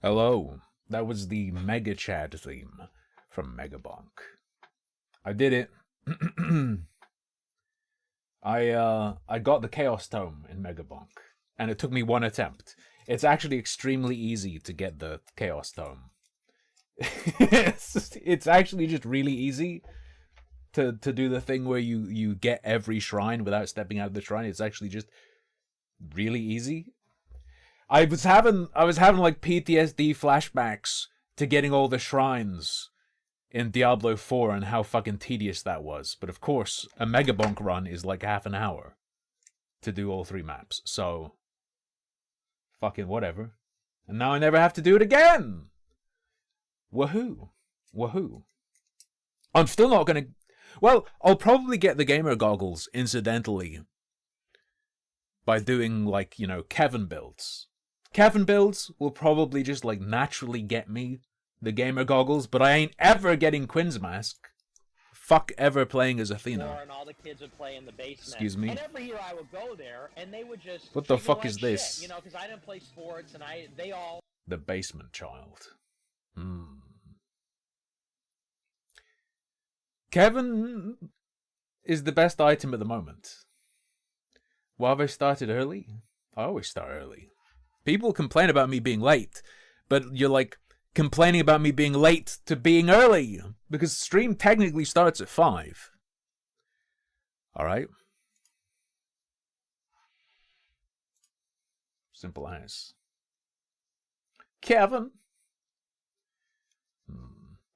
Hello. That was the Mega Chad theme from Megabonk. I did it. I got the Chaos Tome in Megabonk, and it took me one attempt. It's actually extremely easy to get the Chaos Tome. it's actually just really easy to do the thing where you get every shrine without stepping out of the shrine. It's actually just really easy. I was having like PTSD flashbacks to getting all the shrines in Diablo 4 and how fucking tedious that was. But of course, a Megabonk run is like half an hour to do all 3 maps. So, fucking whatever. And now I never have to do it again! Woohoo. Woohoo. I'm still not gonna... Well, I'll probably get the gamer goggles incidentally by doing, like, you know, Kevin builds. Kevin builds will probably just, like, naturally get me the gamer goggles, but I ain't ever getting Quinn's mask. Fuck ever playing as Athena. And all the kids would play in the basement. Excuse me? And every year I would go there, and they would just... What the fuck is this? Shit, you know, because I didn't play sports, and they all... The basement child. Kevin is the best item at the moment. Why have I started early? I always start early. People complain about me being late, but you're like complaining about me being late to being early, because stream technically starts at 5. Alright? Simple as. Kevin!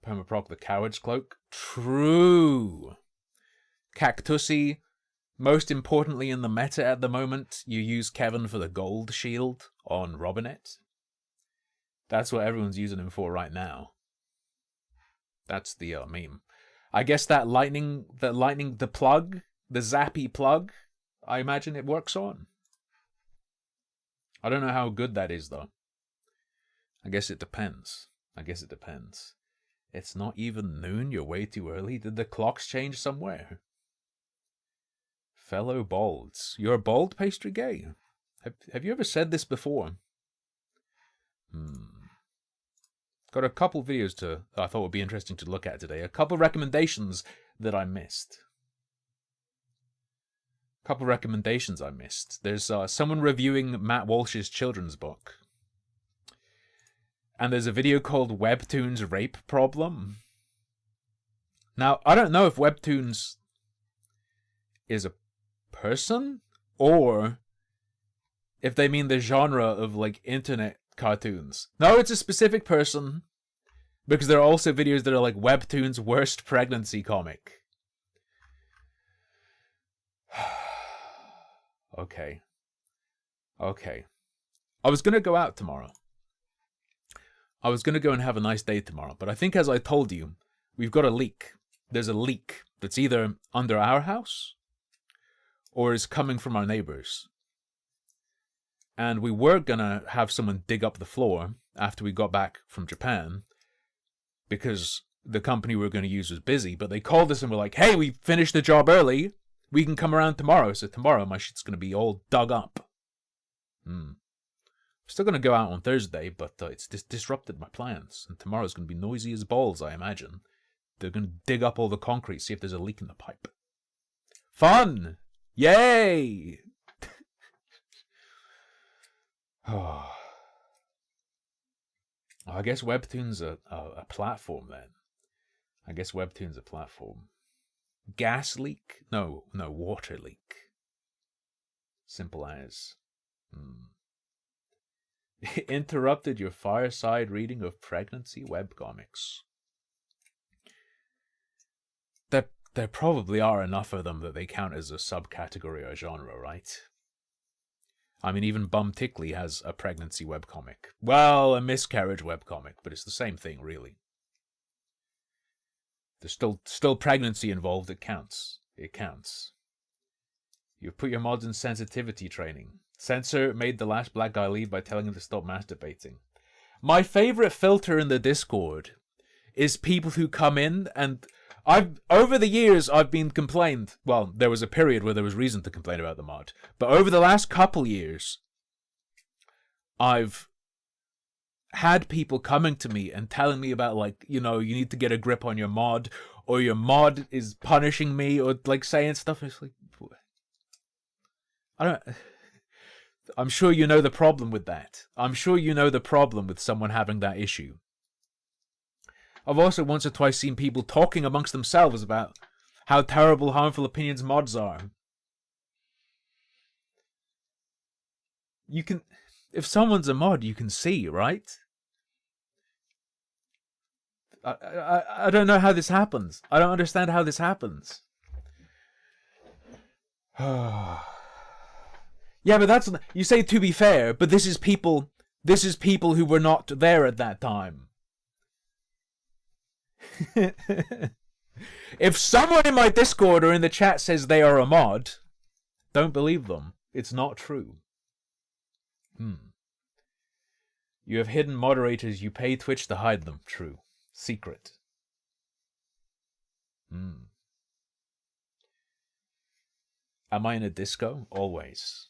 Permaproc the Coward's Cloak. True! Cactusy. Most importantly in the meta at the moment, you use Kevin for the gold shield on Robinet. That's what everyone's using him for right now. That's the meme. I guess the plug, the zappy plug, I imagine it works on. I don't know how good that is though. I guess it depends. It's not even noon, you're way too early. Did the clocks change somewhere? Fellow balds. You're a bald pastry gay? Have you ever said this before? Got a couple videos I thought would be interesting to look at today. A couple recommendations that I missed. There's someone reviewing Matt Walsh's children's book. And there's a video called Webtoons Rape Problem. Now, I don't know if Webtoons is a person or if they mean the genre of, like, internet cartoons. No, it's a specific person, because there are also videos that are like Webtoons Worst Pregnancy Comic. Okay. I was gonna go out tomorrow. I was gonna go and have a nice day tomorrow, but I think, as I told you, we've got a leak. There's a leak that's either under our house or is coming from our neighbors. And we were gonna have someone dig up the floor after we got back from Japan, because the company we were gonna use was busy, but they called us and were like, hey, we finished the job early, we can come around tomorrow. So tomorrow my shit's gonna be all dug up. Still gonna go out on Thursday, but it's disrupted my plans, and tomorrow's gonna be noisy as balls, I imagine. They're gonna dig up all the concrete, see if there's a leak in the pipe. Fun! Yay! Oh. I guess Webtoon's a platform then. Gas leak? No, water leak. Simple as. Interrupted your fireside reading of pregnancy webcomics. There probably are enough of them that they count as a subcategory or genre, right? I mean, even Bum Tickly has a pregnancy webcomic. Well, a miscarriage webcomic, but it's the same thing, really. There's still pregnancy involved. It counts. You've put your mods in sensitivity training. Censor made the last black guy leave by telling him to stop masturbating. My favorite filter in the Discord is people who come in and... over the years, I've been complained. Well, there was a period where there was reason to complain about the mod. But over the last couple years, I've had people coming to me and telling me about, like, you know, you need to get a grip on your mod, or your mod is punishing me, or like saying stuff. It's like, I'm sure you know the problem with that. I'm sure you know the problem with someone having that issue. I've also once or twice seen people talking amongst themselves about how terrible, harmful opinions mods are. You can, if someone's a mod, you can see, right? I don't know how this happens. I don't understand how this happens. Yeah, but that's, you say to be fair, but this is people who were not there at that time. If someone in my Discord or in the chat says they are a mod, don't believe them. It's not true. You have hidden moderators. You pay Twitch to hide them. True. Secret. Am I in a disco? Always.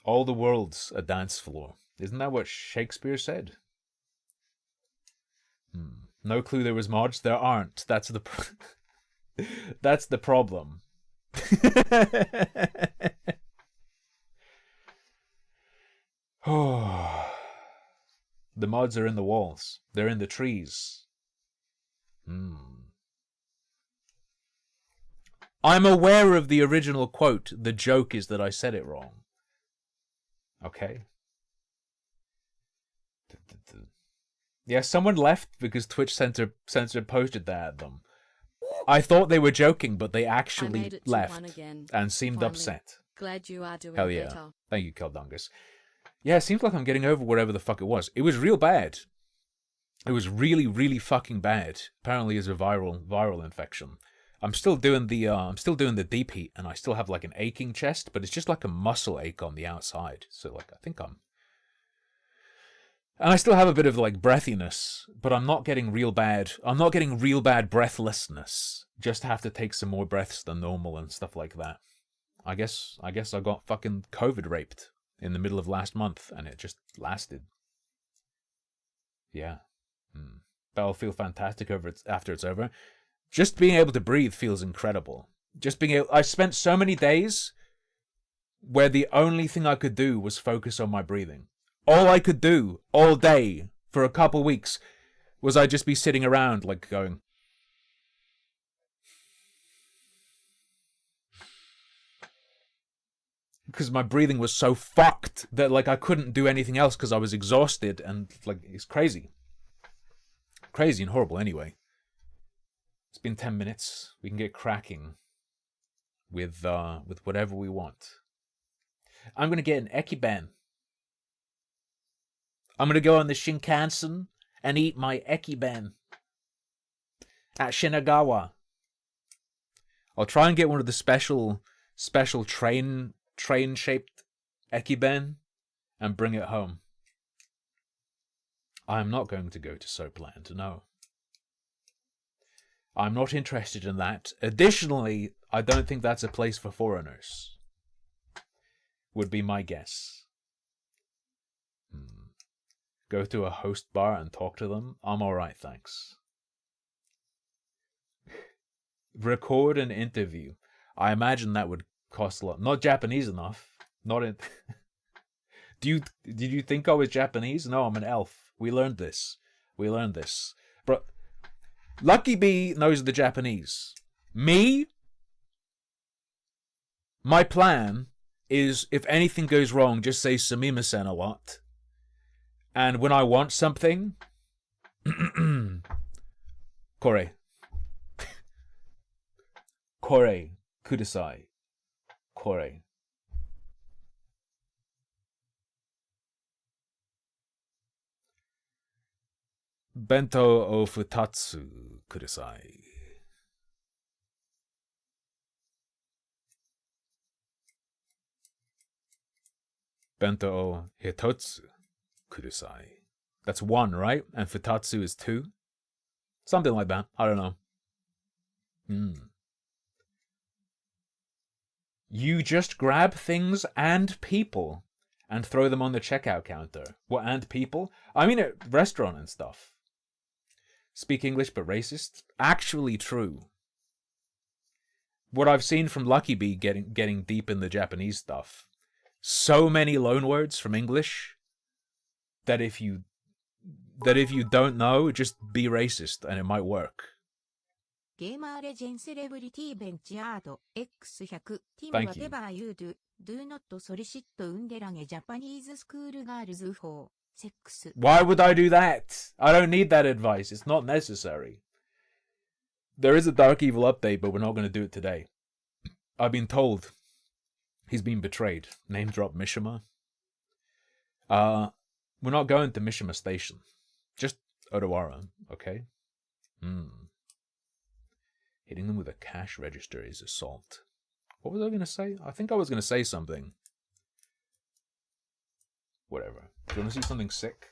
All the world's a dance floor. Isn't that what Shakespeare said? No clue there was mods. There aren't. That's the that's the problem. The mods are in the walls. They're in the trees. I'm aware of the original quote. The joke is that I said it wrong. Okay. Yeah, someone left because Twitch censor posted that at them. I thought they were joking, but they actually left and seemed upset. Glad you are doing Hell yeah. better. Thank you, Keldungus. Yeah, it seems like I'm getting over whatever the fuck it was. It was real bad. It was really, really fucking bad. Apparently it's a viral infection. I'm still doing the deep heat, and I still have like an aching chest, but it's just like a muscle ache on the outside. So like and I still have a bit of like breathiness, but I'm not getting real bad breathlessness. Just have to take some more breaths than normal and stuff like that. I guess I got fucking COVID raped in the middle of last month, and it just lasted. Yeah. But I'll feel fantastic after it's over. Just being able to breathe feels incredible. I spent so many days where the only thing I could do was focus on my breathing. All I could do all day for a couple weeks was I'd just be sitting around like going, because my breathing was so fucked that like I couldn't do anything else because I was exhausted, and like it's crazy and horrible. Anyway, it's been 10 minutes. We can get cracking with whatever we want. I'm gonna get an Ekiben. I'm gonna go on the Shinkansen and eat my Ekiben at Shinagawa. I'll try and get one of the special train-shaped Ekiben and bring it home. I'm not going to go to Soapland, no. I'm not interested in that. Additionally, I don't think that's a place for foreigners. Would be my guess. Go to a host bar and talk to them? I'm alright, thanks. Record an interview. I imagine that would cost a lot. Not Japanese enough. Not in... Did you think I was Japanese? No, I'm an elf. We learned this. But Lucky Bee knows the Japanese. Me? My plan is, if anything goes wrong, just say sumimasen a lot. And when I want something, kore kudasai, kore. Bento o futatsu kudasai. Bento o hitotsu kudasai. That's one, right? And futatsu is two? Something like that. I don't know. You just grab things and people and throw them on the checkout counter. What, and people? I mean at restaurant and stuff. Speak English but racist? Actually true. What I've seen from Lucky Bee getting deep in the Japanese stuff. So many loanwords from English that if you don't know, just be racist and it might work. ゲーマーレジェンセレブリティベンチアード X100 Team Thank you. whatever you do not solicit underage Japanese school girls for sex. Why would I do that? I don't need that advice. It's not necessary. There is a Dark Evil update, but we're not going to do it today. I've been told he's been betrayed. Name drop Mishima. We're not going to Mishima Station. Just Odawara, okay? Hitting them with a cash register is assault. What was I going to say? I think I was going to say something. Whatever. Do you want to see something sick?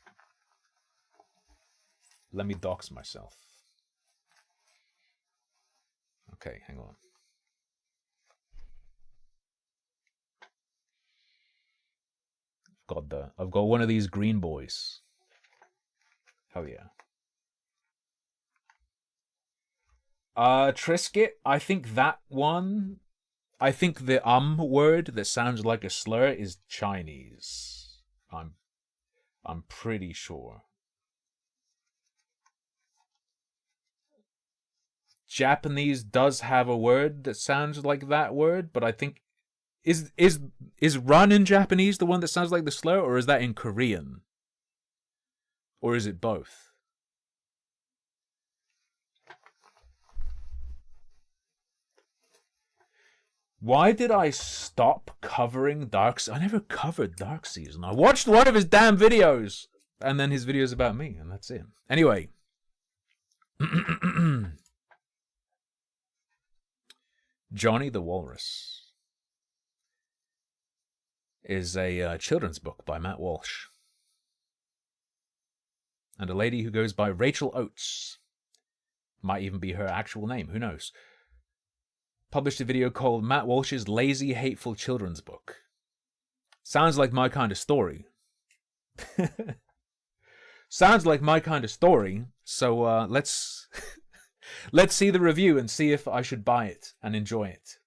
Let me dox myself. Okay, hang on. I've got one of these green boys. Hell yeah. Trisket, I think that one, I think the word that sounds like a slur is Chinese. I'm pretty sure. Japanese does have a word that sounds like that word, but I think is run in Japanese the one that sounds like the slur, or is that in Korean? Or is it both? Why did I stop covering Dark Season? I never covered Dark Season. I watched one of his damn videos, and then his videos about me, and that's it. Anyway. Johnny the Walrus is a children's book by Matt Walsh. And a lady who goes by Rachel Oates. Might even be her actual name, who knows. Published a video called Matt Walsh's Lazy, Hateful Children's Book. Sounds like my kind of story. Sounds like my kind of story, so let's see the review and see if I should buy it and enjoy it.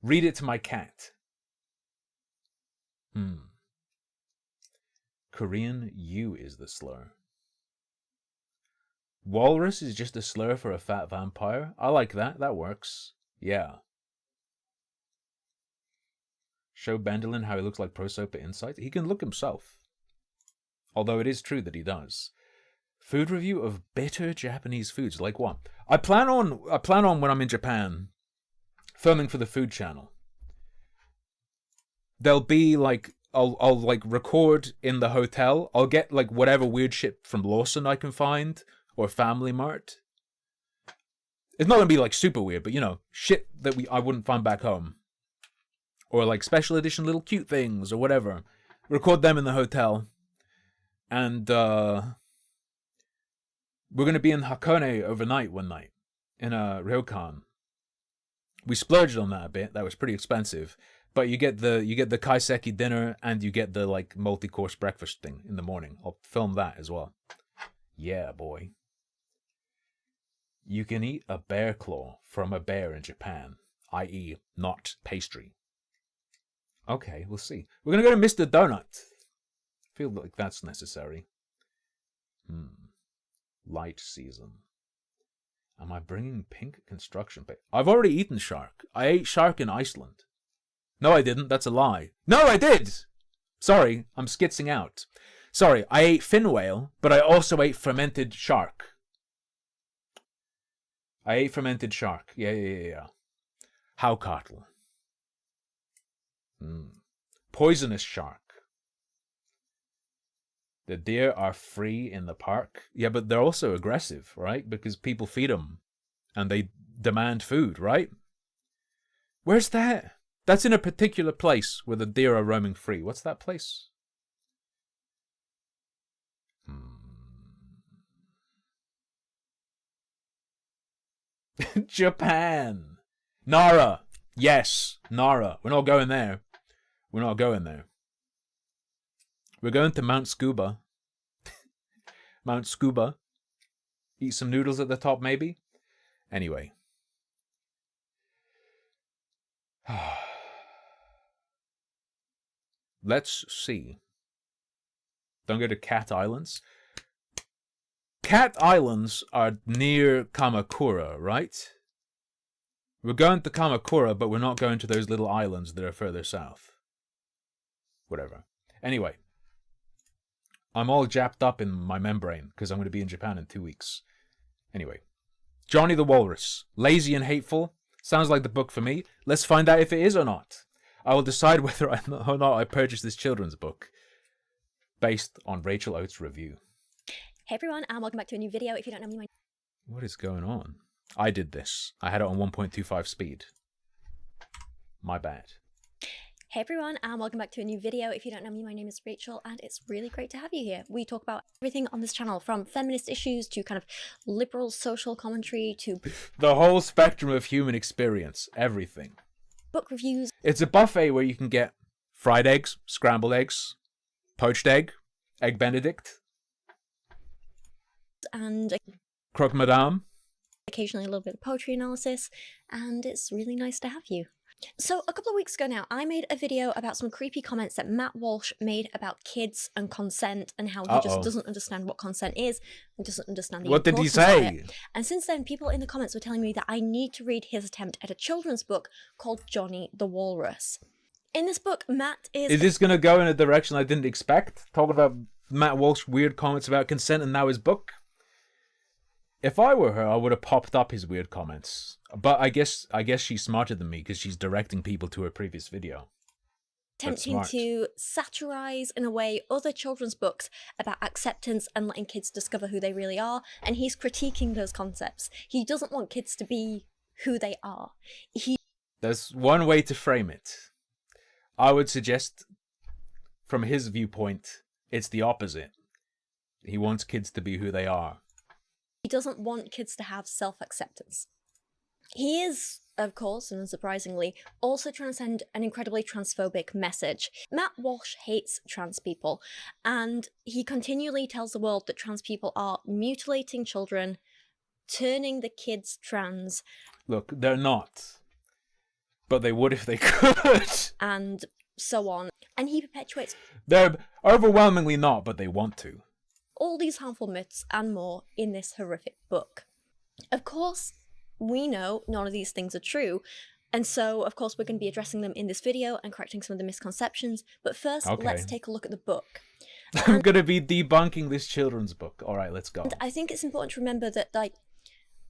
Read it to my cat. Korean U is the slur. Walrus is just a slur for a fat vampire. I like that. That works. Yeah. Show Bendelin how he looks like Pro Sopa Insight. He can look himself. Although it is true that he does. Food review of bitter Japanese foods. Like what? I plan on when I'm in Japan filming for the food channel. There'll be like I'll like record in the hotel. I'll get like whatever weird shit from Lawson I can find or Family Mart. It's not gonna be like super weird, but you know, shit that I wouldn't find back home. Or like special edition little cute things or whatever. Record them in the hotel. And we're gonna be in Hakone overnight one night in a ryokan. We splurged on that a bit. That was pretty expensive. But you get the kaiseki dinner and you get the like multi-course breakfast thing in the morning. I'll film that as well. Yeah, boy. You can eat a bear claw from a bear in Japan, i.e. not pastry. Okay, we'll see. We're gonna go to Mr. Donut. I feel like that's necessary. Light season. Am I bringing pink construction paper? I've already eaten shark. I ate shark in Iceland. No, I didn't. That's a lie. No, I did! Sorry, I'm skitzing out. Sorry, I ate fin whale, but I also ate fermented shark. I ate fermented shark. Yeah. Haukatl. Poisonous shark. The deer are free in the park. Yeah, but they're also aggressive, right? Because people feed them and they demand food, right? Where's that? That's in a particular place where the deer are roaming free. What's that place? Japan. Nara. Yes, Nara. We're not going there. We're not going there. We're going to Mount Scuba. Mount Scuba. Eat some noodles at the top, maybe? Anyway. Let's see. Don't go to Cat Islands. Cat Islands are near Kamakura, right? We're going to Kamakura, but we're not going to those little islands that are further south. Whatever. Anyway. I'm all japped up in my membrane because I'm going to be in Japan in 2 weeks. Anyway. Johnny the Walrus. Lazy and hateful. Sounds like the book for me. Let's find out if it is or not. I will decide whether or not I purchase this children's book based on Rachel Oates' review. Hey everyone, and welcome back to a new video. If you don't know me, What is going on? I did this. I had it on 1.25 speed. My bad. Hey everyone, and welcome back to a new video. If you don't know me, my name is Rachel, and it's really great to have you here. We talk about everything on this channel, from feminist issues to kind of liberal social commentary to The whole spectrum of human experience. Everything. book reviews. It's a buffet where you can get fried eggs, scrambled eggs, poached egg benedict, And croque madame. occasionally a little bit of poetry analysis, and it's really nice to have you. So a couple of weeks ago now, I made a video about some creepy comments that Matt Walsh made about kids and consent and how he just doesn't understand what consent is and doesn't understand the What did he importance of say? it. And since then, people in the comments were telling me that I need to read his attempt at a children's book called Johnny the Walrus. In this book, Matt Is this going to go in a direction I didn't expect? Talking about Matt Walsh weird comments about consent and now his book? If I were her, I would have popped up his weird comments. But I guess she's smarter than me because she's directing people to her previous video. attempting to satirize, in a way, other children's books about acceptance and letting kids discover who they really are, and he's critiquing those concepts. He doesn't want kids to be who they are. There's one way to frame it. I would suggest, from his viewpoint, it's the opposite. He wants kids to be who they are. He doesn't want kids to have self-acceptance. He is, of course, and unsurprisingly, also trying to send an incredibly transphobic message. Matt Walsh hates trans people, and he continually tells the world that trans people are mutilating children, turning the kids trans. Look, they're not. But they would if they could. And so on. And he perpetuates They're overwhelmingly not, but they want to. all these harmful myths and more in this horrific book. Of course, we know none of these things are true, and so, of course, we're going to be addressing them in this video and correcting some of the misconceptions, but first, let's take a look at the book. I'm going to be debunking this children's book. Alright, let's go. And I think it's important to remember that, like,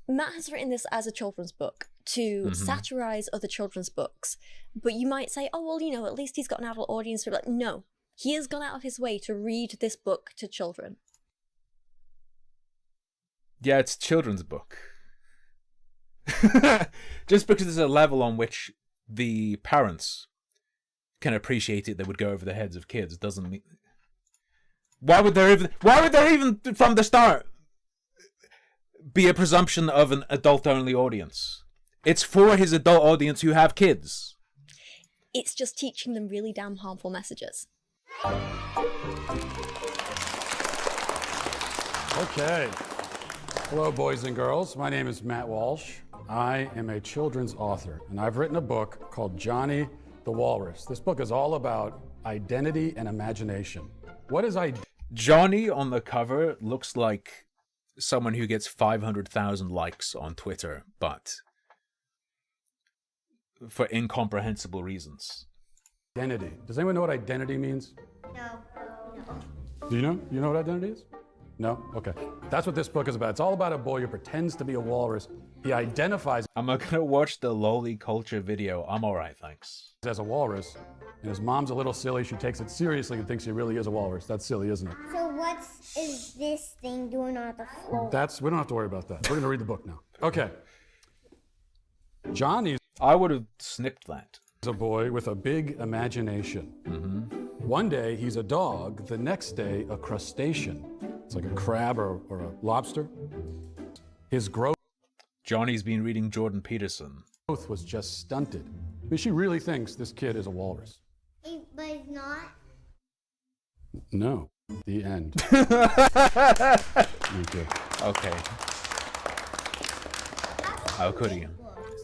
Matt has written this as a children's book to satirize other children's books, but you might say, oh, well, you know, at least he's got an adult audience. But like, no, he has gone out of his way to read this book to children. Yeah, it's a children's book. Just because there's a level on which the parents can appreciate it that would go over the heads of kids doesn't mean... Why would there even from the start be a presumption of an adult-only audience? It's for his adult audience who have kids. It's just teaching them really damn harmful messages. Okay. Hello, boys and girls. My name is Matt Walsh. I am a children's author, and I've written a book called Johnny the Walrus. This book is all about identity and imagination. What is identity? Johnny on the cover looks like someone who gets 500,000 likes on Twitter, but for incomprehensible reasons. Identity. Does anyone know what identity means? No. Do you know? You know what identity is? No? Okay. That's what this book is about. It's all about a boy who pretends to be a walrus. He identifies I'm not gonna watch the lolly culture video. I'm alright, thanks. as a walrus, and his mom's a little silly. She takes it seriously and thinks he really is a walrus. That's silly, isn't it? So what is this thing doing on the floor? We don't have to worry about that. We're going to read the book now. Okay. Johnny's I would have snipped that. a boy with a big imagination. One day he's a dog, the next day a crustacean. It's like a crab or a lobster. His growth Johnny's been reading Jordan Peterson. was just stunted. I mean, she really thinks this kid is a walrus. But it's not. No. The end. Thank you. Okay. How could he?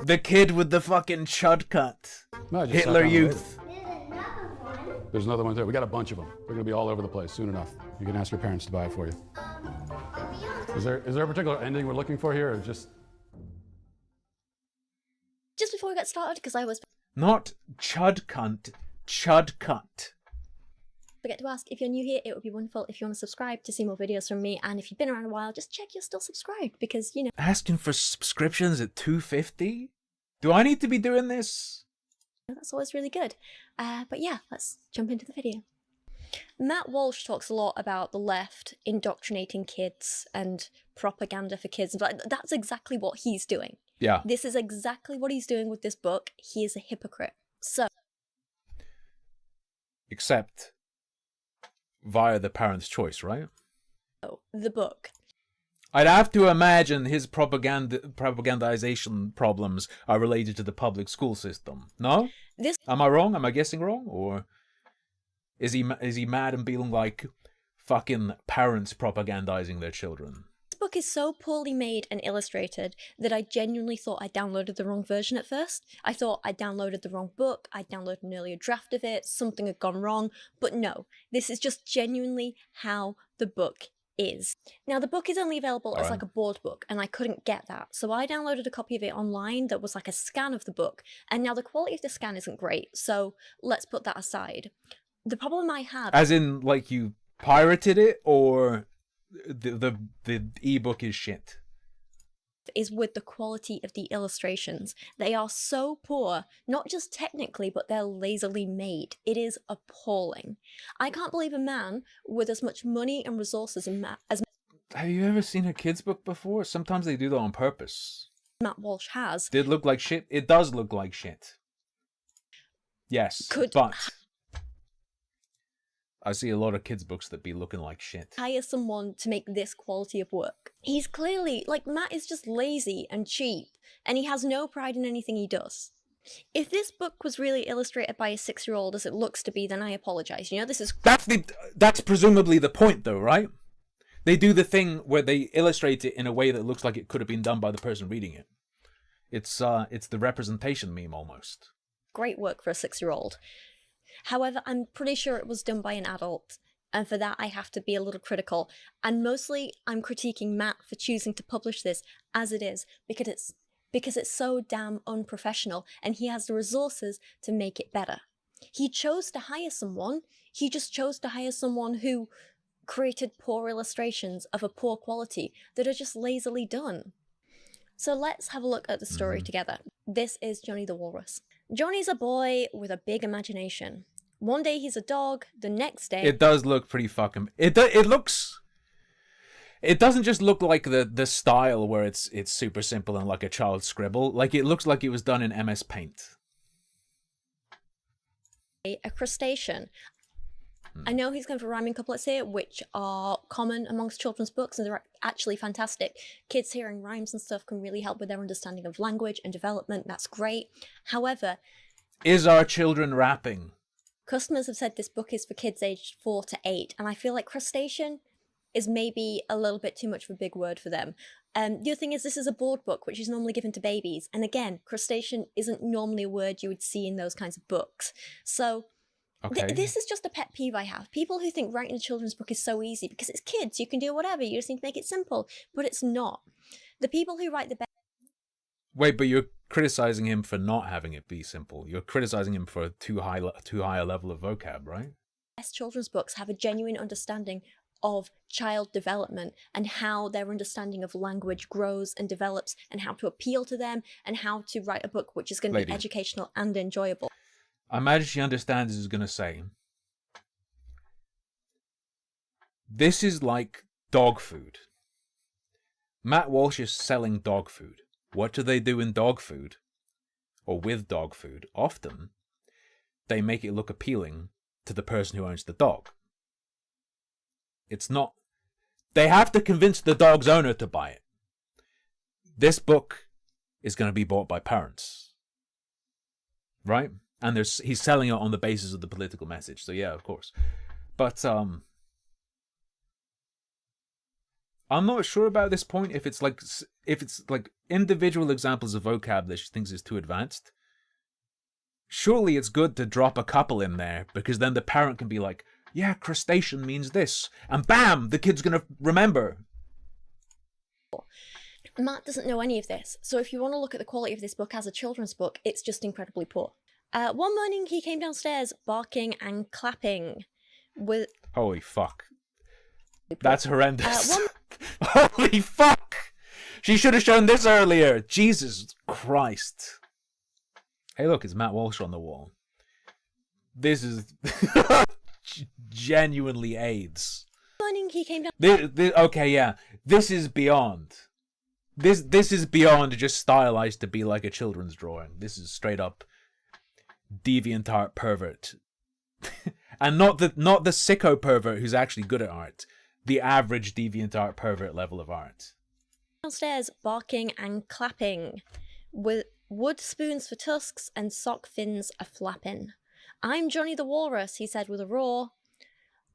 The kid with the fucking chud cut. No, I just Hitler sat down Youth. There's another one. There's another one there. We got a bunch of them. They're going to be all over the place soon enough. You can ask your parents to buy it for you. Is there a particular ending we're looking for here, or just... Just before we get started, because I always Not chud cunt, chud cut. forget to ask, if you're new here, it would be wonderful if you want to subscribe to see more videos from me, and if you've been around a while, just check you're still subscribed, because, you know, Asking for subscriptions at $2.50? Do I need to be doing this? that's always really good. But yeah, let's jump into the video. Matt Walsh talks a lot about the left indoctrinating kids and propaganda for kids, but that's exactly what he's doing. Yeah. This is exactly what he's doing with this book. He is a hypocrite. So, Except via the parent's choice, right? the book. I'd have to imagine his propagandization problems are related to the public school system. No? This Am I wrong? Am I guessing wrong? Or is he mad and being like fucking parents propagandizing their children? book is so poorly made and illustrated that I genuinely thought I downloaded the wrong version at first. I thought I downloaded the wrong book, I downloaded an earlier draft of it, something had gone wrong, but no, this is just genuinely how the book is. Now, the book is only available as like a board book, and I couldn't get that, so I downloaded a copy of it online that was like a scan of the book, and now the quality of the scan isn't great, so let's put that aside. The problem I had... As in, like, you pirated it, or the ebook is shit? Is with the quality of the illustrations. They are so poor, not just technically, but they're lazily made. It is appalling. I can't believe a man with as much money and resources as Have you ever seen a kid's book before? Sometimes they do that on purpose. Matt Walsh has. Did it look like shit? It does look like shit. Yes, but I see a lot of kids' books that be looking like shit. Hire someone to make this quality of work. He's clearly, like, Matt is just lazy and cheap, and he has no pride in anything he does. If this book was really illustrated by a 6-year-old as it looks to be, then I apologize. You know, this is... That's presumably the point, though, right? They do the thing where they illustrate it in a way that looks like it could have been done by the person reading it. It's the representation meme, almost. Great work for a 6-year-old. However, I'm pretty sure it was done by an adult, and for that I have to be a little critical. And mostly I'm critiquing Matt for choosing to publish this as it is, because it's so damn unprofessional, and he has the resources to make it better. He chose to hire someone. He just chose to hire someone who created poor illustrations of a poor quality that are just lazily done. So let's have a look at the story together. This is Johnny the Walrus. Johnny's a boy with a big imagination. One day he's a dog, the next day... It does look pretty fucking... It looks... It doesn't just look like the style where it's super simple and like a child's scribble. Like, it looks like it was done in MS Paint. A crustacean. I know he's going for rhyming couplets here, which are common amongst children's books, and they're actually fantastic. Kids hearing rhymes and stuff can really help with their understanding of language and development. That's great. However... Is our children rapping? Customers have said this book is for kids aged 4 to 8, and I feel like crustacean is maybe a little bit too much of a big word for them. The other thing is, this is a board book, which is normally given to babies, and again, crustacean isn't normally a word you would see in those kinds of books. So... Okay. This is just a pet peeve I have. People who think writing a children's book is so easy because it's kids, you can do whatever, you just need to make it simple. But it's not. The people who write the best... Wait, but you're criticizing him for not having it be simple. You're criticizing him for too high a level of vocab, right? Best children's books have a genuine understanding of child development and how their understanding of language grows and develops and how to appeal to them and how to write a book which is going to be educational and enjoyable. I imagine she understands is going to say, this is like dog food. Matt Walsh is selling dog food. What do they do in dog food? Or with dog food? Often, they make it look appealing to the person who owns the dog. It's not... They have to convince the dog's owner to buy it. This book is going to be bought by parents. Right? And he's selling it on the basis of the political message. So yeah, of course. But I'm not sure about this point if it's like individual examples of vocab that she thinks is too advanced. Surely it's good to drop a couple in there, because then the parent can be like, yeah, crustacean means this, and bam, the kid's gonna remember. Matt doesn't know any of this, so if you want to look at the quality of this book as a children's book, it's just incredibly poor. One morning he came downstairs barking and clapping with... Holy fuck. That's horrendous. Holy fuck! She should have shown this earlier. Jesus Christ. Hey, look, it's Matt Walsh on the wall. This is genuinely AIDS. Morning he came down... Okay, yeah. This is beyond. This is beyond just stylized to be like a children's drawing. This is straight up DeviantArt pervert. And not the sicko pervert who's actually good at art. The average DeviantArt pervert level of art. Downstairs barking and clapping with wood spoons for tusks and sock fins a flapping. I'm Johnny the Walrus, he said with a roar.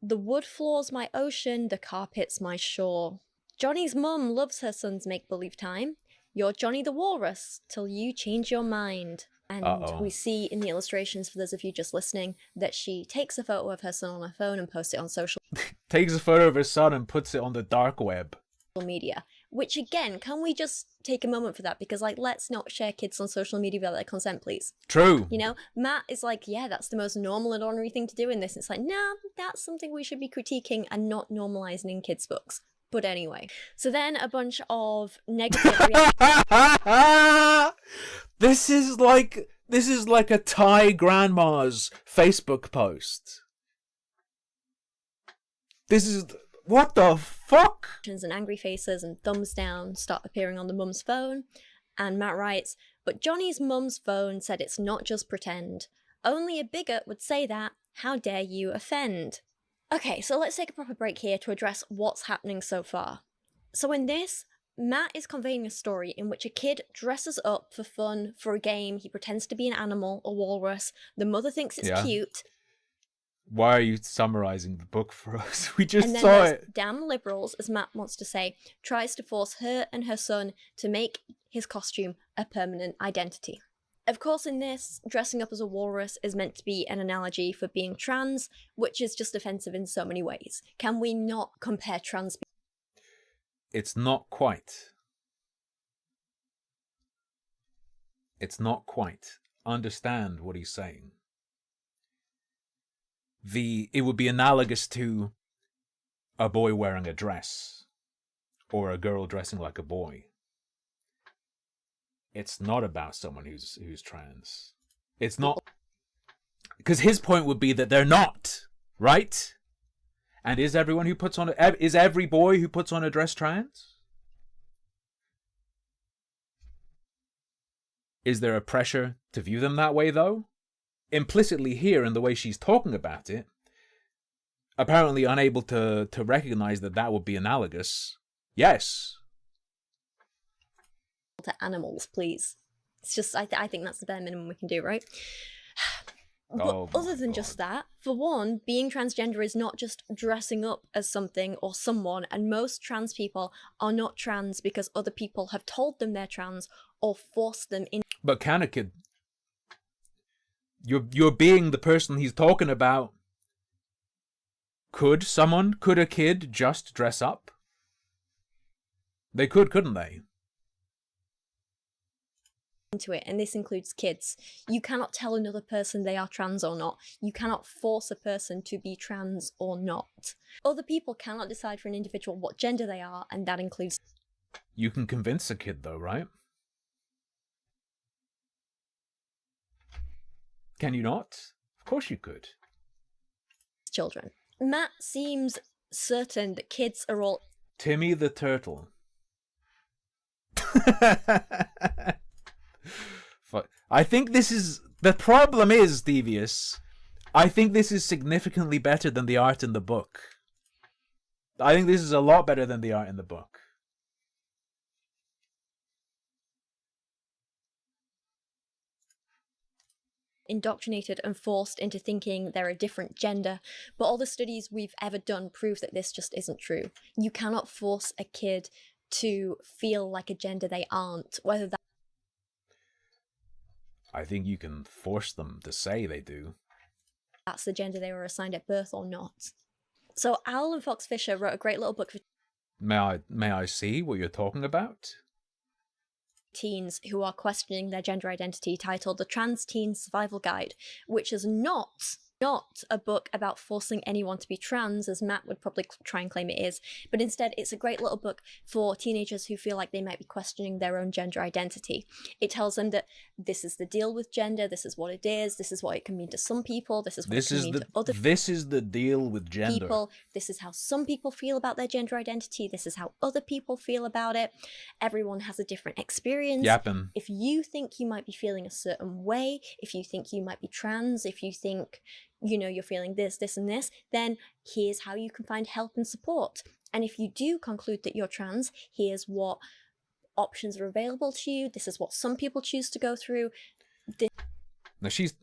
The wood floor's my ocean, the carpet's my shore. Johnny's mum loves her son's make-believe time. You're Johnny the Walrus till you change your mind. And we see in the illustrations, for those of you just listening, that she takes a photo of her son on her phone and posts it on social Takes a photo of her son and puts it on the dark web. media. Which, again, can we just take a moment for that? Because, like, let's not share kids on social media without their consent, please. True. You know, Matt is like, yeah, that's the most normal and ordinary thing to do in this. It's like, nah, that's something we should be critiquing and not normalizing in kids' books. But anyway, so then a bunch of negative reactions. This is like a Thai grandma's Facebook post. This is... What the fuck? And angry faces and thumbs down start appearing on the mum's phone. And Matt writes, but Johnny's mum's phone said it's not just pretend. Only a bigot would say that. How dare you offend? Okay, so let's take a proper break here to address what's happening so far. So in this, Matt is conveying a story in which a kid dresses up for fun for a game. He pretends to be an animal, a walrus. The mother thinks it's cute. Why are you summarizing the book for us? We just and then saw it. Damn liberals, as Matt wants to say, tries to force her and her son to make his costume a permanent identity. Of course, in this, dressing up as a walrus is meant to be an analogy for being trans, which is just offensive in so many ways. Can we not compare trans people? It's not quite. It's not quite. Understand what he's saying. It would be analogous to a boy wearing a dress or a girl dressing like a boy. It's not about someone who's trans. It's not, because his point would be that they're not, right? And is every boy who puts on a dress trans? Is there a pressure to view them that way, though? Implicitly here in the way she's talking about it, apparently unable to recognize that would be analogous. Yes. To animals, please. It's just, I think that's the bare minimum we can do, right? But other than just that, for one, being transgender is not just dressing up as something or someone, and most trans people are not trans because other people have told them they're trans or forced them in. But can a kid? You're being the person he's talking about. Could a kid just dress up? They could, couldn't they? Into it, and this includes kids. You cannot tell another person they are trans or not. You cannot force a person to be trans or not. Other people cannot decide for an individual what gender they are, and that includes... You can convince a kid though, right? Can you not? Of course you could. Children. Matt seems certain that kids are all... Timmy the Turtle. I think this is... The problem is, Devious, I think this is significantly better than the art in the book. I think this is a lot better than the art in the book. indoctrinated and forced into thinking they're a different gender. But all the studies we've ever done prove that this just isn't true. You cannot force a kid to feel like a gender they aren't, whether I think you can force them to say they do. that's the gender they were assigned at birth or not. So Alan Fox Fisher wrote a great little book for May I see what you're talking about? teens who are questioning their gender identity, titled The Trans Teen Survival Guide, which is not a book about forcing anyone to be trans, as Matt would probably try and claim it is, but instead it's a great little book for teenagers who feel like they might be questioning their own gender identity. It tells them that this is the deal with gender, this is what it is, this is what it can mean to some people, this is what it can mean to other This is the deal with gender. people, this is how some people feel about their gender identity, this is how other people feel about it. Everyone has a different experience. Yapping. If you think you might be feeling a certain way, if you think you might be trans, if you think, you know, you're feeling this, this, and this, then here's how you can find help and support. And if you do conclude that you're trans, here's what options are available to you. This is what some people choose to go through. Now she's,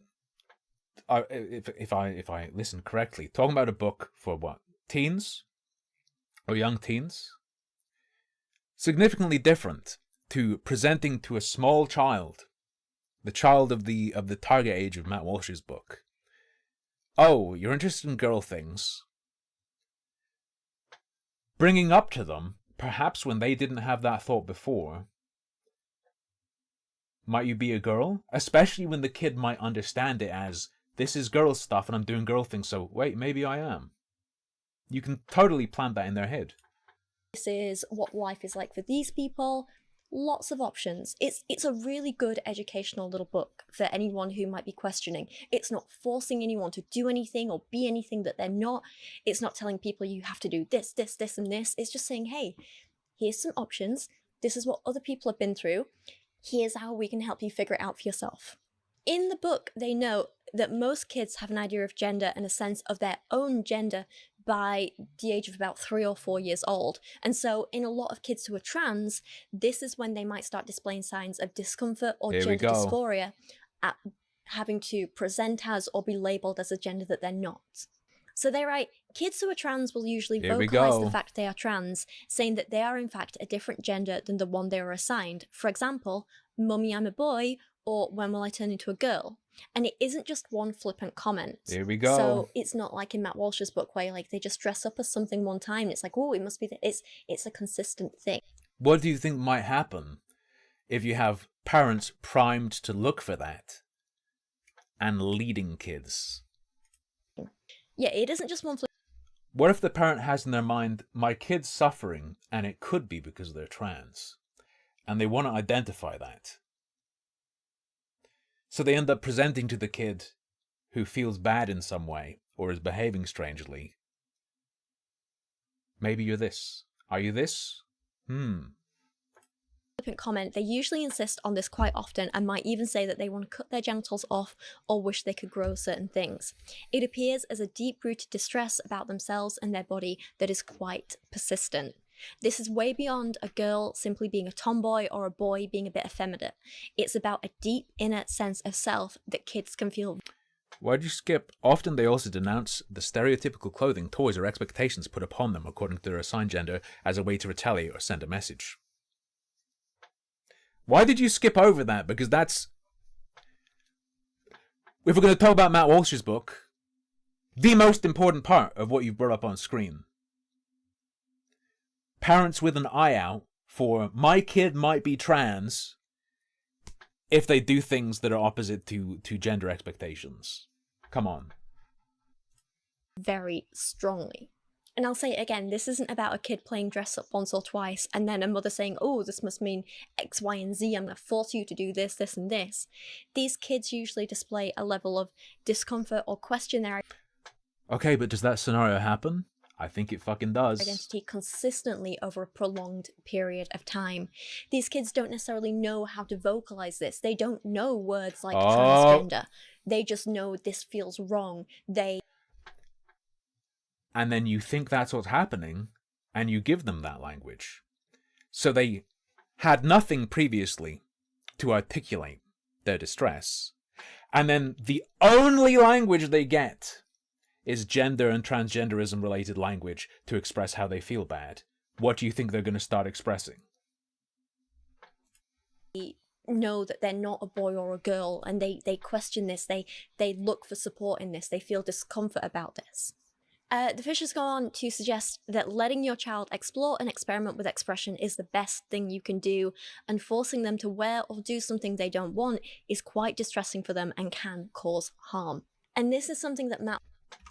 if I listen correctly, talking about a book for what, teens or young teens, significantly different to presenting to a small child, the child of the target age of Matt Walsh's book. Oh, you're interested in girl things. Bringing up to them, perhaps when they didn't have that thought before, might you be a girl? Especially when the kid might understand it as, this is girl stuff and I'm doing girl things, so wait, maybe I am. You can totally plant that in their head. This is what life is like for these people. Lots of options. It's a really good educational little book for anyone who might be questioning. It's not forcing anyone to do anything or be anything that they're not. It's not telling people you have to do this, this, this, and this. It's just saying, hey, here's some options. This is what other people have been through. Here's how we can help you figure it out for yourself. In the book, they note that most kids have an idea of gender and a sense of their own gender by the age of about 3 or 4 years old. And so in a lot of kids who are trans, this is when they might start displaying signs of discomfort or gender dysphoria at having to present as or be labeled as a gender that they're not. So they write, kids who are trans will usually vocalize the fact they are trans, saying that they are in fact a different gender than the one they were assigned. For example, "Mummy, I'm a boy," or "When will I turn into a girl?" And it isn't just one flippant comment. Here we go. So it's not like in Matt Walsh's book where like they just dress up as something one time and it's like, oh, it must be that. It's a consistent thing. What do you think might happen if you have parents primed to look for that and leading kids? Yeah, it isn't just one flippant. What if the parent has in their mind, my kid's suffering and it could be because they're trans, and they want to identify that? So they end up presenting to the kid who feels bad in some way or is behaving strangely. Maybe you're this. Are you this? Comment, they usually insist on this quite often and might even say that they want to cut their genitals off or wish they could grow certain things. It appears as a deep-rooted distress about themselves and their body that is quite persistent. This is way beyond a girl simply being a tomboy or a boy being a bit effeminate. It's about a deep inner sense of self that kids can feel. Why'd you skip? Often they also denounce the stereotypical clothing, toys, or expectations put upon them according to their assigned gender as a way to retaliate or send a message. Why did you skip over that? Because that's... If we're going to talk about Matt Walsh's book, the most important part of what you've brought up on screen. Parents with an eye out for, my kid might be trans if they do things that are opposite to gender expectations. Come on. Very strongly. And I'll say it again, this isn't about a kid playing dress up once or twice and then a mother saying, oh, this must mean X, Y, and Z. I'm going to force you to do this, this, and this. These kids usually display a level of discomfort or question their Okay, but does that scenario happen? I think it fucking does. Identity consistently over a prolonged period of time. These kids don't necessarily know how to vocalize this. They don't know words like transgender. They just know this feels wrong. And then you think that's what's happening, and you give them that language. So they had nothing previously to articulate their distress, And then the only language they get is gender and transgenderism related language to express how they feel bad. What do you think they're going to start expressing? Know that they're not a boy or a girl, and they question this, they look for support in this, they feel discomfort about this. The Fishers go on to suggest that letting your child explore and experiment with expression is the best thing you can do, and forcing them to wear or do something they don't want is quite distressing for them and can cause harm. And this is something that Matt...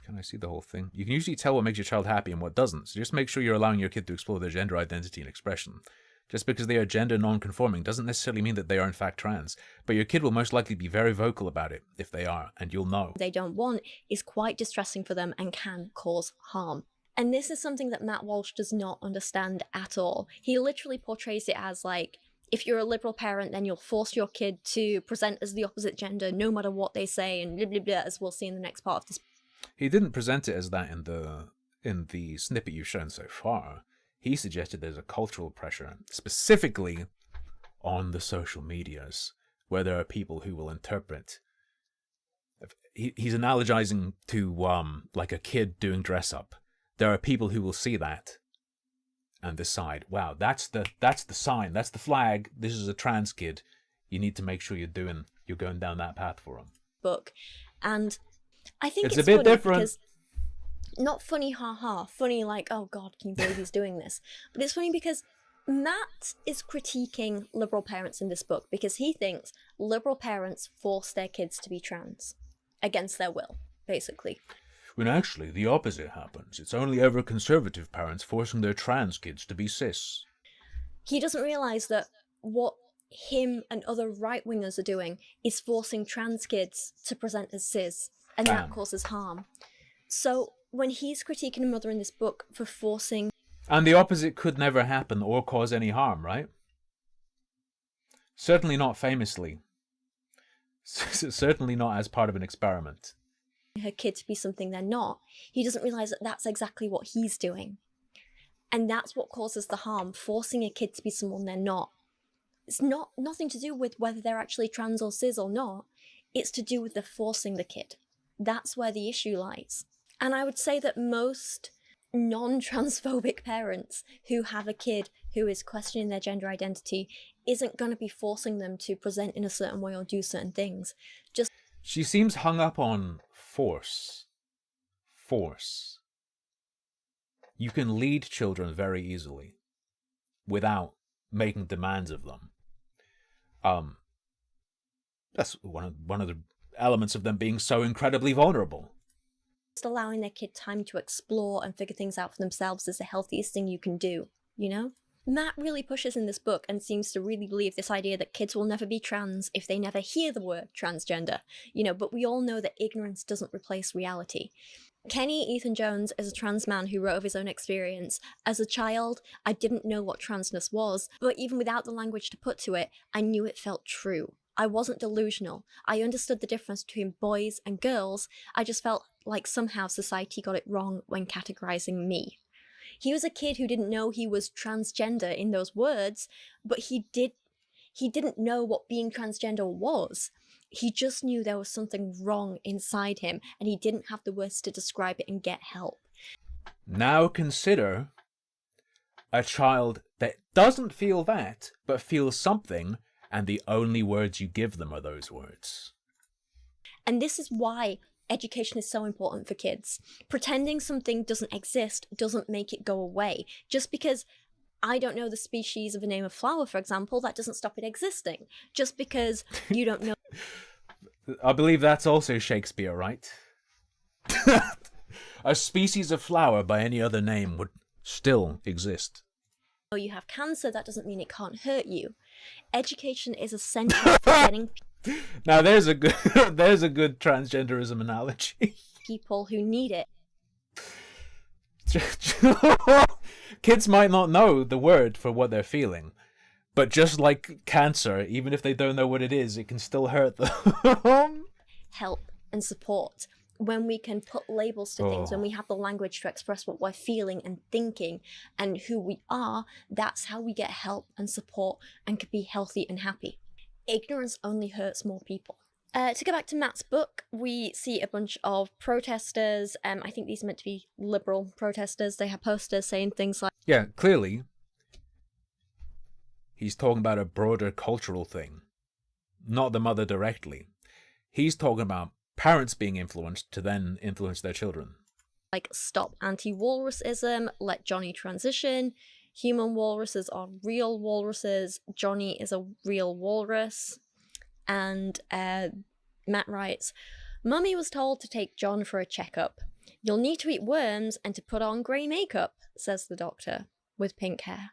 Can I see the whole thing? You can usually tell what makes your child happy and what doesn't, so just make sure you're allowing your kid to explore their gender identity and expression. Just because they are gender non-conforming doesn't necessarily mean that they are in fact trans, but your kid will most likely be very vocal about it if they are, and you'll know. They don't want is quite distressing for them and can cause harm. And this is something that Matt Walsh does not understand at all. He literally portrays it as like, if you're a liberal parent, then you'll force your kid to present as the opposite gender no matter what they say, and blah blah blah, as we'll see in the next part of this. He didn't present it as that in the snippet you've shown so far. He suggested there's a cultural pressure, specifically on the social medias, where there are people who will interpret. He's analogizing to like a kid doing dress up. There are people who will see that and decide, wow, that's the sign, that's the flag. This is a trans kid. You need to make sure you're going down that path for him. Book, and I think it's a bit funny different. Because not funny, haha, funny like, oh god, can you believe he's doing this? But it's funny because Matt is critiquing liberal parents in this book because he thinks liberal parents force their kids to be trans against their will, basically. When actually the opposite happens. It's only ever conservative parents forcing their trans kids to be cis. He doesn't realise that what him and other right-wingers are doing is forcing trans kids to present as cis, and that causes harm. So when he's critiquing a mother in this book for forcing... And the opposite could never happen or cause any harm, right? Certainly not famously. Certainly not as part of an experiment. Her kid to be something they're not. He doesn't realise that that's exactly what he's doing. And that's what causes the harm, forcing a kid to be someone they're not. It's nothing to do with whether they're actually trans or cis or not. It's to do with the forcing the kid. That's where the issue lies. And I would say that most non-transphobic parents who have a kid who is questioning their gender identity isn't going to be forcing them to present in a certain way or do certain things. She seems hung up on force. Force. You can lead children very easily without making demands of them. That's one of the elements of them being so incredibly vulnerable. Just allowing their kid time to explore and figure things out for themselves is the healthiest thing you can do, you know? Matt really pushes in this book and seems to really believe this idea that kids will never be trans if they never hear the word transgender, you know, but we all know that ignorance doesn't replace reality. Kenny Ethan Jones is a trans man who wrote of his own experience. As a child, I didn't know what transness was, but even without the language to put to it, I knew it felt true. I wasn't delusional. I understood the difference between boys and girls. I just felt like somehow society got it wrong when categorizing me. He was a kid who didn't know he was transgender in those words, but he didn't know what being transgender was. He just knew there was something wrong inside him, and he didn't have the words to describe it and get help. Now consider a child that doesn't feel that, but feels something, and the only words you give them are those words. And this is why education is so important for kids. Pretending something doesn't exist doesn't make it go away. Just because I don't know the species of a name of flower, for example, that doesn't stop it existing. Just because you don't know... I believe that's also Shakespeare, right? A species of flower by any other name would still exist. You have cancer, that doesn't mean it can't hurt you. Education is essential for getting... Now there's a good transgenderism analogy. People who need it. Kids might not know the word for what they're feeling, but just like cancer, even if they don't know what it is, it can still hurt them. Help and support. When we can put labels to things, when we have the language to express what we're feeling and thinking and who we are, that's how we get help and support and can be healthy and happy. Ignorance only hurts more people. To go back to Matt's book, we see a bunch of protesters. I think these are meant to be liberal protesters. They have posters saying things like, Yeah, clearly, he's talking about a broader cultural thing, not the mother directly. He's talking about parents being influenced to then influence their children. like, stop anti-walrusism, let Johnny transition, human walruses are real walruses, Johnny is a real walrus. And Matt writes, Mummy was told to take John for a checkup. You'll need to eat worms and to put on grey makeup, says the doctor, with pink hair.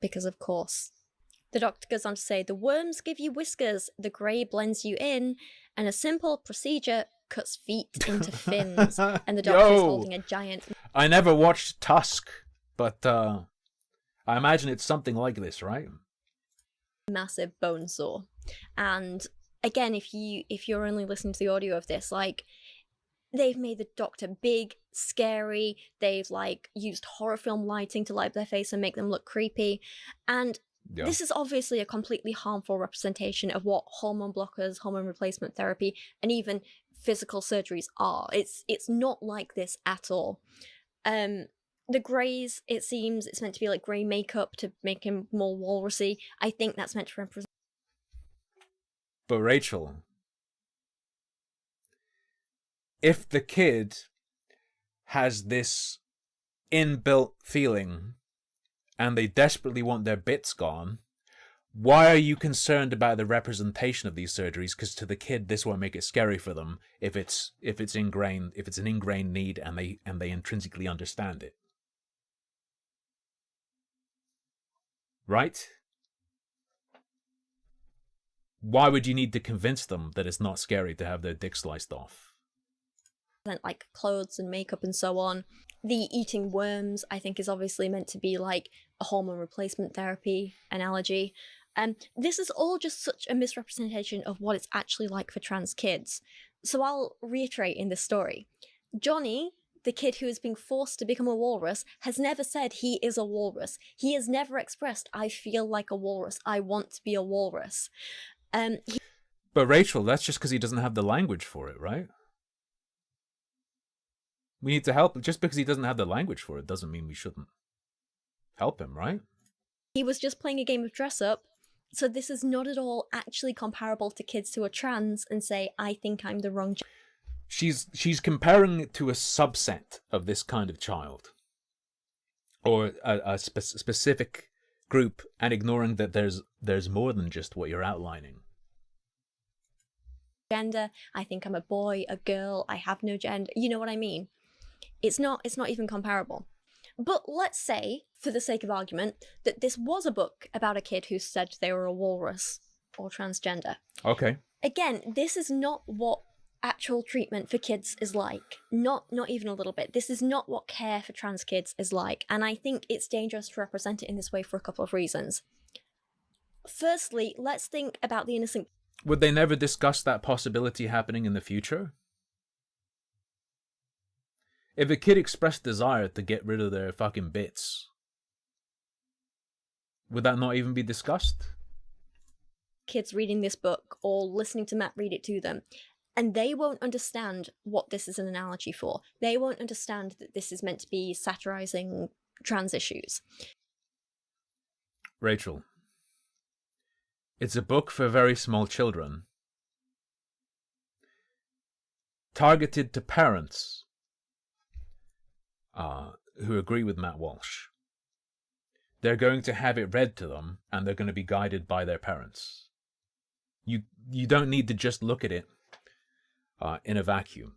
Because of course. The doctor goes on to say, the worms give you whiskers, the grey blends you in, and a simple procedure cuts feet into fins. And the doctor is holding a giant... I never watched Tusk, but I imagine it's something like this, right? massive bone saw. And again, if you're only listening to the audio of this, like, they've made the doctor big, scary, they've like used horror film lighting to light up their face and make them look creepy, and this is obviously a completely harmful representation of what hormone blockers, hormone replacement therapy, and even physical surgeries are. It's not like this at all. The greys, it seems it's meant to be like grey makeup to make him more walrusy. I think that's meant to represent... But Rachel, if the kid has this inbuilt feeling and they desperately want their bits gone, why are you concerned about the representation of these surgeries? Because to the kid, this won't make it scary for them if it's ingrained, if it's an ingrained need and they intrinsically understand it. Right? Why would you need to convince them that it's not scary to have their dick sliced off? like clothes and makeup and so on. The eating worms, I think, is obviously meant to be like a hormone replacement therapy analogy. This is all just such a misrepresentation of what it's actually like for trans kids. So I'll reiterate in this story. Johnny, the kid who is being forced to become a walrus, has never said he is a walrus. He has never expressed, I feel like a walrus, I want to be a walrus. But Rachel, that's just because he doesn't have the language for it, right? We need to help him. Just because he doesn't have the language for it doesn't mean we shouldn't help him, right? He was just playing a game of dress up. So this is not at all actually comparable to kids who are trans and say, I think I'm the wrong gender. She's comparing it to a subset of this kind of child, or a specific group, and ignoring that there's more than just what you're outlining. Gender, I think I'm a boy, a girl, I have no gender. You know what I mean? It's not even comparable. But let's say, for the sake of argument, that this was a book about a kid who said they were a walrus or transgender. Okay. Again, this is not what actual treatment for kids is like. Not even a little bit. This is not what care for trans kids is like. And I think it's dangerous to represent it in this way for a couple of reasons. Firstly, let's think about the innocent... Would they never discuss that possibility happening in the future? If a kid expressed desire to get rid of their fucking bits, would that not even be discussed? Kids reading this book or listening to Matt read it to them, and they won't understand what this is an analogy for. They won't understand that this is meant to be satirizing trans issues. Rachel, it's a book for very small children, targeted to parents who agree with Matt Walsh. They're going to have it read to them, and they're going to be guided by their parents. You don't need to just look at it in a vacuum.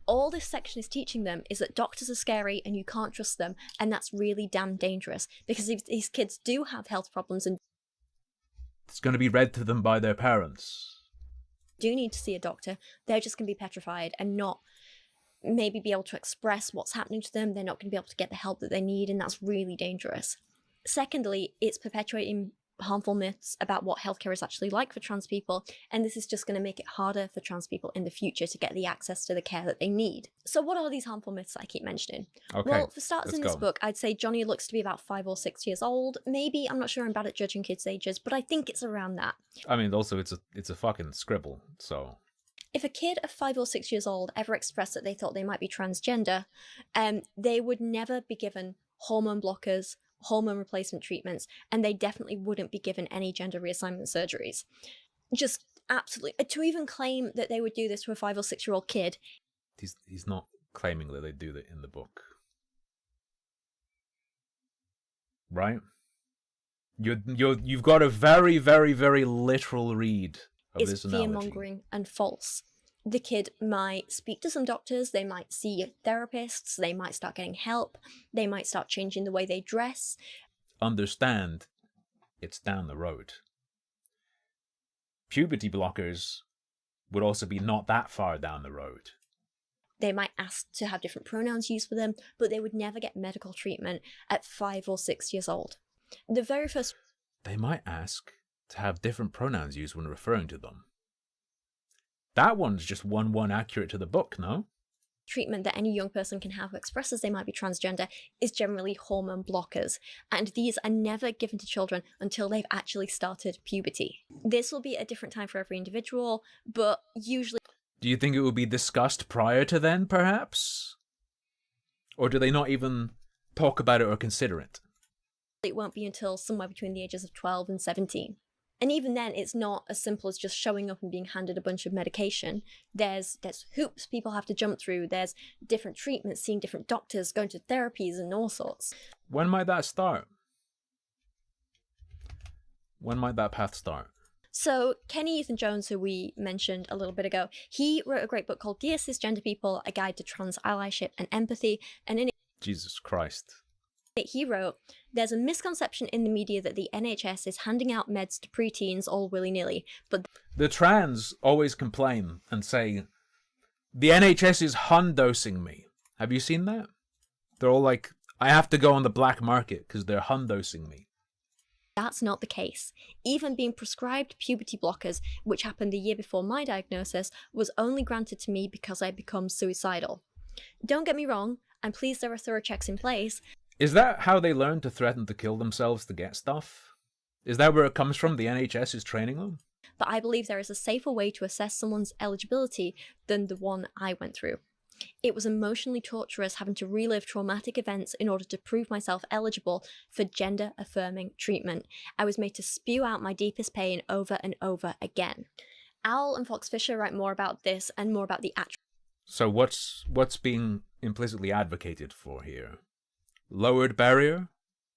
All this section is teaching them is that doctors are scary and you can't trust them, and that's really damn dangerous, because if these kids do have health problems and it's going to be read to them by their parents, do need to see a doctor, they're just going to be petrified and not maybe be able to express what's happening to them. They're not going to be able to get the help that they need, and that's really dangerous. Secondly, it's perpetuating harmful myths about what healthcare is actually like for trans people, and this is just going to make it harder for trans people in the future to get the access to the care that they need. So what are these harmful myths that I keep mentioning? Okay, Well, for starters, let's in this go. book, I'd say Johnny looks to be about 5 or 6 years old. Maybe, I'm not sure, I'm bad at judging kids' ages, but I think it's around that. I mean, also it's a fucking scribble, so If a kid of 5 or 6 years old ever expressed that they thought they might be transgender, they would never be given hormone blockers, hormone replacement treatments, and they definitely wouldn't be given any gender reassignment surgeries. Just absolutely. To even claim that they would do this to a 5 or 6-year-old kid. he's not claiming that they do that in the book, right? You've got a very, very, very literal read of Is this analogy. fear-mongering and false. The kid might speak to some doctors, they might see therapists, they might start getting help, they might start changing the way they dress. Understand, it's down the road. Puberty blockers would also be not that far down the road. They might ask to have different pronouns used for them, but they would never get medical treatment at 5 or 6 years old. The very first... They might ask to have different pronouns used when referring to them. That one's just one accurate to the book, no? treatment that any young person can have who expresses they might be transgender is generally hormone blockers, and these are never given to children until they've actually started puberty. This will be a different time for every individual, but usually... Do you think it will be discussed prior to then, perhaps? Or do they not even talk about it or consider it? It won't be until somewhere between the ages of 12 and 17. And even then, it's not as simple as just showing up and being handed a bunch of medication. There's hoops people have to jump through. There's different treatments, seeing different doctors, going to therapies and all sorts. When might that start? When might that path start? So Kenny Ethan Jones, who we mentioned a little bit ago, he wrote a great book called Dear Cisgender People, A Guide to Trans Allyship and Empathy. And in it, Jesus Christ. he wrote, there's a misconception in the media that the NHS is handing out meds to preteens all willy-nilly, but... The trans always complain and say, the NHS is hundosing me. Have you seen that? They're all like, I have to go on the black market because they're hundosing me. That's not the case. Even being prescribed puberty blockers, which happened the year before my diagnosis, was only granted to me because I'd become suicidal. Don't get me wrong, I'm pleased there are thorough checks in place. Is that how they learn to threaten to kill themselves to get stuff? Is that where it comes from? The NHS is training them? But I believe there is a safer way to assess someone's eligibility than the one I went through. It was emotionally torturous having to relive traumatic events in order to prove myself eligible for gender-affirming treatment. I was made to spew out my deepest pain over and over again. Owl and Fox Fisher write more about this and more about the actual... So what's being implicitly advocated for here? Lowered barrier?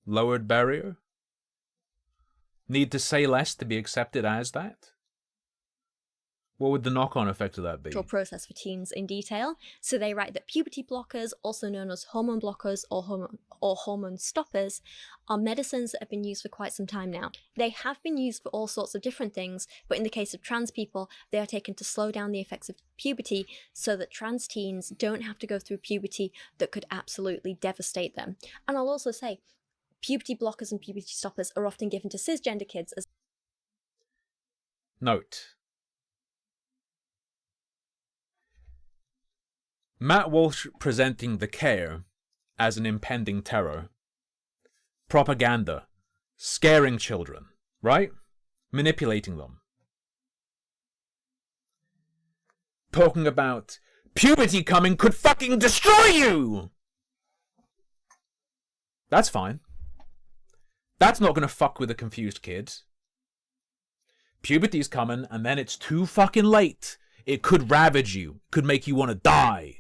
Lowered barrier? Need to say less to be accepted as that? What would the knock-on effect of that be? process for teens in detail. So they write that puberty blockers, also known as hormone blockers or hormone stoppers, are medicines that have been used for quite some time now. They have been used for all sorts of different things, but in the case of trans people, they are taken to slow down the effects of puberty so that trans teens don't have to go through puberty that could absolutely devastate them. And I'll also say, puberty blockers and puberty stoppers are often given to cisgender kids as... Note. Matt Walsh presenting the care as an impending terror. Propaganda. Scaring children, right? Manipulating them. Talking about puberty coming could fucking destroy you! That's fine. That's not gonna fuck with a confused kid. Puberty's coming and then it's too fucking late. It could ravage you. Could make you want to die.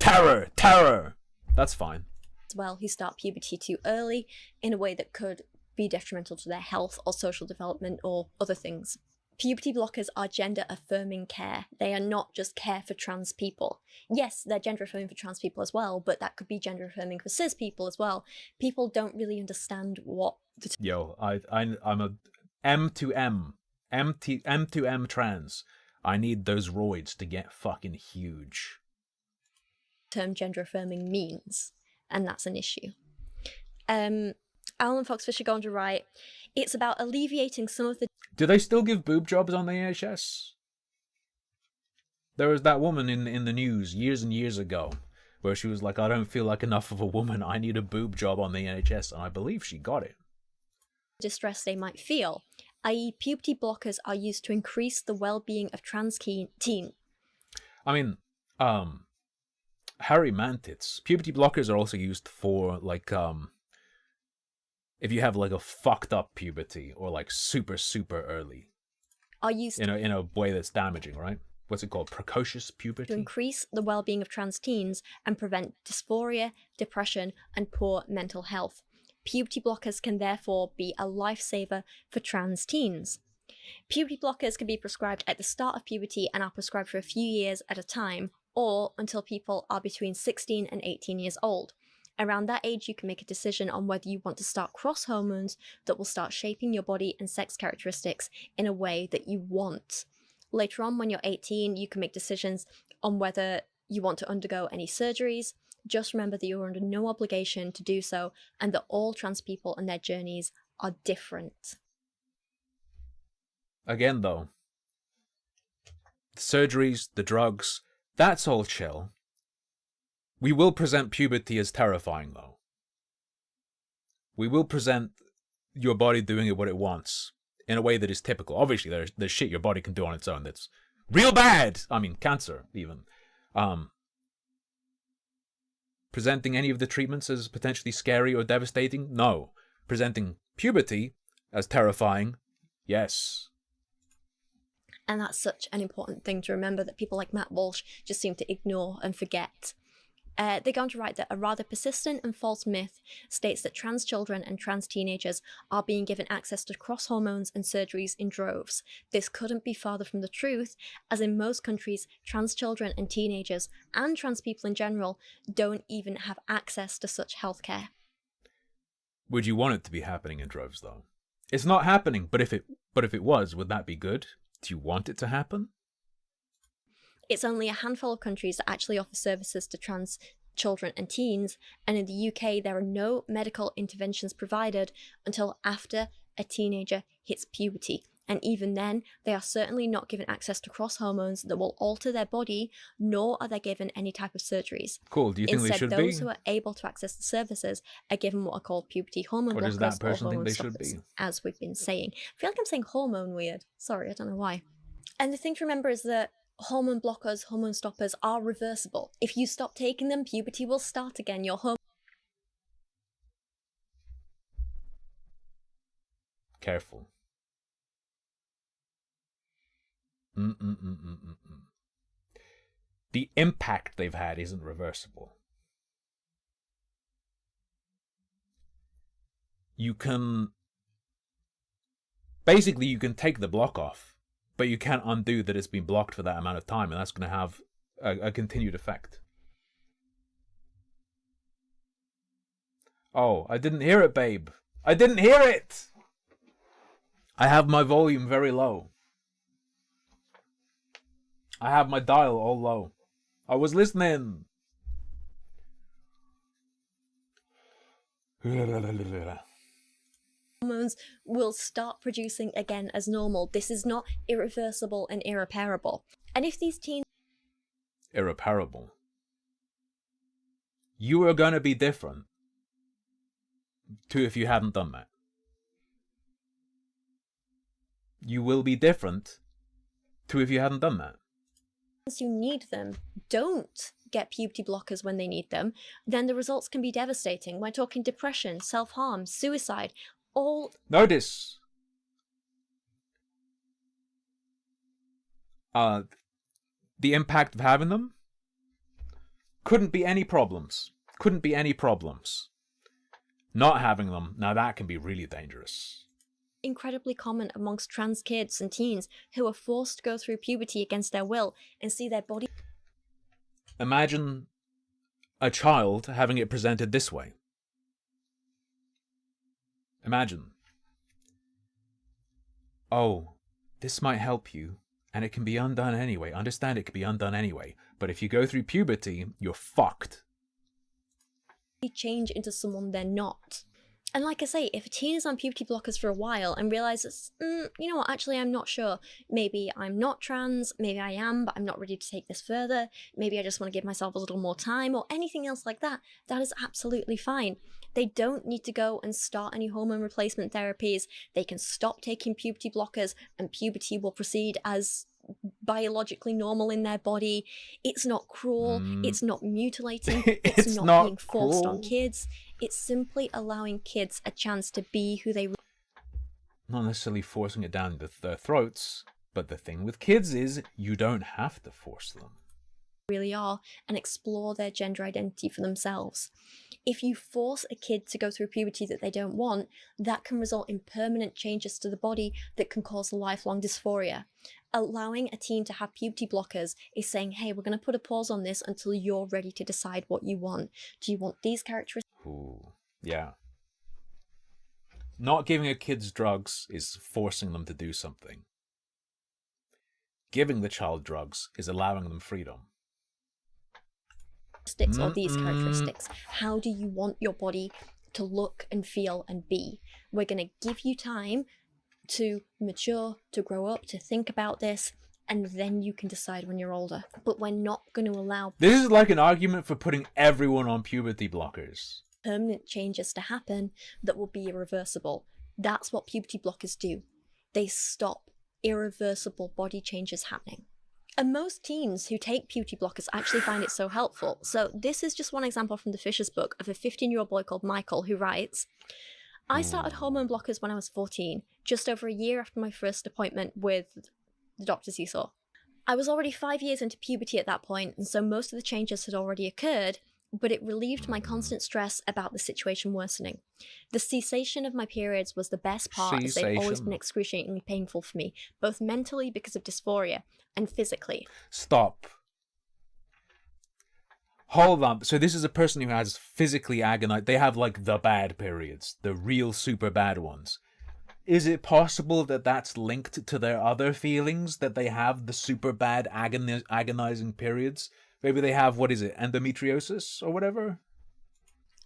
Terror! Terror! That's fine. As well, who start puberty too early in a way that could be detrimental to their health or social development or other things. Puberty blockers are gender-affirming care. They are not just care for trans people. Yes, they're gender-affirming for trans people as well, but that could be gender-affirming for cis people as well. People don't really understand what the... Yo, I'm a M to M to M trans. I need those roids to get fucking huge. Term gender-affirming means, and that's an issue. Alan Fox Fisher go on to write, It's about alleviating some of the Do they still give boob jobs on the NHS? There was that woman in the news years and years ago where she was like, I don't feel like enough of a woman. I need a boob job on the NHS. And I believe she got it. distress they might feel, i.e. puberty blockers are used to increase the well-being of trans teen. I mean, hairy man-tits. Puberty blockers are also used for, like, if you have, like, a fucked up puberty or, like, super, super early. Are used in a way that's damaging, right? What's it called? Precocious puberty? to increase the well-being of trans teens and prevent dysphoria, depression, and poor mental health. Puberty blockers can therefore be a lifesaver for trans teens. Puberty blockers can be prescribed at the start of puberty and are prescribed for a few years at a time, or until people are between 16 and 18 years old. Around that age, you can make a decision on whether you want to start cross hormones that will start shaping your body and sex characteristics in a way that you want. Later on, when you're 18, you can make decisions on whether you want to undergo any surgeries. Just remember that you're under no obligation to do so, and that all trans people and their journeys are different. Again, though, the surgeries, the drugs, that's all chill. We will present puberty as terrifying, though. We will present your body doing it what it wants in a way that is typical. Obviously, there's shit your body can do on its own that's real bad. I mean, cancer, even. Presenting any of the treatments as potentially scary or devastating? No. Presenting puberty as terrifying? Yes. And that's such an important thing to remember that people like Matt Walsh just seem to ignore and forget. They go on to write that a rather persistent and false myth states that trans children and trans teenagers are being given access to cross hormones and surgeries in droves. This couldn't be farther from the truth, as in most countries, trans children and teenagers, and trans people in general, don't even have access to such healthcare. Would you want it to be happening in droves, though? It's not happening, but if it was, would that be good? Do you want it to happen? It's only a handful of countries that actually offer services to trans children and teens, and in the UK there are no medical interventions provided until after a teenager hits puberty. And even then, they are certainly not given access to cross hormones that will alter their body, nor are they given any type of surgeries. Cool. Do you think Instead, they should those be? who are able to access the services are given what are called puberty hormone Or blockers does that person or think hormone they should stoppers, be? as we've been saying. I feel like I'm saying hormone weird. Sorry, I don't know why. And the thing to remember is that hormone blockers, hormone stoppers are reversible. If you stop taking them, puberty will start again. Your hormone Careful. The impact they've had isn't reversible. You can take the block off, but you can't undo that it's been blocked for that amount of time, and that's going to have a continued effect. Oh, I didn't hear it, babe. I didn't hear it! I have my volume very low. I have my dial all low. I was listening. hormones will start producing again as normal. This is not irreversible and irreparable. And if these teens Irreparable. You are going to be different to if you hadn't done that. You will be different to if you hadn't done that. who need them don't get puberty blockers when they need them, then the results can be devastating. We're talking depression, self-harm, suicide, all... Notice. The impact of having them couldn't be any problems. Couldn't be any problems. Not having them, now that can be really dangerous. incredibly common amongst trans kids and teens who are forced to go through puberty against their will and see their body... Imagine a child having it presented this way. Imagine. Oh, this might help you, and it can be undone anyway. Understand it can be undone anyway. But if you go through puberty, you're fucked. change into someone they're not. And like I say, if a teen is on puberty blockers for a while and realizes, you know what, actually, I'm not sure. Maybe I'm not trans, maybe I am, but I'm not ready to take this further. Maybe I just want to give myself a little more time or anything else like that. That is absolutely fine. They don't need to go and start any hormone replacement therapies. They can stop taking puberty blockers and puberty will proceed as biologically normal in their body. It's not cruel. It's not mutilating. It's not being forced on kids. It's simply allowing kids a chance to be who they Not necessarily forcing it down their throats, but the thing with kids is you don't have to force them. really are and explore their gender identity for themselves. If you force a kid to go through puberty that they don't want, that can result in permanent changes to the body that can cause lifelong dysphoria. Allowing a teen to have puberty blockers is saying, hey, we're going to put a pause on this until you're ready to decide what you want. Do you want these characteristics? Ooh, yeah. Not giving a kid drugs is forcing them to do something. Giving the child drugs is allowing them freedom. Or these characteristics. How do you want your body to look and feel and be? We're going to give you time to mature, to grow up, to think about this, and then you can decide when you're older. But we're not going to allow This is like an argument for putting everyone on puberty blockers. Permanent changes to happen that will be irreversible. That's what puberty blockers do. They stop irreversible body changes happening. And most teens who take puberty blockers actually find it so helpful. So this is just one example from the Fisher's book of a 15-year-old boy called Michael who writes, I started hormone blockers when I was 14, just over a year after my first appointment with the doctors he saw. I was already 5 years into puberty at that point, and so most of the changes had already occurred, but it relieved my constant stress about the situation worsening. The cessation of my periods was the best part, as they've always been excruciatingly painful for me, both mentally because of dysphoria and physically. Stop. Hold on. So this is a person who has physically agonized. They have like the bad periods, the real super bad ones. Is it possible that that's linked to their other feelings, that they have the super bad agonizing periods? Maybe they have, what is it, endometriosis or whatever?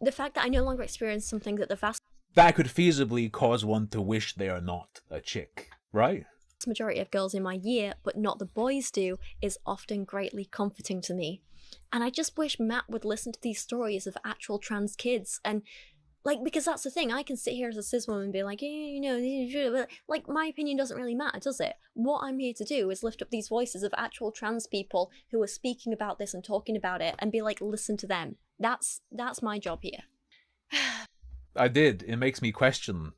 The fact that I no longer experience something that the vast That could feasibly cause one to wish they are not a chick, right? majority of girls in my year, but not the boys do, is often greatly comforting to me. And I just wish Matt would listen to these stories of actual trans kids and because that's the thing, I can sit here as a cis woman and be like, like, my opinion doesn't really matter, does it? What I'm here to do is lift up these voices of actual trans people who are speaking about this and talking about it and be like, listen to them. That's my job here. I did. It makes me question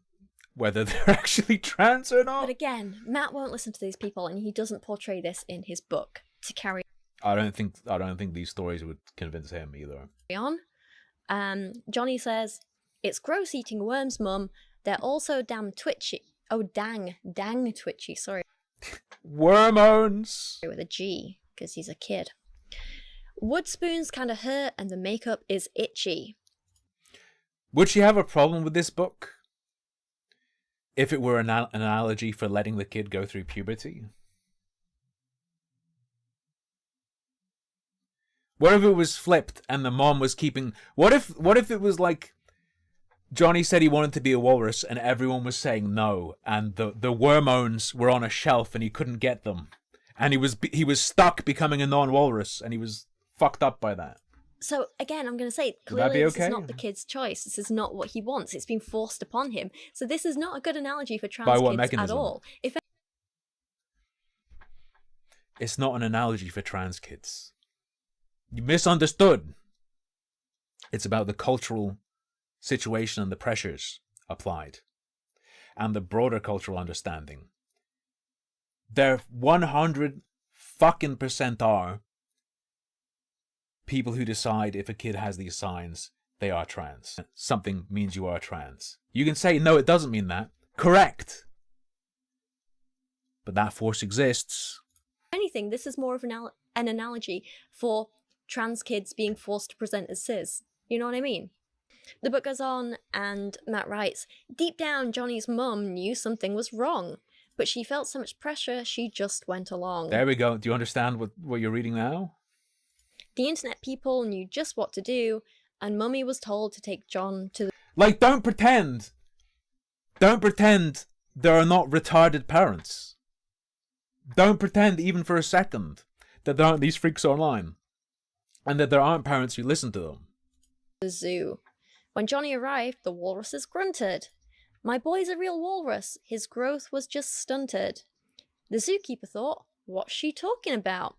whether they're actually trans or not. But again, Matt won't listen to these people and he doesn't portray this in his book to carry I don't think these stories would convince him either. on. Johnny says, it's gross eating worms, Mum. They're also damn twitchy. Oh, dang twitchy, sorry. Wormones! With a G, because he's a kid. Wood spoons kinda hurt and the makeup is itchy. Would she have a problem with this book if it were an analogy for letting the kid go through puberty? What if it was flipped and the mom was keeping... What if it was like... Johnny said he wanted to be a walrus and everyone was saying no, and the wormones were on a shelf and he couldn't get them, and he was stuck becoming a non-walrus and he was fucked up by that. So again, I'm going to say, Would that clearly be this okay? is not the kid's choice. This is not what he wants. It's been forced upon him. So this is not a good analogy for trans By what kids mechanism? at all. It's not an analogy for trans kids. You misunderstood. It's about the cultural situation and the pressures applied and the broader cultural understanding. There 100% are people who decide if a kid has these signs, they are trans. Something means you are trans. You can say, no, it doesn't mean that. Correct. But that force exists. Anything, this is more of an analogy for trans kids being forced to present as cis. You know what I mean? The book goes on, and Matt writes, deep down, Johnny's mum knew something was wrong, but she felt so much pressure, she just went along. There we go. Do you understand what you're reading now? The internet people knew just what to do, and Mummy was told to take John to the... Like, don't pretend there are not retarded parents. Don't pretend even for a second that there aren't these freaks online and that there aren't parents who listen to them. The zoo. When Johnny arrived, the walruses grunted. My boy's a real walrus. His growth was just stunted. The zookeeper thought, what's she talking about?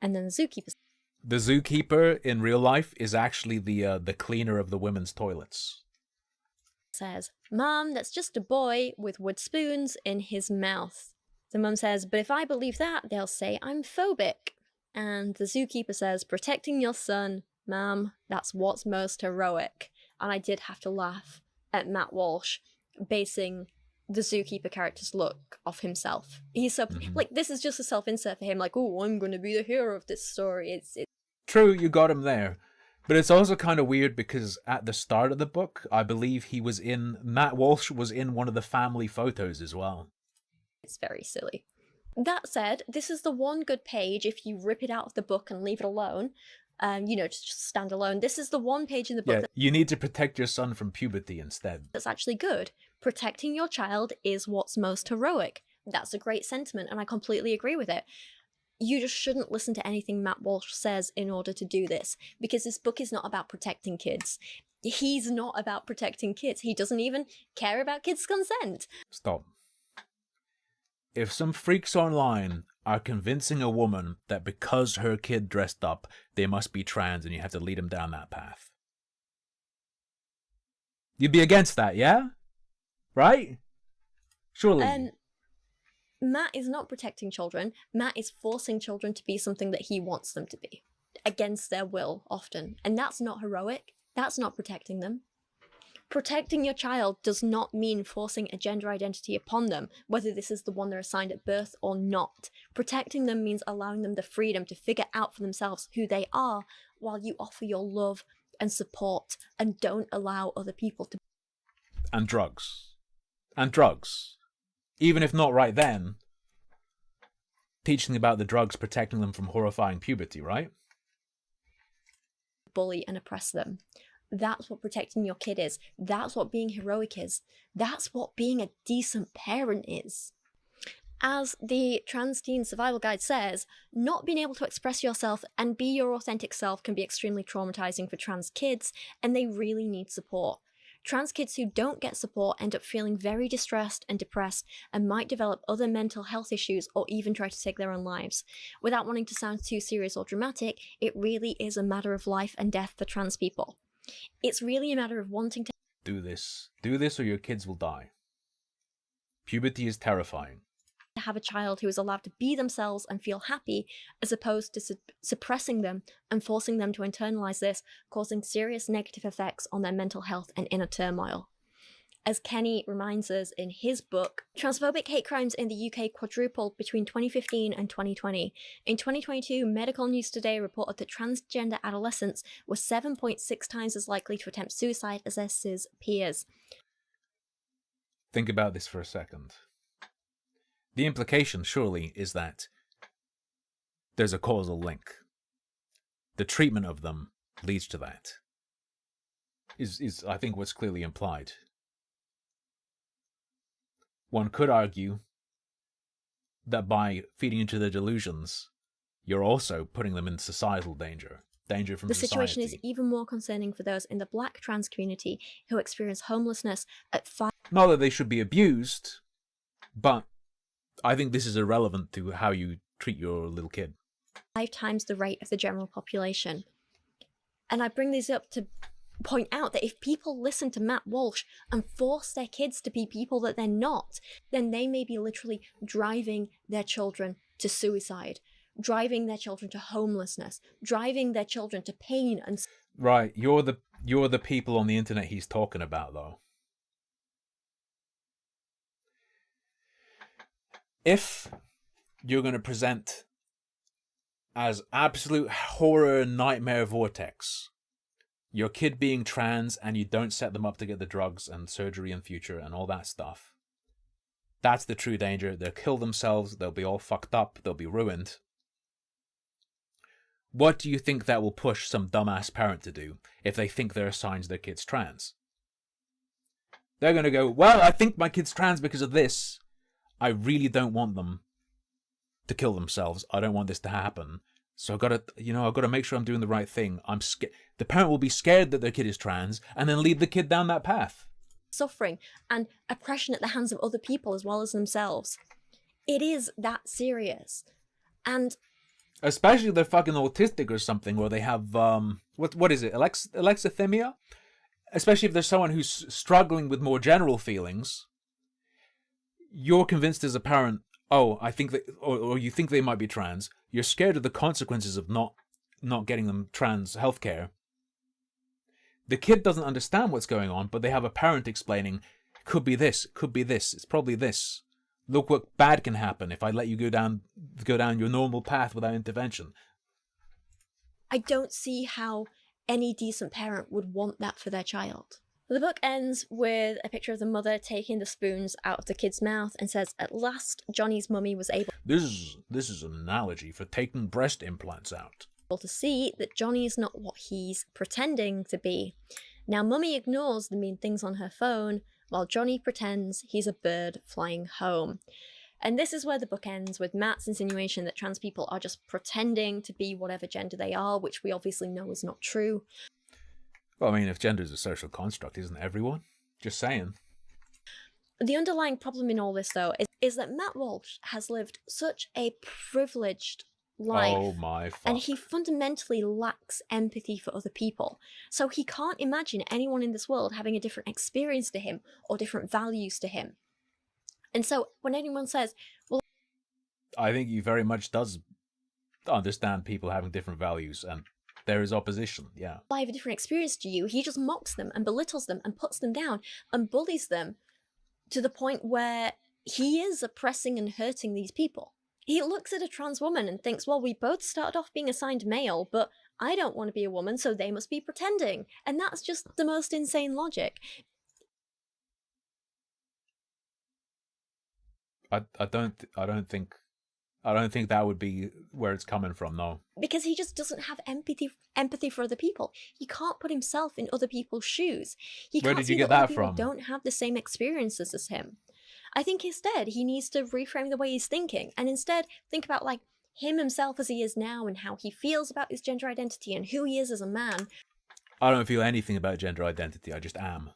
And then the zookeeper in real life is actually the cleaner of the women's toilets. Says, Mom, that's just a boy with wood spoons in his mouth. The mum says, but if I believe that, they'll say I'm phobic. And the zookeeper says, protecting your son, Ma'am, that's what's most heroic. And I did have to laugh at Matt Walsh basing the zookeeper character's look off himself. He's so like, this is just a self-insert for him, like, oh, I'm gonna be the hero of this story. It's true, you got him there. But it's also kind of weird because at the start of the book, I believe Matt Walsh was in one of the family photos as well. It's very silly. That said, this is the one good page if you rip it out of the book and leave it alone. Just stand alone. This is the one page in the book you need to protect your son from puberty instead. That's actually good. Protecting your child is what's most heroic. That's a great sentiment, and I completely agree with it. You just shouldn't listen to anything Matt Walsh says in order to do this, because this book is not about protecting kids. He's not about protecting kids. He doesn't even care about kids' consent. Stop. If some freaks online are convincing a woman that because her kid dressed up, they must be trans and you have to lead them down that path, you'd be against that, yeah? Right? Surely. Matt is not protecting children. Matt is forcing children to be something that he wants them to be, against their will, often. And that's not heroic. That's not protecting them. Protecting your child does not mean forcing a gender identity upon them, whether this is the one they're assigned at birth or not. Protecting them means allowing them the freedom to figure out for themselves who they are, while you offer your love and support and don't allow other people to. And drugs. Even if not right then, teaching about the drugs, protecting them from horrifying puberty, right? Bully and oppress them. That's what protecting your kid is. That's what being heroic is. That's what being a decent parent is. As the Trans Teen Survival Guide says, not being able to express yourself and be your authentic self can be extremely traumatizing for trans kids, and they really need support. Trans kids who don't get support end up feeling very distressed and depressed and might develop other mental health issues or even try to take their own lives. Without wanting to sound too serious or dramatic, it really is a matter of life and death for trans people. It's really a matter of wanting to do this or your kids will die. Puberty is terrifying. Have a child who is allowed to be themselves and feel happy, as opposed to suppressing them and forcing them to internalize this, causing serious negative effects on their mental health and inner turmoil. As Kenny reminds us in his book, transphobic hate crimes in the UK quadrupled between 2015 and 2020. In 2022, Medical News Today reported that transgender adolescents were 7.6 times as likely to attempt suicide as their cis peers. Think about this for a second. The implication, surely, is that there's a causal link. The treatment of them leads to that. Is I think what's clearly implied. One could argue that by feeding into their delusions, you're also putting them in societal danger from the society. Situation is even more concerning for those in the Black trans community who experience homelessness at 5. Not that they should be abused, but I think this is irrelevant to how you treat your little kid. 5 times the rate of the general population. And I bring these up to point out that if people listen to Matt Walsh and force their kids to be people that they're not, then they may be literally driving their children to suicide, driving their children to homelessness, driving their children to pain and. Right, you're the people on the internet he's talking about, though. If you're going to present as absolute horror nightmare vortex your kid being trans and you don't set them up to get the drugs and surgery in future and all that stuff, that's the true danger. They'll kill themselves, they'll be all fucked up, they'll be ruined. what do you think that will push some dumbass parent to do if they think there are signs their kid's trans? They're going to go, well, I think my kid's trans because of this. I really don't want them to kill themselves. I don't want this to happen. So I've got to make sure I'm doing the right thing. I'm scared. The parent will be scared that their kid is trans and then lead the kid down that path. Suffering and oppression at the hands of other people as well as themselves. It is that serious. And especially if they're fucking autistic or something, or they have what is it, alexithymia? Especially if there's someone who's struggling with more general feelings, you're convinced as a parent, oh, I think that, or you think they might be trans. You're scared of the consequences of not getting them trans healthcare. The kid doesn't understand what's going on, but they have a parent explaining, could be this, it's probably this. Look what bad can happen if I let you go down your normal path without intervention. I don't see how any decent parent would want that for their child. The book ends with a picture of the mother taking the spoons out of the kid's mouth and says, at last, Johnny's mummy was able This is an analogy for taking breast implants out. to see that Johnny is not what he's pretending to be. Now, mummy ignores the mean things on her phone, while Johnny pretends he's a bird flying home. And this is where the book ends, with Matt's insinuation that trans people are just pretending to be whatever gender they are, which we obviously know is not true. Well, I mean, if gender is a social construct, isn't everyone? Just saying. The underlying problem in all this, though, is that Matt Walsh has lived such a privileged life. Oh my fuck. And he fundamentally lacks empathy for other people. So he can't imagine anyone in this world having a different experience to him or different values to him. And so when anyone says, well, I think he very much does understand people having different values, and there is opposition, yeah. I have a different experience to you, he just mocks them and belittles them and puts them down and bullies them to the point where he is oppressing and hurting these people. He looks at a trans woman and thinks, well, we both started off being assigned male, but I don't want to be a woman, so they must be pretending. And that's just the most insane logic. I don't think that would be where it's coming from, no. Because he just doesn't have empathy for other people. He can't put himself in other people's shoes. Where Can't did see you get that other that people from? Don't have the same experiences as him. I think instead he needs to reframe the way he's thinking, and instead think about like him himself as he is now and how he feels about his gender identity and who he is as a man. I don't feel anything about gender identity, I just am.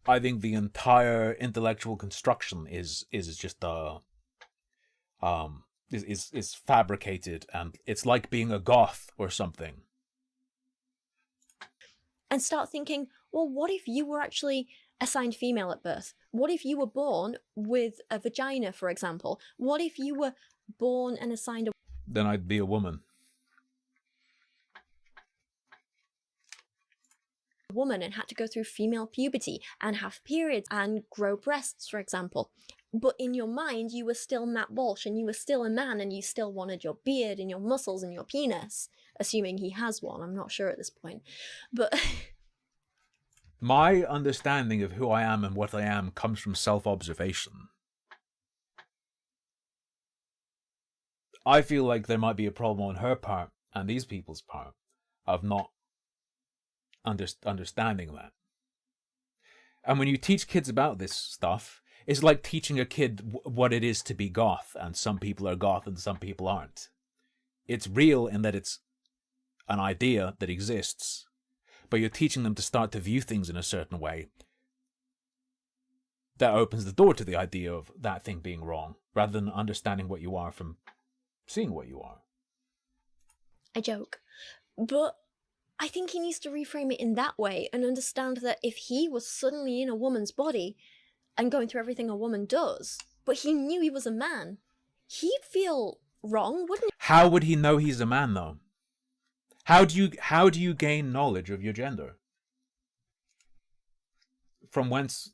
I think the entire intellectual construction is just is fabricated, and it's like being a goth or something. And start thinking, well, what if you were actually assigned female at birth? What if you were born with a vagina, for example? What if you were born and assigned a Then I'd be a woman. woman and had to go through female puberty and have periods and grow breasts, for example? But in your mind, you were still Matt Walsh and you were still a man and you still wanted your beard and your muscles and your penis, assuming he has one. I'm not sure at this point. But My understanding of who I am and what I am comes from self-observation. I feel like there might be a problem on her part and these people's part of not understanding that. And when you teach kids about this stuff, it's like teaching a kid what it is to be goth, and some people are goth and some people aren't. It's real in that it's an idea that exists, but you're teaching them to start to view things in a certain way that opens the door to the idea of that thing being wrong, rather than understanding what you are from seeing what you are. I joke. But I think he needs to reframe it in that way and understand that if he was suddenly in a woman's body and going through everything a woman does, but he knew he was a man, he'd feel wrong, wouldn't he? How would he know he's a man, though? How do you gain knowledge of your gender? From whence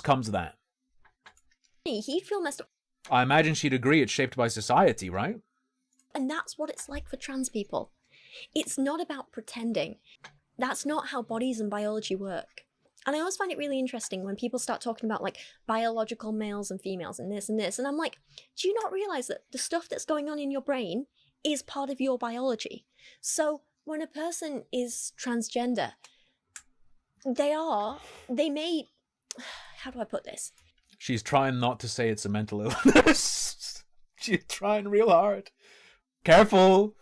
comes that? He'd feel messed up. I imagine she'd agree it's shaped by society, right? And that's what it's like for trans people. It's not about pretending. That's not how bodies and biology work. And I always find it really interesting when people start talking about like biological males and females and this and this. And I'm like, do you not realize that the stuff that's going on in your brain is part of your biology? So when a person is transgender, they may, how do I put this? She's trying not to say it's a mental illness. She's trying real hard. Careful.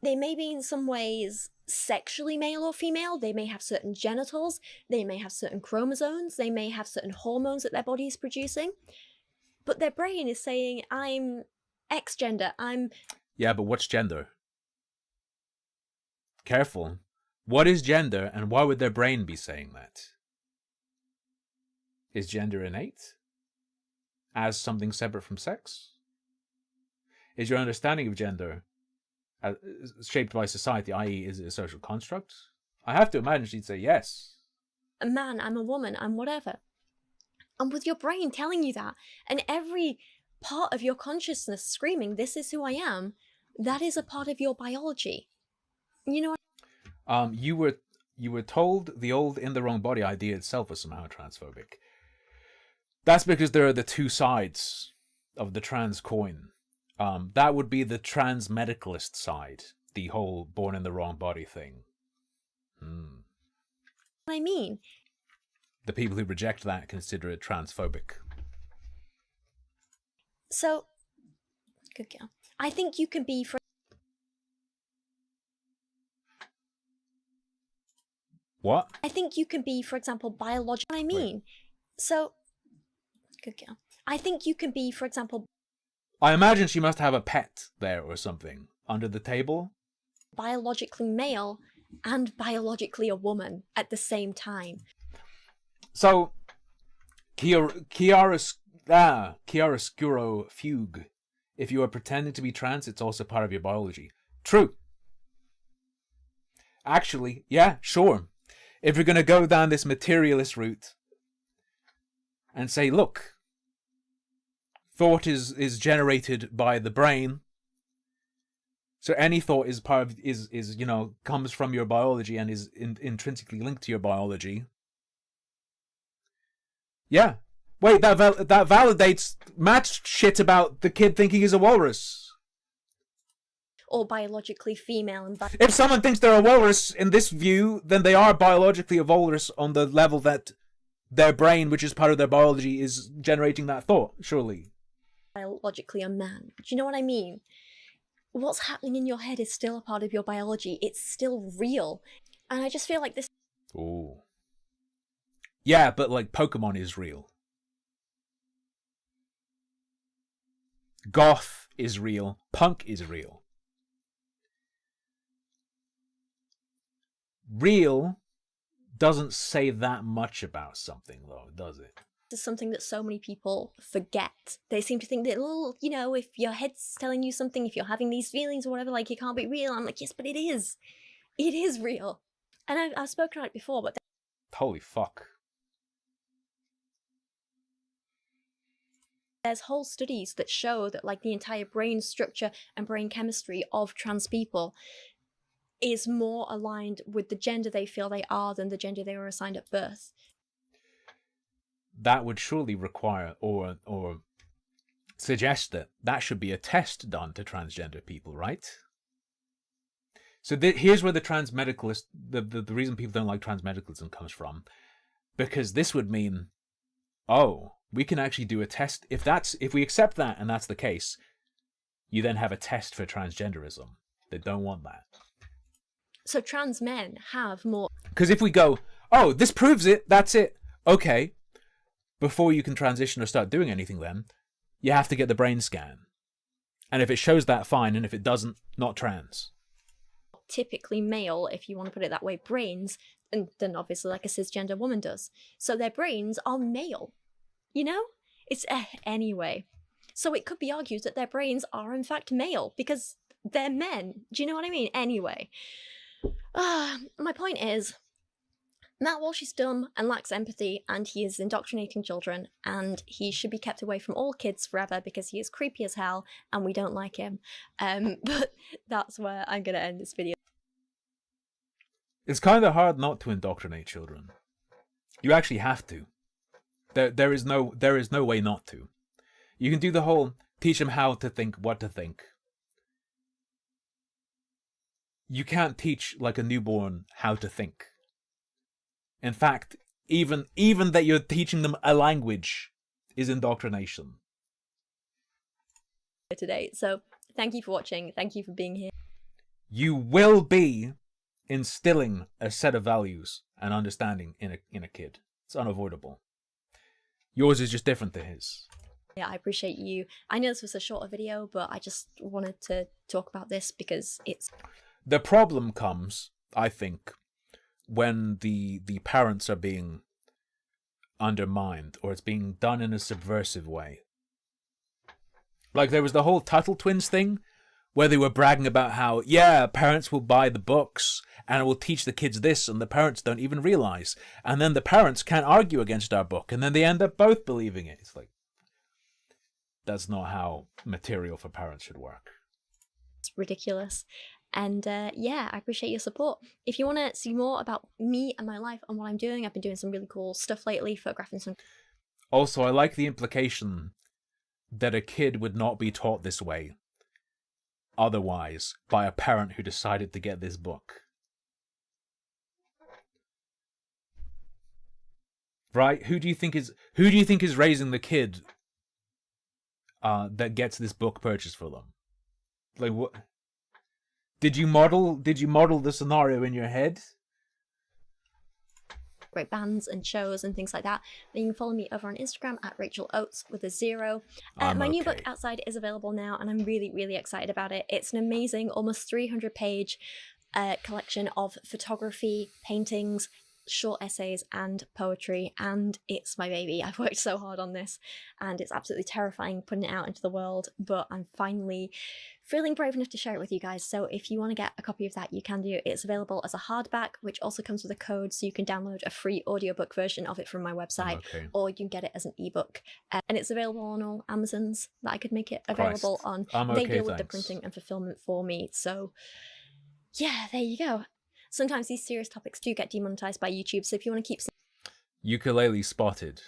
They may be in some ways sexually male or female. They may have certain genitals. They may have certain chromosomes. They may have certain hormones that their body is producing. But their brain is saying, I'm X gender. Yeah, but what's gender? Careful. What is gender, and why would their brain be saying that? Is gender innate? As something separate from sex? Is your understanding of gender shaped by society, i.e. is it a social construct? I have to imagine she'd say yes. A man, I'm a woman, I'm whatever. And with your brain telling you that, and every part of your consciousness screaming, this is who I am, that is a part of your biology. You know what? You were told the old in the wrong body idea itself was somehow transphobic. That's because there are the two sides of the trans coin. That would be the trans medicalist side, the whole born in the wrong body thing. What I mean? The people who reject that consider it transphobic. So, good girl. I think you can be, for What? I think you can be, for example, biological. I mean, so, good girl. I think you can be, for example, I imagine she must have a pet there or something under the table. biologically male and biologically a woman at the same time. So, chiaroscuro fugue. If you are pretending to be trans, it's also part of your biology. True. Actually, yeah, sure. If you're going to go down this materialist route and say, look, thought is generated by the brain, so any thought is part of is comes from your biology and is intrinsically linked to your biology. Yeah, wait, that validates Matt's shit about the kid thinking he's a walrus. Or biologically female and If someone thinks they're a walrus in this view, then they are biologically a walrus on the level that their brain, which is part of their biology, is generating that thought, surely. biologically a man. Do you know what I mean? What's happening in your head is still a part of your biology. It's still real. And I just feel like this... Ooh. Yeah, but like Pokemon is real. Goth is real. Punk is real. Real doesn't say that much about something, though, does it? is something that so many people forget. They seem to think that, well, you know, if your head's telling you something, if you're having these feelings or whatever, like, it can't be real. I'm like, yes, but it is. It is real. And I've spoken about it before, but... Holy fuck. There's whole studies that show that, like, the entire brain structure and brain chemistry of trans people is more aligned with the gender they feel they are than the gender they were assigned at birth. That would surely require or suggest that that should be a test done to transgender people, right? So here's where the transmedicalist, the reason people don't like transmedicalism comes from, because this would mean, oh, we can actually do a test. If we accept that and that's the case, you then have a test for transgenderism. They don't want that. So trans men have more... Because if we go, oh, this proves it, that's it, okay, before you can transition or start doing anything then, you have to get the brain scan. And if it shows that, fine, and if it doesn't, not trans. Typically male, if you want to put it that way, brains, and then obviously like a cisgender woman does. So their brains are male, you know? It's anyway. So it could be argued that their brains are in fact male because they're men. Do you know what I mean? Anyway. My point is, Matt Walsh is dumb and lacks empathy, and he is indoctrinating children, and he should be kept away from all kids forever because he is creepy as hell and we don't like him. But that's where I'm going to end this video. It's kind of hard not to indoctrinate children. You actually have to. There is no way not to. You can do the whole teach them how to think, what to think. You can't teach like a newborn how to think. In fact, even that you're teaching them a language is indoctrination. Today. So thank you for watching. Thank you for being here. You will be instilling a set of values and understanding in a kid. It's unavoidable. Yours is just different to his. Yeah, I appreciate you. I know this was a shorter video, but I just wanted to talk about this because it's... The problem comes, I think, when the parents are being undermined or it's being done in a subversive way. Like there was the whole Tuttle Twins thing where they were bragging about how, yeah, parents will buy the books and it will teach the kids this and the parents don't even realize. And then the parents can't argue against our book and then they end up both believing it. It's like, that's not how material for parents should work. It's ridiculous. And yeah, I appreciate your support. If you want to see more about me and my life and what I'm doing, I've been doing some really cool stuff lately, photographing some... Also, I like the implication that a kid would not be taught this way otherwise by a parent who decided to get this book. Right? Who do you think is raising the kid that gets this book purchased for them? Like what? Did you model the scenario in your head? Great bands and shows and things like that. Then you can follow me over on Instagram at Rachel Oates with a 0. My new book Outside is available now and I'm really, really excited about it. It's an amazing, almost 300-page collection of photography, paintings, short essays and poetry, and it's my baby. I've worked so hard on this and it's absolutely terrifying putting it out into the world, but I'm finally feeling brave enough to share it with you guys. So if you want to get a copy of that, you can do. It's available as a hardback, which also comes with a code, so you can download a free audiobook version of it from my website, or you can get it as an ebook. And it's available on all Amazons that I could make it available on. They deal with the printing and fulfillment for me. So yeah, there you go. Sometimes these serious topics do get demonetized by YouTube, so if you want to keep Ukulele spotted.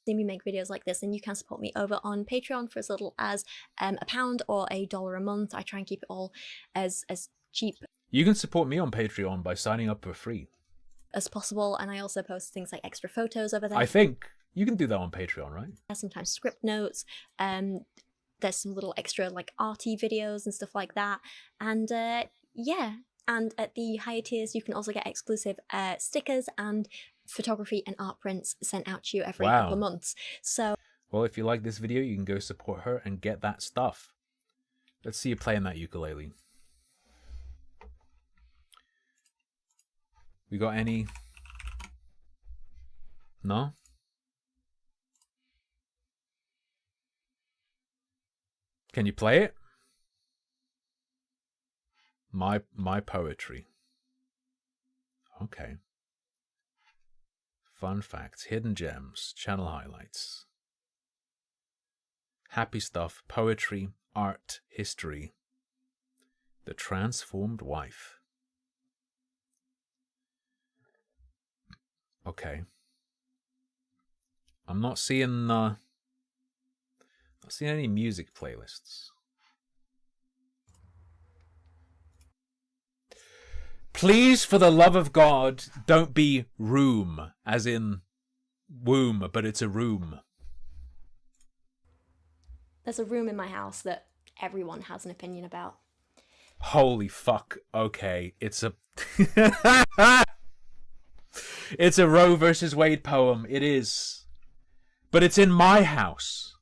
seeing me make videos like this, then you can support me over on Patreon for as little as £1 or $1 a month. I try and keep it all as cheap. You can support me on Patreon by signing up for free as possible, and I also post things like extra photos over there. I think you can do that on Patreon, right? Sometimes script notes. There's some little extra like arty videos and stuff like that, and yeah. And at the higher tiers, you can also get exclusive stickers and photography and art prints sent out to you every couple of months. So, well, if you like this video, you can go support her and get that stuff. Let's see you playing that ukulele. We got any? No? Can you play it? My poetry. Okay. Fun facts, hidden gems, channel highlights. Happy stuff, poetry, art, history. The transformed wife. Okay. I'm not seeing any music playlists. Please, for the love of God, don't be room, as in womb, but it's a room. There's a room in my house that everyone has an opinion about. Holy fuck. Okay, it's a... It's a Roe versus Wade poem. It is. But it's in my house.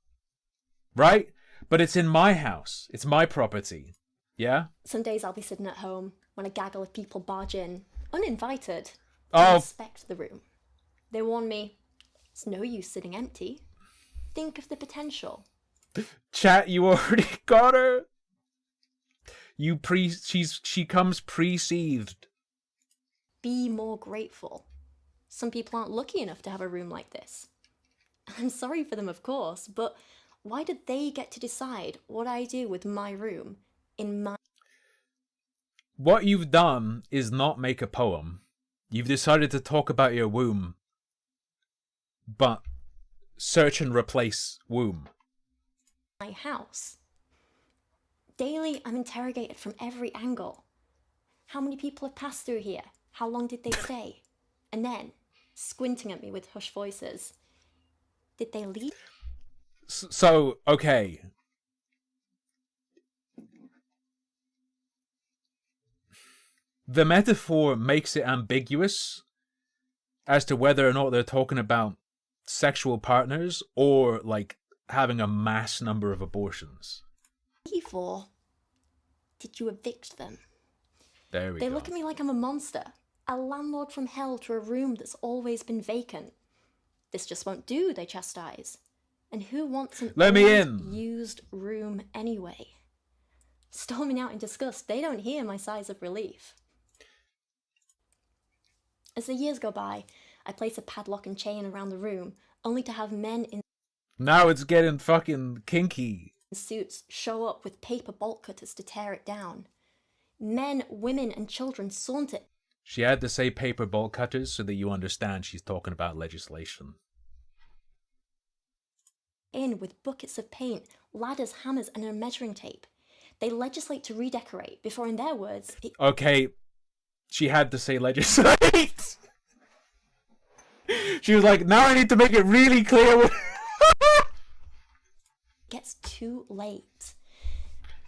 Right? But it's in my house. It's my property. Yeah? Some days I'll be sitting at home when a gaggle of people barge in, uninvited, to inspect the room. They warn me, it's no use sitting empty. Think of the potential. Chat, you already got her. She comes pre-seethed. Be more grateful. Some people aren't lucky enough to have a room like this. I'm sorry for them, of course, but why did they get to decide what I do with my room in my... What you've done is not make a poem. You've decided to talk about your womb but search and replace womb. My house. Daily, I'm interrogated from every angle. How many people have passed through here? How long did they stay? And then, squinting at me with hushed voices, did they leave? So, okay. The metaphor makes it ambiguous as to whether or not they're talking about sexual partners or, like, having a mass number of abortions. Or did you evict them? There we They go. look at me like I'm a monster, a landlord from hell to a room that's always been vacant. This just won't do, they chastise. And who wants an Let me old, in. used room anyway? Storming out in disgust, they don't hear my sighs of relief. As the years go by, I place a padlock and chain around the room, only to have men in Now it's getting fucking kinky. suits show up with paper bolt cutters to tear it down. Men, women, and children saunter She had to say paper bolt cutters so that you understand she's talking about legislation. in with buckets of paint, ladders, hammers, and a measuring tape. They legislate to redecorate before, in their words, it Okay, she had to say legislate. She was like, now I need to make it really clear. gets too late.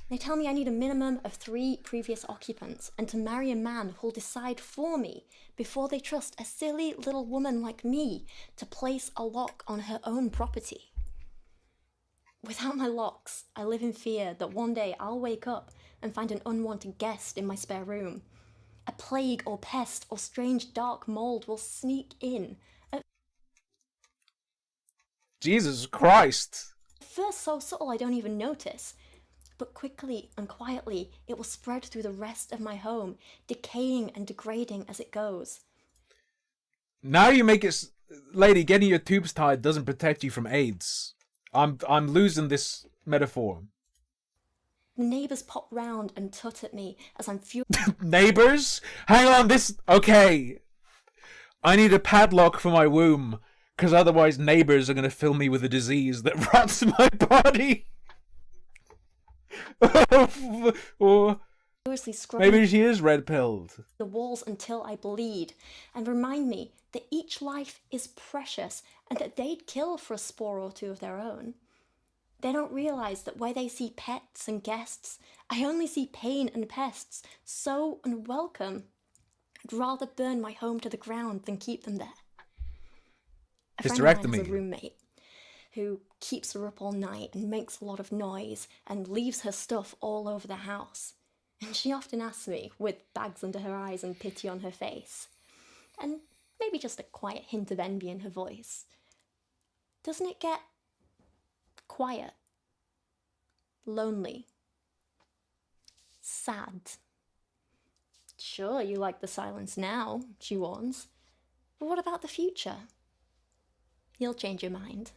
They tell me I need a minimum of 3 previous occupants and to marry a man who'll decide for me before they trust a silly little woman like me to place a lock on her own property. Without my locks, I live in fear that one day I'll wake up and find an unwanted guest in my spare room. A plague or pest or strange dark mold will sneak in. At Jesus Christ. first so subtle I don't even notice, but quickly and quietly it will spread through the rest of my home, decaying and degrading as it goes. Now you make it... Lady, getting your tubes tied doesn't protect you from AIDS. I'm losing this metaphor. The neighbours pop round and tut at me as I'm Neighbors? Hang on, this... Okay. I need a padlock for my womb, because otherwise neighbors are going to fill me with a disease that rots my body. Or furiously scrubbing maybe she is red-pilled. the walls until I bleed, and remind me that each life is precious and that they'd kill for a spore or 2 of their own. They don't realise that where they see pets and guests, I only see pain and pests, so unwelcome. I'd rather burn my home to the ground than keep them there. A friend of mine has a Hysterectomy. roommate who keeps her up all night and makes a lot of noise and leaves her stuff all over the house. And she often asks me, with bags under her eyes and pity on her face, and maybe just a quiet hint of envy in her voice, doesn't it get quiet, lonely, sad? Sure, you like the silence now, she warns, but what about the future? You'll change your mind.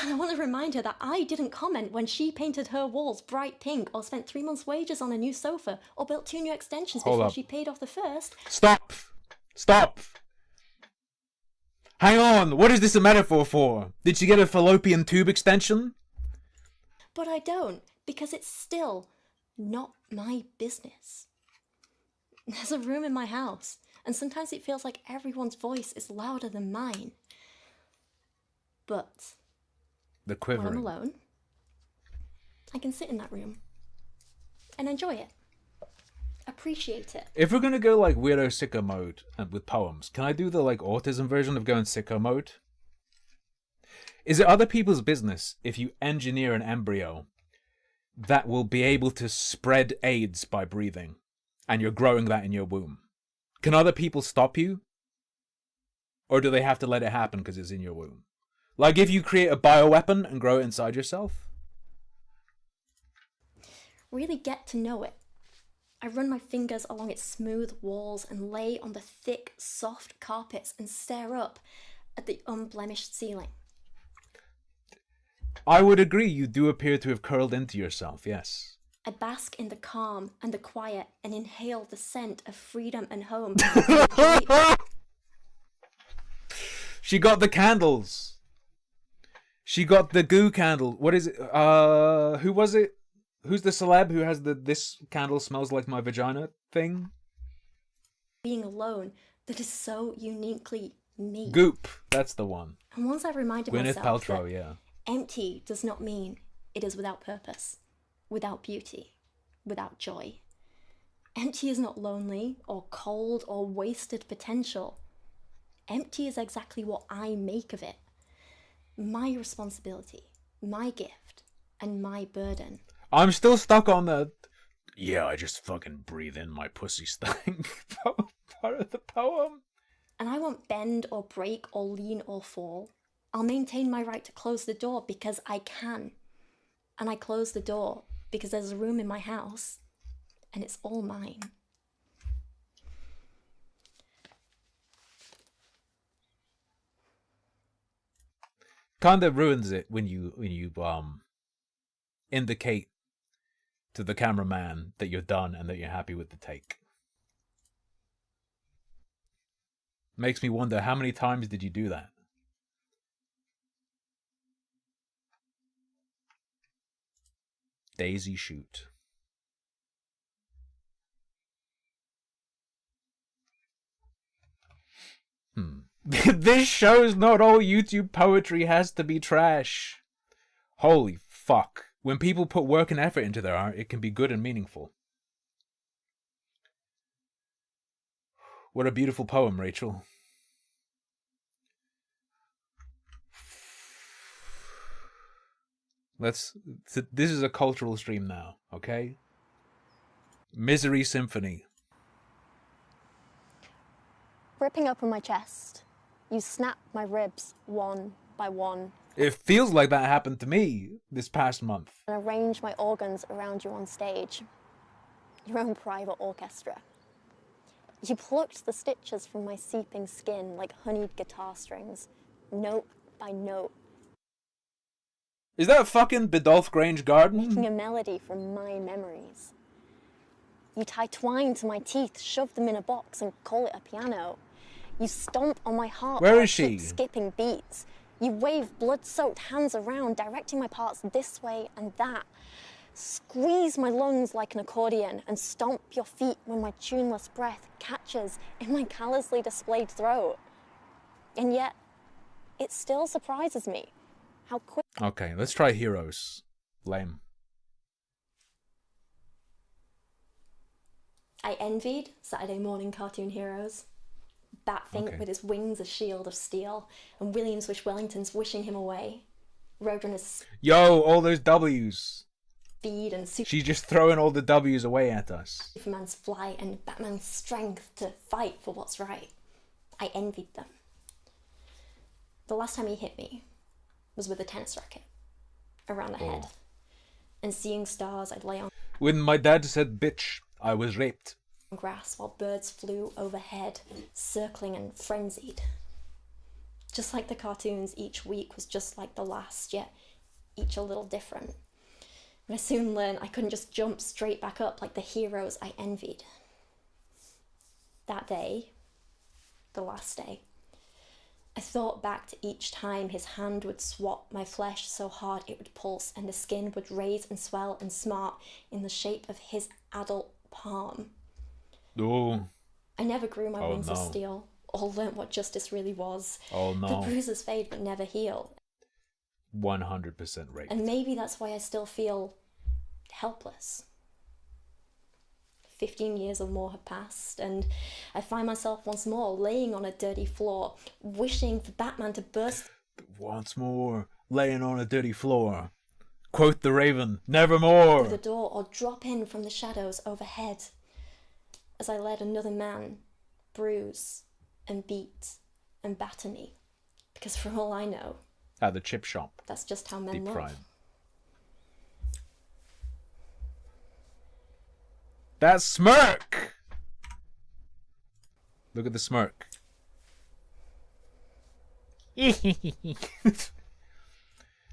And I want to remind her that I didn't comment when she painted her walls bright pink or spent 3 months' wages on a new sofa or built 2 new extensions Hold before up. she paid off the first. Stop! Stop! Hang on, what is this a metaphor for? Did she get a fallopian tube extension? But I don't, because it's still not my business. There's a room in my house, and sometimes it feels like everyone's voice is louder than mine. But The when I'm quivering. alone, I can sit in that room and enjoy it, appreciate it. If we're gonna go like weirdo sicko mode and with poems, can I do the like autism version of going sicko mode? Is it other people's business if you engineer an embryo that will be able to spread AIDS by breathing, and you're growing that in your womb? Can other people stop you? Or do they have to let it happen because it's in your womb? Like if you create a bioweapon and grow it inside yourself? Really get to know it. I run my fingers along its smooth walls and lay on the thick, soft carpets and stare up at the unblemished ceiling. I would agree, you do appear to have curled into yourself, yes. I bask in the calm and the quiet and inhale the scent of freedom and home. She got the candles. She got the goo candle. What is it? Who was it? Who's the celeb who has the "this candle smells like my vagina" thing? Being alone that is so uniquely me. Goop. That's the one. And once I reminded Gwyneth myself Paltrow, that yeah. empty does not mean it is without purpose, without beauty, without joy. Empty is not lonely or cold or wasted potential. Empty is exactly what I make of it. My responsibility, my gift, and my burden. I'm still stuck on the "yeah, I just fucking breathe in my pussy" thing part of the poem. And I won't bend or break or lean or fall. I'll maintain my right to close the door because I can. And I close the door because there's a room in my house and it's all mine. Kind of ruins it when you indicate to the cameraman that you're done and that you're happy with the take. Makes me wonder, how many times did you do that? Daisy shoot. This shows not all YouTube poetry has to be trash. Holy fuck. When people put work and effort into their art, it can be good and meaningful. What a beautiful poem, Rachel. This is a cultural stream now, okay? Misery Symphony. Ripping open my chest, you snap my ribs one by one. It feels like that happened to me this past month. And arrange my organs around you on stage. Your own private orchestra. You plucked the stitches from my seeping skin like honeyed guitar strings, note by note. Is that fucking Bidulph Grange Garden? Making a melody from my memories. You tie twine to my teeth, shove them in a box and call it a piano. You stomp on my heart. Where while I is she? keep skipping beats. You wave blood-soaked hands around, directing my parts this way and that. Squeeze my lungs like an accordion and stomp your feet when my tuneless breath catches in my callously displayed throat. And yet, it still surprises me how quick... Okay, let's try Heroes. Lame. I envied Saturday morning cartoon heroes. Batfink with his wings a shield of steel, and Williams wish Wellington's wishing him away. Roadrunner's Yo, all those W's. speed and She's just throwing all the W's away at us. Superman's flight and Batman's strength to fight for what's right. I envied them. The last time he hit me was with a tennis racket around the head. And seeing stars, I'd lay on When my dad said bitch, I was raped. grass while birds flew overhead, circling and frenzied. Just like the cartoons, each week was just like the last, yet each a little different. And I soon learned I couldn't just jump straight back up like the heroes I envied. That day, the last day, I thought back to each time his hand would swap my flesh so hard it would pulse and the skin would raise and swell and smart in the shape of his adult palm. Oh. I never grew my wings of no. steel or learnt what justice really was. Oh The no. bruises fade but never heal. 100% raped. And maybe that's why I still feel helpless. 15 years or more have passed, and I find myself once more laying on a dirty floor, wishing for Batman to burst Once more, laying on a dirty floor. Quote the Raven, nevermore. through the door or drop in from the shadows overhead as I let another man bruise and beat and batter me. Because for all I know, At the chip shop. that's just how men Deep love. fried. That smirk! Look at the smirk.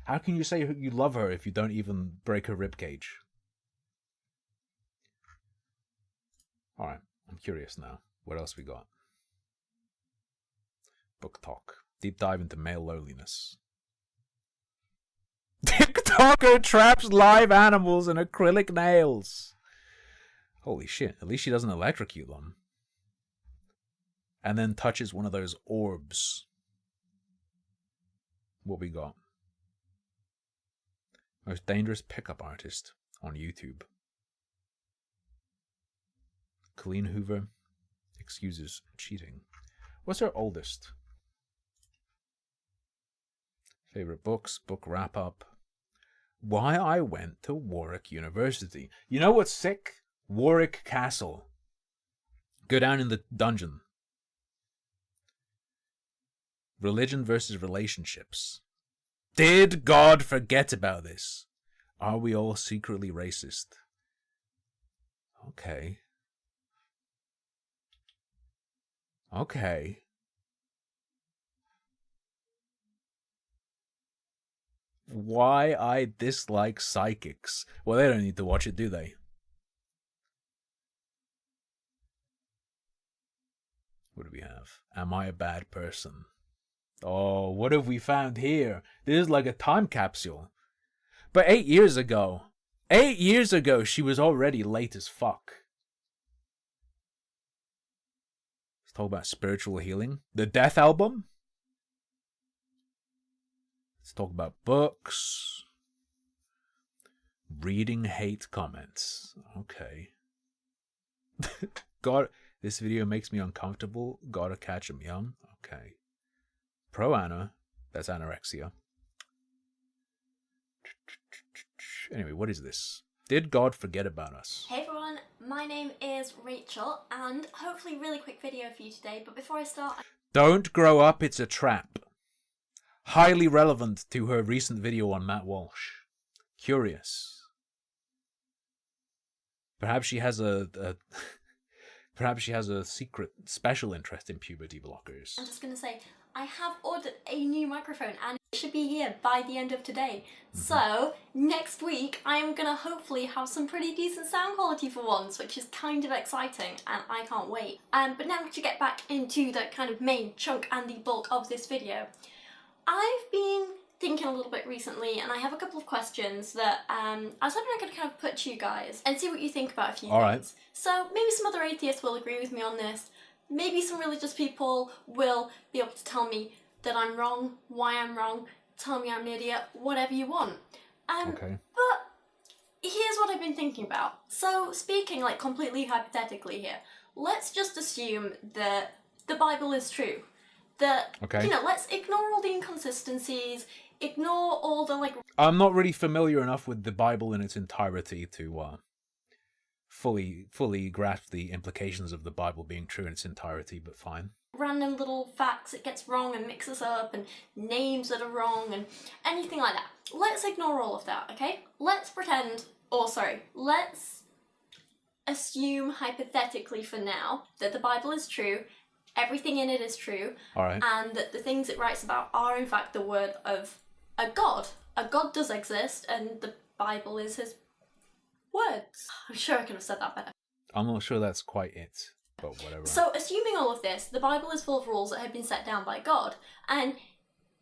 How can you say you love her if you don't even break her ribcage? Alright, I'm curious now. What else we got? Book talk. Deep dive into male loneliness. TikToker traps live animals in acrylic nails. Holy shit, at least she doesn't electrocute them. And then touches one of those orbs. What we got? Most dangerous pickup artist on YouTube. Colleen Hoover excuses cheating. What's her oldest? Favorite books, book wrap up. Why I went to Warwick University. You know what's sick? Warwick Castle. Go down in the dungeon. Religion versus relationships. Did God forget about this? Are we all secretly racist? Okay. Okay. Why I dislike psychics. Well, they don't need to watch it, do they? What do we have? Am I a bad person? Oh, what have we found here? This is like a time capsule. But 8 years ago, she was already late as fuck. Let's talk about spiritual healing. The Death album. Let's talk about books. Reading hate comments. Okay. God, this video makes me uncomfortable. Gotta catch 'em young. Okay. Pro Anna. That's anorexia. Anyway, what is this? Did God forget about us? Hey everyone, my name is Rachel, and hopefully really quick video for you today, but before I start... Don't grow up, it's a trap. Highly relevant to her recent video on Matt Walsh. Curious. Perhaps she has perhaps she has a secret special interest in puberty blockers. I'm just going to say, I have ordered a new microphone and it should be here by the end of today. So, next week I am going to hopefully have some pretty decent sound quality for once, which is kind of exciting and I can't wait. But now to get back into the kind of main chunk and the bulk of this video. I've been thinking a little bit recently and I have a couple of questions that I was hoping I could kind of put to you guys and see what you think about a few things. Right. So maybe some other atheists will agree with me on this. Maybe some religious people will be able to tell me that I'm wrong, why I'm wrong, tell me I'm an idiot, whatever you want. Okay. But here's what I've been thinking about. So speaking like completely hypothetically here, let's just assume that the Bible is true. That, you know, let's ignore all the inconsistencies, ignore all the like... I'm not really familiar enough with the Bible in its entirety to fully grasp the implications of the Bible being true in its entirety, but fine. Random little facts it gets wrong and mixes up, and names that are wrong, and anything like that. Let's ignore all of that, okay? Let's pretend, let's assume hypothetically for now that the Bible is true, everything in it is true, and that the things it writes about are in fact the word of a God. A God does exist, and the Bible is his words. I'm sure I could have said that better. I'm not sure that's quite it, but whatever. So, assuming all of this, the Bible is full of rules that have been set down by God, and,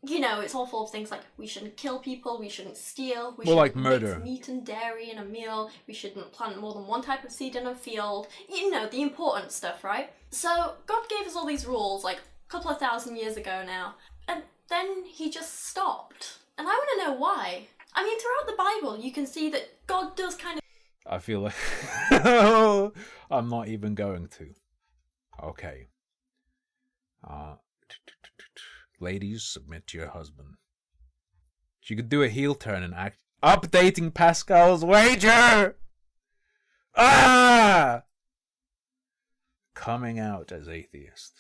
you know, it's all full of things like we shouldn't kill people, we shouldn't steal, we shouldn't mix meat and dairy in a meal, we shouldn't plant more than one type of seed in a field, you know, the important stuff, right? So, God gave us all these rules, like, a couple of thousand years ago now, and then he just stopped. And I want to know why. I mean, throughout the Bible, you can see that God does kind of... I feel like... I'm not even going to. Okay. Ladies, submit to your husband. She could do a heel turn and act... Updating Pascal's wager! Ah! Coming out as atheist.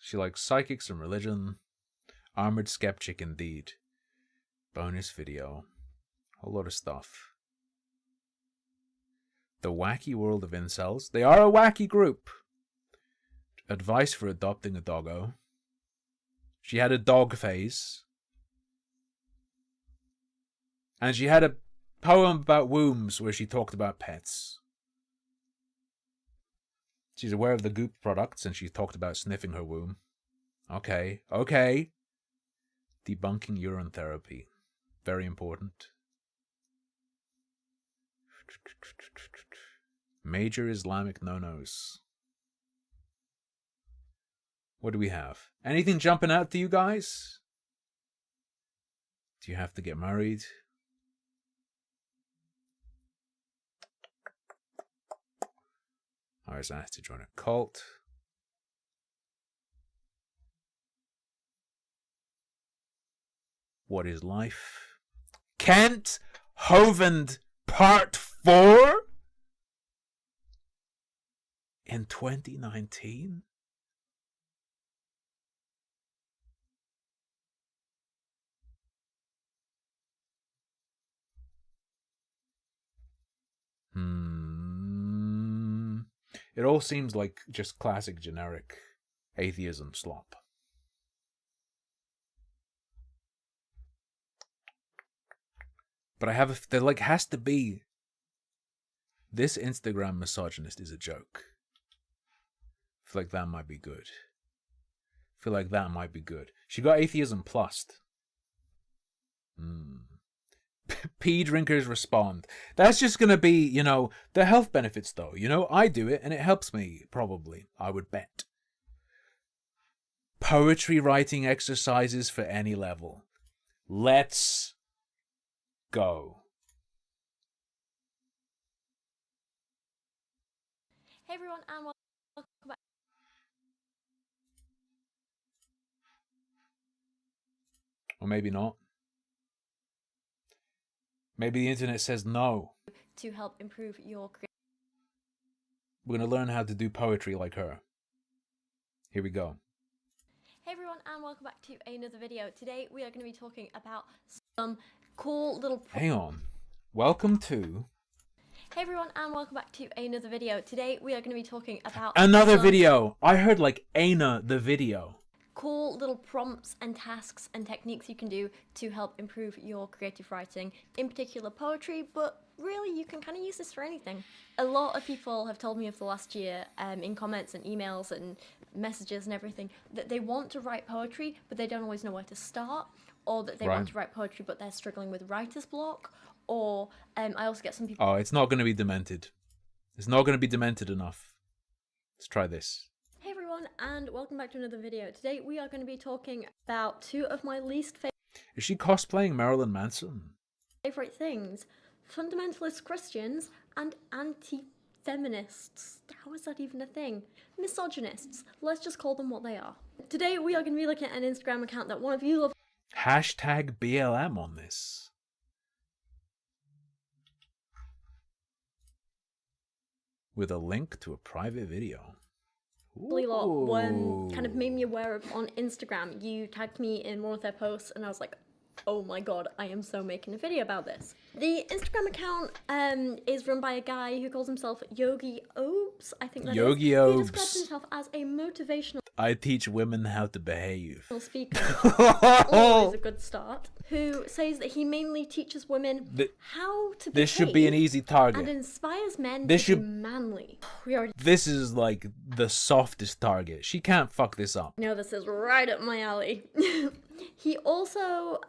She likes psychics and religion. Armored skeptic indeed. Bonus video. A whole lot of stuff. The wacky world of incels. They are a wacky group. Advice for adopting a doggo. She had a dog phase. And she had poem about wombs where she talked about pets. She's aware of the Goop products and she talked about sniffing her womb. Okay. Debunking urine therapy. Very important. Major Islamic no-nos. What do we have? Anything jumping out to you guys? Do you have to get married? I was asked to join a cult. What is life? Kent Hovind Part 4? In 2019? It all seems like just classic generic atheism slop. But there like has to be. This Instagram misogynist is a joke. I feel like that might be good. She got atheism plussed. Pee drinkers respond. That's just gonna be, you know, the health benefits though. You know, I do it and it helps me, probably. I would bet. Poetry writing exercises for any level. Let's go. Hey everyone, and welcome back. Or maybe not. Maybe the internet says no. To help improve your We're going to learn how to do poetry like her. Here we go. Hey everyone, and welcome back to another video. Today we are going to be talking about some cool little... Hang on. Welcome to... Hey everyone, and welcome back to another video. Today we are going to be talking about... Another video! I heard like Aina the video. Cool little prompts and tasks and techniques you can do to help improve your creative writing, in particular poetry, but really you can kind of use this for anything. A lot of people have told me over the last year in comments and emails and messages and everything that they want to write poetry but they don't always know where to start, or that they want to write poetry but they're struggling with writer's block, or I also get some people... Oh, it's not going to be demented. It's not going to be demented enough. Let's try this. Hey everyone, and welcome back to another video. Today we are going to be talking about two of my least Is she cosplaying Marilyn Manson? favorite things: fundamentalist Christians and anti-feminists. How is that even a thing? Misogynists. Let's just call them what they are. Today we are going to be looking at an Instagram account that one of you love. Hashtag BLM on this. With a link to a private video. Really lot kind of made me aware of on Instagram. You tagged me in one of their posts and I was like, oh my god, I am so making a video about this. The Instagram account is run by a guy who calls himself Yogi Obes, I think that Yogi is. Obes. He describes himself as a motivational I teach women how to behave. speaker, always a good start, who says that he mainly teaches women how to behave. This should be an easy target. And inspires men This to should- be manly. This is like the softest target. She can't fuck this up. No, this is right up my alley. He also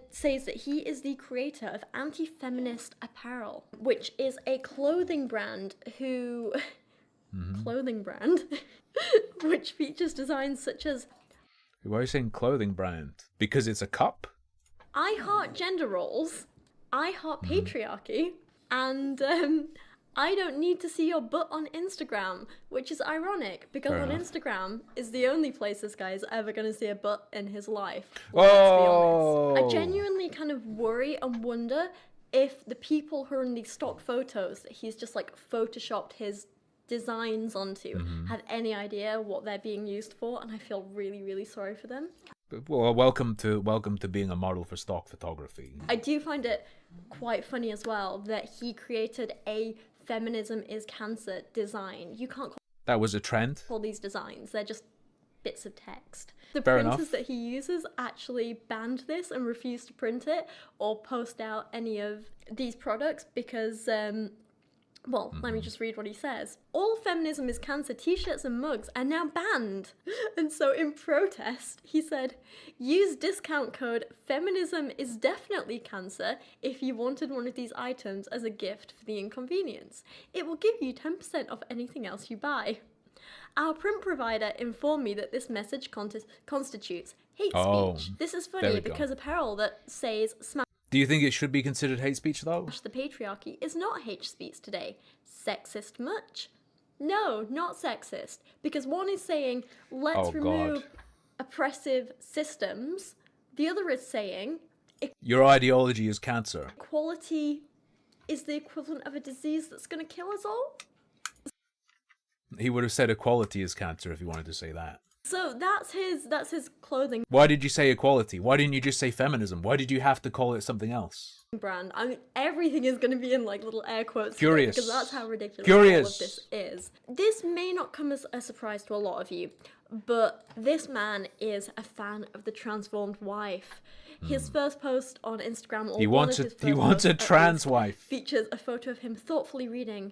says that he is the creator of anti-feminist apparel, which is a clothing brand which features designs such as Why are you saying clothing brand? Because it's a cup? I heart gender roles, I heart patriarchy, and I don't need to see your butt on Instagram, which is ironic because Fair on enough. Instagram is the only place this guy is ever going to see a butt in his life. Oh! Let's be honest. I genuinely kind of worry and wonder if the people who are in these stock photos that he's just like photoshopped his designs onto have any idea what they're being used for, and I feel really, really sorry for them. Well, welcome to being a model for stock photography. I do find it quite funny as well that he created a feminism is cancer design. You can't That was a trend. call these designs. They're just bits of text. The Fair printers enough. that he uses actually banned this and refused to print it or post out any of these products because, well, let me just read what he says. All feminism is cancer t-shirts and mugs are now banned. And so in protest, he said, use discount code feminism is definitely cancer if you wanted one of these items as a gift for the inconvenience. It will give you 10% off anything else you buy. Our print provider informed me that this message constitutes hate Oh, speech. This is there funny we go. because apparel that says smash Do you think it should be considered hate speech, though? the patriarchy is not hate speech today. Sexist much? No, not sexist. Because one is saying, let's Oh, remove God. oppressive systems. The other is saying, Your ideology is cancer. equality is the equivalent of a disease that's going to kill us all. He would have said equality is cancer if he wanted to say that. So that's his clothing Why did you say equality? Why didn't you just say feminism? Why did you have to call it something else? brand. I mean, everything is going to be in like little air quotes here Curious. because that's how ridiculous Curious. all of this is. This may not come as a surprise to a lot of you, but this man is a fan of the transformed wife. His first post on Instagram, or He one wants of a his he first wants a posts, at trans least, wife. features a photo of him thoughtfully reading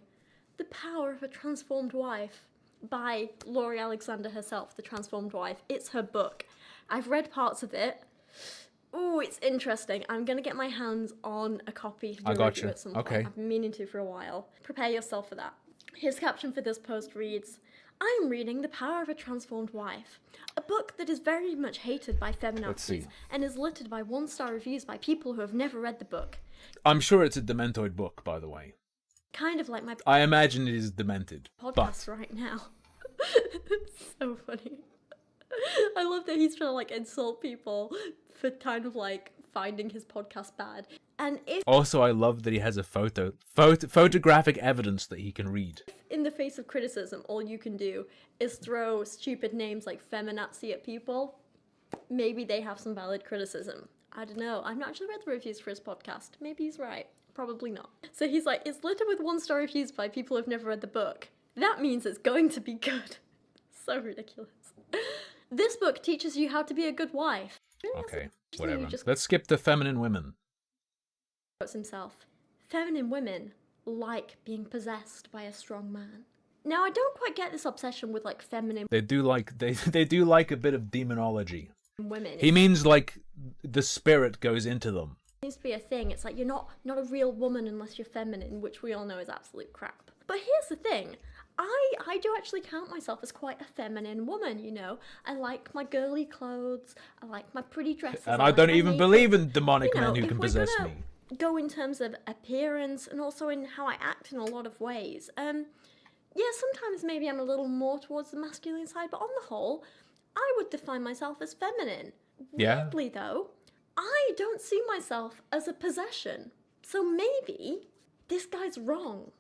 "The Power of a Transformed Wife" by Laurie Alexander herself, the transformed wife. It's her book. I've read parts of it. Ooh, it's interesting. I'm gonna get my hands on a copy to I do a gotcha. review at some point. Okay. I've been meaning to for a while. Prepare yourself for that. His caption for this post reads, I am reading The Power of a Transformed Wife, a book that is very much hated by see. feminazis and is littered by one-star reviews by people who have never read the book. I'm sure it's a Dementoid book, by the way. Kind of like my I imagine it is demented. podcast But right now. It's so funny. I love that he's trying to like insult people for kind of like finding his podcast bad. And if also, I love that he has a photographic evidence that he can read. in the face of criticism all you can do is throw stupid names like feminazi at people, maybe they have some valid criticism. I don't know. I've not actually read the reviews for his podcast. Maybe he's right. Probably not. So he's like, it's littered with one-star reviews by people who've never read the book. That means it's going to be good. So ridiculous. This book teaches you how to be a good wife. Okay, Just whatever. you just Let's skip the feminine women. quotes himself. Feminine women like being possessed by a strong man. Now I don't quite get this obsession with like feminine They do like they do like a bit of demonology. women. He means like the spirit goes into them. It seems to be a thing. It's like you're not a real woman unless you're feminine, which we all know is absolute crap. But here's the thing. I do actually count myself as quite a feminine woman, you know. I like my girly clothes. I like my pretty dresses. And I I like don't my even makeup. believe in demonic You know, men who if can we're possess gonna me. go in terms of appearance and also in how I act in a lot of ways. Yeah, sometimes maybe I'm a little more towards the masculine side, but on the whole, I would define myself as feminine. Yeah. Weirdly though, I don't see myself as a possession. So maybe this guy's wrong.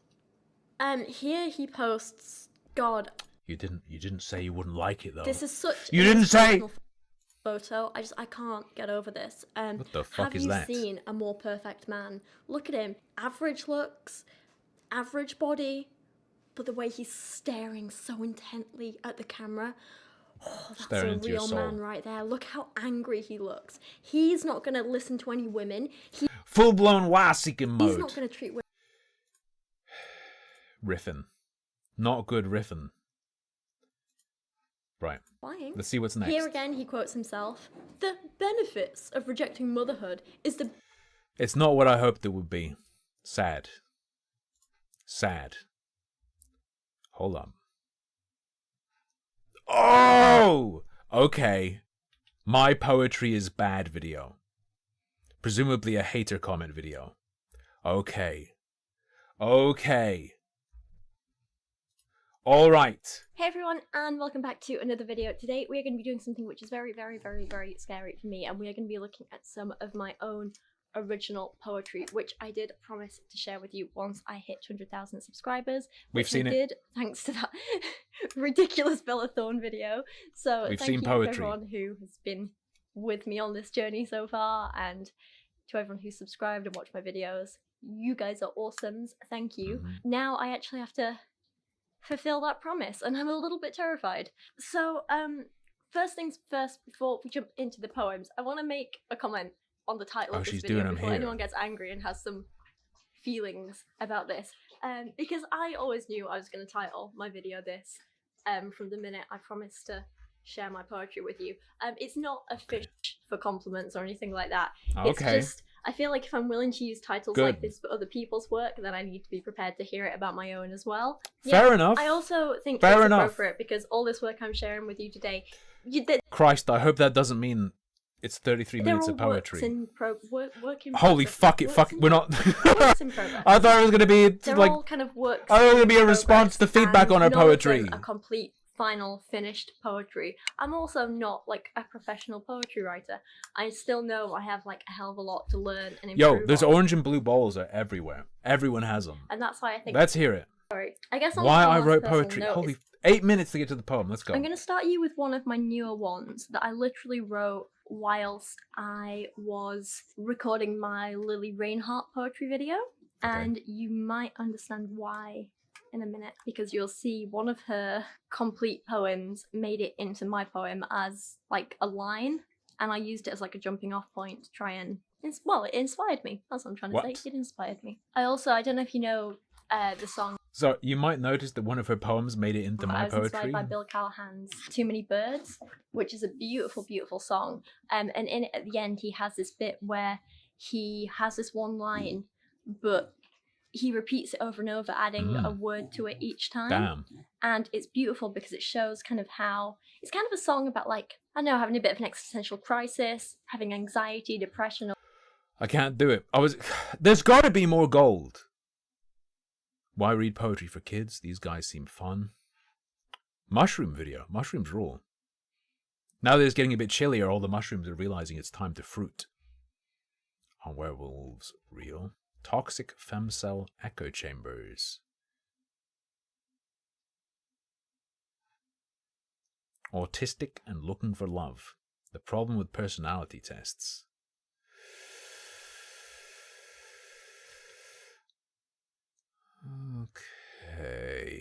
Here he posts, God, You didn't say you wouldn't like it though. this is such You an didn't say- inspirational photo. I can't get over this. What the fuck have is you that? seen a more perfect man? Look at him. Average looks, average body, but the way he's staring so intently at the camera. Oh, that's Staring a into your real soul. man right there. Look how angry he looks. He's not going to listen to any women. Full blown war-seeking He's mode. not going to treat women. Riffin. Not good riffin. Right. Lying. Let's see what's next. Here again, he quotes himself. The benefits of rejecting motherhood is the It's not what I hoped it would be. Sad. Sad. Hold on. Oh! Okay. My poetry is bad video. Presumably a hater comment video. Okay. Okay. Alright. Hey everyone, and welcome back to another video. Today we are going to be doing something which is very, very, very, very scary for me, and we are going to be looking at some of my own original poetry, which I did promise to share with you once I hit 200,000 subscribers. We've which seen I it. did, thanks to that ridiculous Bella Thorne video. So We've thank seen you to poetry. everyone who has been with me on this journey so far, and to everyone who's subscribed and watched my videos. You guys are awesomes. Thank you. Now I actually have to fulfill that promise, and I'm a little bit terrified. So, first things first, before we jump into the poems, I want to make a comment on the title of this she's video doing 'em before here. anyone gets angry and has some feelings about this. Because I always knew I was going to title my video this from the minute I promised to share my poetry with you. It's not a fish for compliments or anything like that. Okay. It's just, I feel like if I'm willing to use titles Good. like this for other people's work, then I need to be prepared to hear it about my own as well. Fair enough. I also think Fair it's enough. appropriate because all this work I'm sharing with you today, Christ, I hope that doesn't mean it's 33 they're minutes all of poetry. works in work in Holy progress. fuck it, Works fuck in we're not. works in progress. I thought it was gonna be They're like. all kind of works. I thought it was gonna in be a response progress, to feedback and on our none of poetry. them are complete, final, finished poetry. I'm also not like a professional poetry writer. I still know I have like a hell of a lot to learn and improve. Yo, there's on. orange and blue balls are everywhere. Everyone has them. And that's why I think. Let's hear it. Sorry. I guess on Why one I last wrote personal poetry. note Holy is 8 minutes to get to the poem. Let's go. I'm going to start you with one of my newer ones that I literally wrote whilst I was recording my Lily Reinhardt poetry video. And you might understand why in a minute, because you'll see one of her complete poems made it into my poem as like a line, and I used it as like a jumping off point to try and well, it inspired me. That's what I'm trying to What? say. It inspired me. I don't know if you know the song. So you might notice that one of her poems made it into I my was inspired poetry. by Bill Callahan's Too Many Birds, which is a beautiful, beautiful song. And in it, at the end, he has this bit where he has this one line, but he repeats it over and over, adding a word to it each time. Damn. And it's beautiful because it shows kind of how it's kind of a song about, like, I don't know, having a bit of an existential crisis, having anxiety, depression. I can't do it. There's got to be more gold. Why read poetry for kids? These guys seem fun. Mushroom video. Mushrooms rule. Now that it's getting a bit chillier, all the mushrooms are realizing it's time to fruit. Are werewolves real? Toxic femcell echo chambers. Autistic and looking for love. The problem with personality tests. Okay.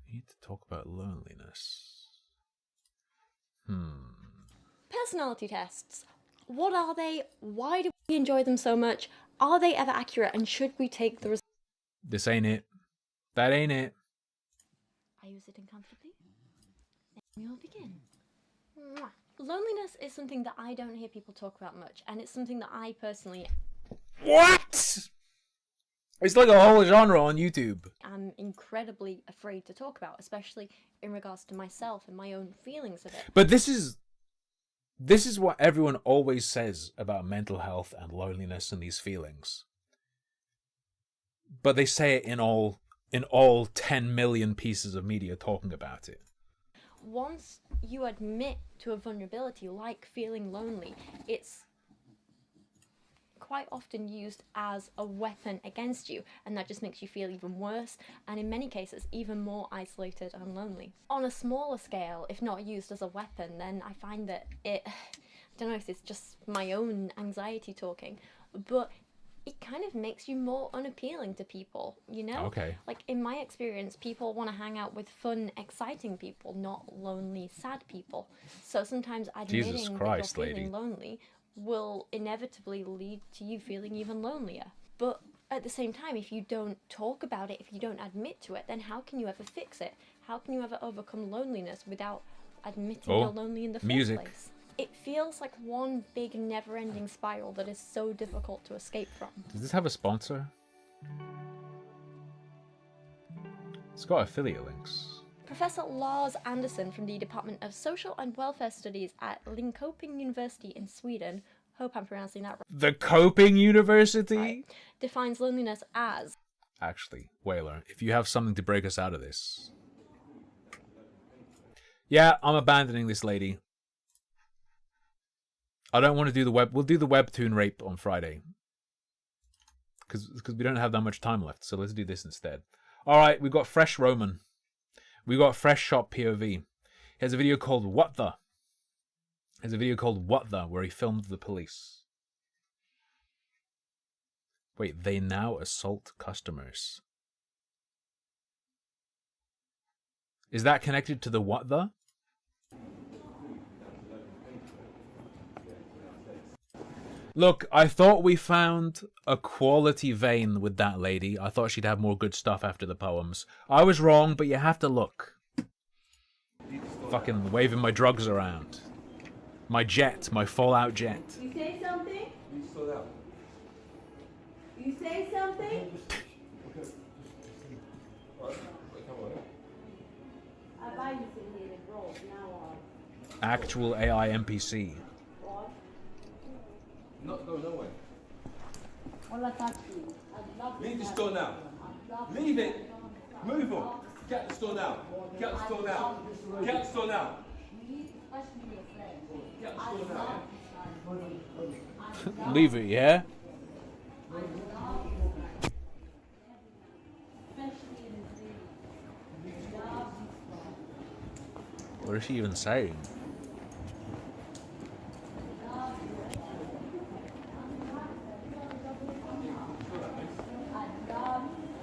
We need to talk about loneliness. Personality tests. What are they? Why do we enjoy them so much? Are they ever accurate? And should we take the results? This ain't it. That ain't it. Are you sitting comfortably? Then we'll begin. Mwah. Loneliness is something that I don't hear people talk about much, and it's something that I personally What? It's like a whole genre on YouTube. am incredibly afraid to talk about, especially in regards to myself and my own feelings of it. But this is what everyone always says about mental health and loneliness and these feelings. But they say it in all 10 million pieces of media talking about it. Once you admit to a vulnerability like feeling lonely, it's quite often used as a weapon against you, and that just makes you feel even worse, and in many cases even more isolated and lonely. On a smaller scale, if not used as a weapon, then I find that I don't know if it's just my own anxiety talking, but it kind of makes you more unappealing to people, you know? Okay. Like, in my experience, people want to hang out with fun, exciting people, not lonely, sad people. So sometimes admitting Jesus that Christ, you're feeling lady. lonely will inevitably lead to you feeling even lonelier. But at the same time, if you don't talk about it, if you don't admit to it, then how can you ever fix it? How can you ever overcome loneliness without admitting you're lonely in the music. first place? It feels like one big never-ending spiral that is so difficult to escape from. Does this have a sponsor? It's got affiliate links. Professor Lars Andersson from the Department of Social and Welfare Studies at Linköping University in Sweden, hope I'm pronouncing that The Coping University? right, defines loneliness as Actually, Whaler, if you have something to break us out of this. Yeah, I'm abandoning this lady. I don't want to do the web. We'll do the webtoon rape on Friday. Because we don't have that much time left, so let's do this instead. Alright, we've got Fresh Roman. We got Fresh Shop POV. He has a video called What The? Where he filmed the police. Wait, they now assault customers. Is that connected to the what the? Look, I thought we found a quality vein with that lady. I thought she'd have more good stuff after the poems. I was wrong, but you have to look. Fucking waving my drugs around. My jet, my Fallout jet. You say something? You say something? I buy you some here and roll now on. Actual AI NPC. Not go nowhere. Well, I touch you. I'd love Leave to the have store you. now. I'd love to Leave have it. you. Move on. Get out the store now. Get out the store now. Get out the store now. Me, especially your friends. Get out the store now. Yeah? Leave it, yeah? What is she even saying?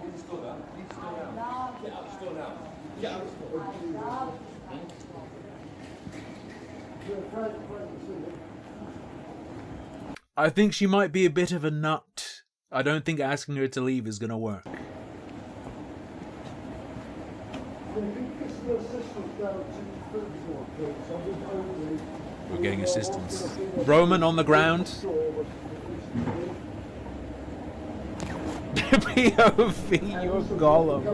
Leave the store now. Leave the store now. Get out the store now. Get out the store. I think she might be a bit of a nut. I don't think asking her to leave is gonna work. We're getting assistance. Roman on the ground. POV, you're Gollum.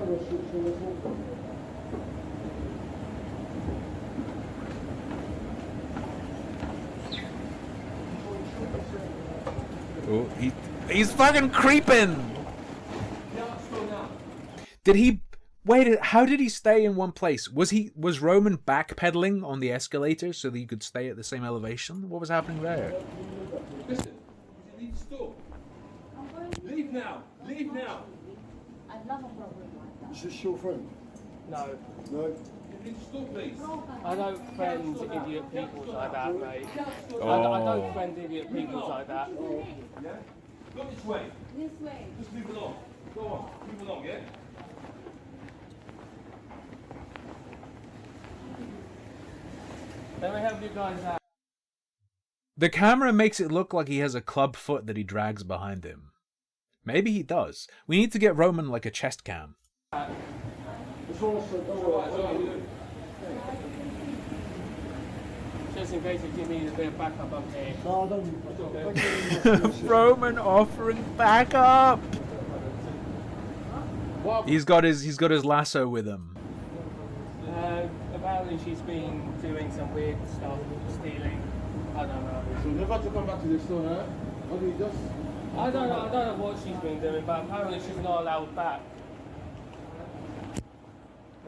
Oh, he's fucking creeping. Did he wait? How did he stay in one place? Was Roman backpedaling on the escalator so that he could stay at the same elevation? What was happening there? Listen, you leave the store. Leave now. Leave now. I'd love a problem like that. Is this your friend? No, No. Leave the store, please. I don't friend idiot people like that, mate. Oh. I don't friend idiot people like that. Yeah? Go this way. This way. Just move along. Go on. Move along, yeah? Let me help you guys out. The camera makes it look like he has a club foot that he drags behind him. Maybe he does. We need to get Roman like a chest cam. It's also, don't worry. Just in case if you need a bit of backup up here. No, I don't. Roman offering backup. He's got his lasso with him. Apparently she's been doing some weird stuff, stealing. I don't know. So never to come back to the store, huh? Only just. I don't know what she's been doing, but apparently she's not allowed back.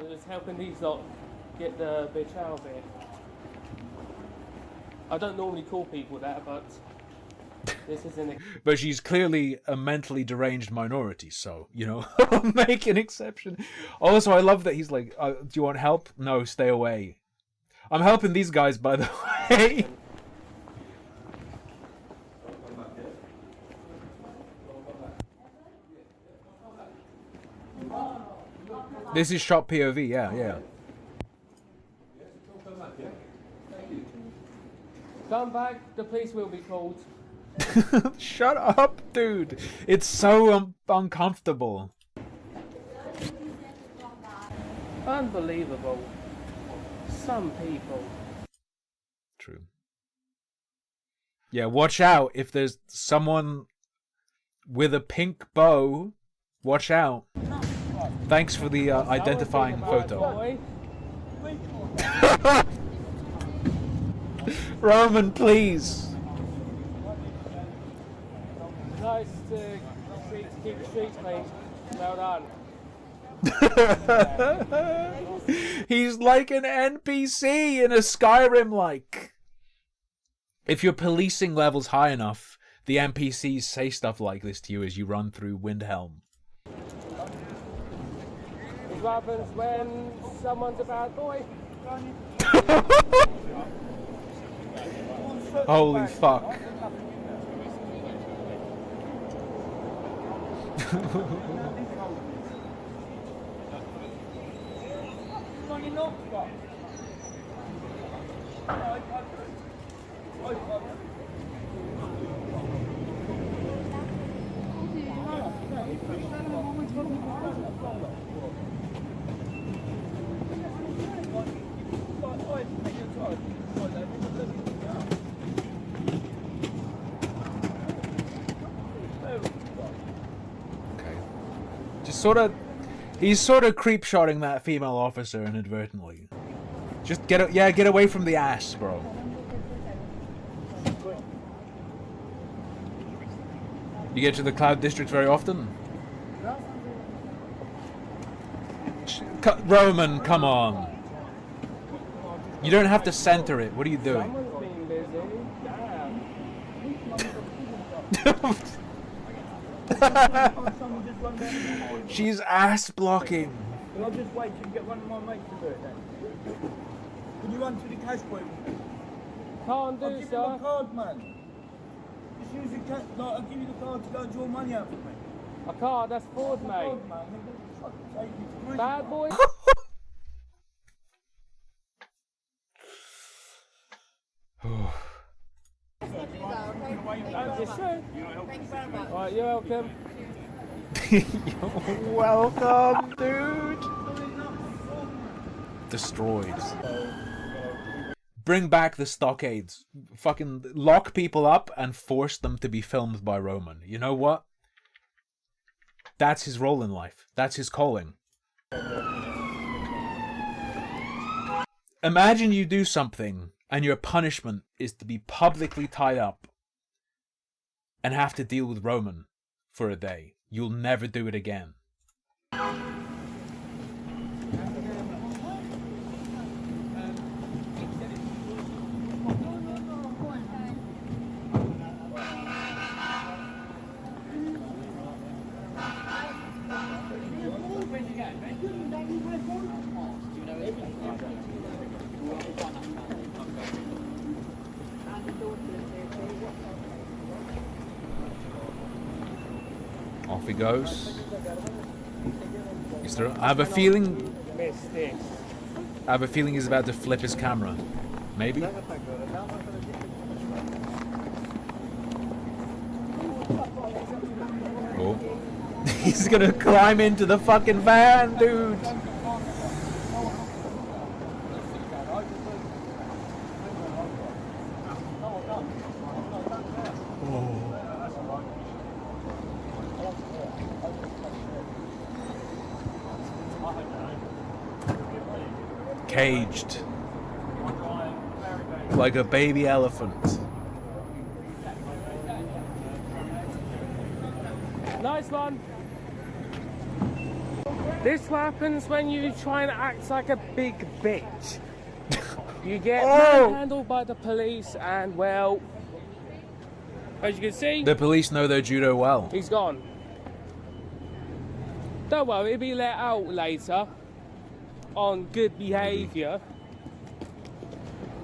It's helping these lot get the bitch out of it. I don't normally call people that, but this is an. But she's clearly a mentally deranged minority, so, you know, make an exception. Also, I love that he's like, do you want help? No, stay away. I'm helping these guys, by the way. This is shot POV, yeah. Come back, the police will be called. Shut up, dude. It's so uncomfortable. Unbelievable. Some people. True. Yeah, watch out. If there's someone with a pink bow, watch out. Thanks for the identifying photo. Roman, please. Nice to keep the streets clean. Well done. He's like an NPC in a Skyrim like. If your policing level's high enough, the NPCs say stuff like this to you as you run through Windhelm. What happens when someone's a bad boy? Holy fuck. Okay. Just sort of... He's sort of creep-shotting that female officer inadvertently. Just get away from the ass, bro. You get to the Cloud District very often? Roman, come on. You don't have to center it. What are you doing? She's ass blocking. Well, I'll just wait till you get one of my mates to do it then. Can you run to the cash point? Can't do, I'll give sir. you my card, man. Just use the cash. Like, I'll give you the card to go and draw money out for me. I can't, that's fraud, mate. Card, man. Take you to prison. Bad boy. It's true. Alright, you're welcome. You're welcome, dude. Destroyed. Bring back the stockades. Fucking lock people up and force them to be filmed by Roman. You know what? That's his role in life. That's his calling. Imagine you do something and your punishment is to be publicly tied up and have to deal with Roman for a day. You'll never do it again. Off he goes. I have a feeling. I have a feeling he's about to flip his camera. Maybe. Oh. He's gonna climb into the fucking van, dude. Caged. Like a baby elephant. Nice one. This happens when you try and act like a big bitch. You get manhandled by the police and, well, as you can see... The police know their judo well. He's gone. Don't worry, he'll be let out later on good behaviour.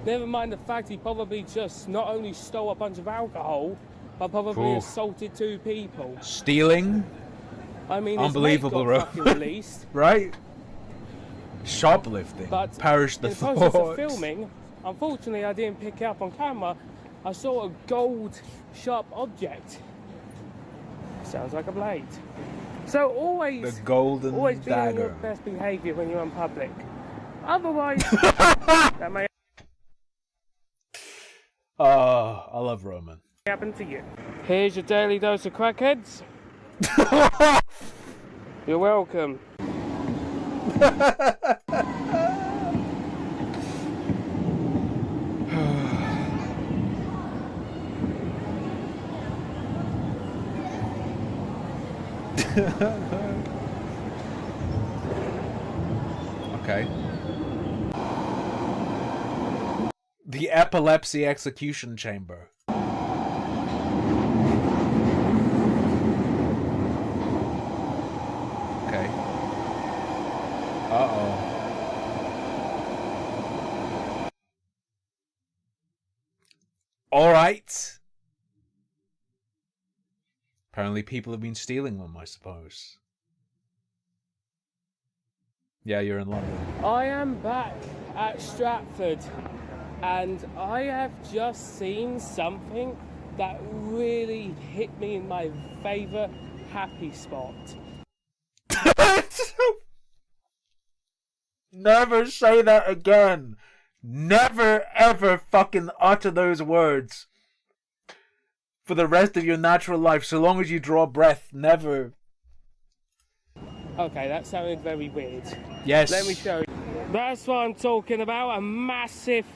Never mind the fact he probably just not only stole a bunch of alcohol, but probably assaulted 2 people. Stealing? I mean, unbelievable, his mate got fucking released. Right? Shoplifting. But perish the in the process thought. of filming, unfortunately I didn't pick it up on camera. I saw a gold sharp object. Sounds like a blade. So always, the golden always be on your dagger. best behaviour when you're in public. Otherwise, that may I love Roman. happen to you. Here's your daily dose of crackheads. You're welcome. Okay. The epilepsy execution chamber. Okay. Uh-oh. All right. Apparently people have been stealing them, I suppose. Yeah, you're in London. I am back at Stratford, and I have just seen something that really hit me in my favourite happy spot. Never say that again. Never ever fucking utter those words. For the rest of your natural life, so long as you draw breath, never. Okay, that sounded very weird. Yes. Let me show you. That's what I'm talking about, a massive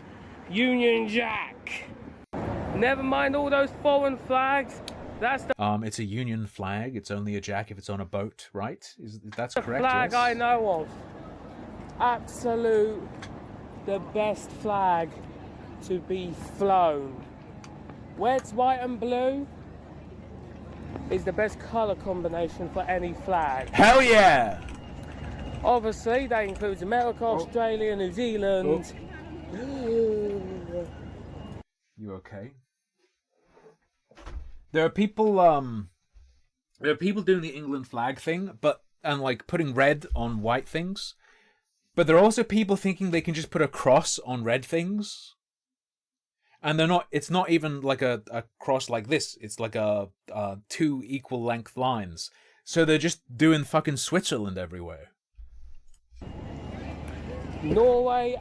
Union Jack. Never mind all those foreign flags. That's the It's a Union flag. It's only a jack if it's on a boat, right? That's correct? flag Yes? I know of. Absolute, the best flag to be flown. Red, white and blue is the best colour combination for any flag. Hell yeah! Obviously, that includes America, Australia, New Zealand. You okay? There are people doing the England flag thing, and like putting red on white things. But there are also people thinking they can just put a cross on red things. And it's not even like a cross like this. It's like a 2 equal length lines. So they're just doing fucking Switzerland everywhere. Norway.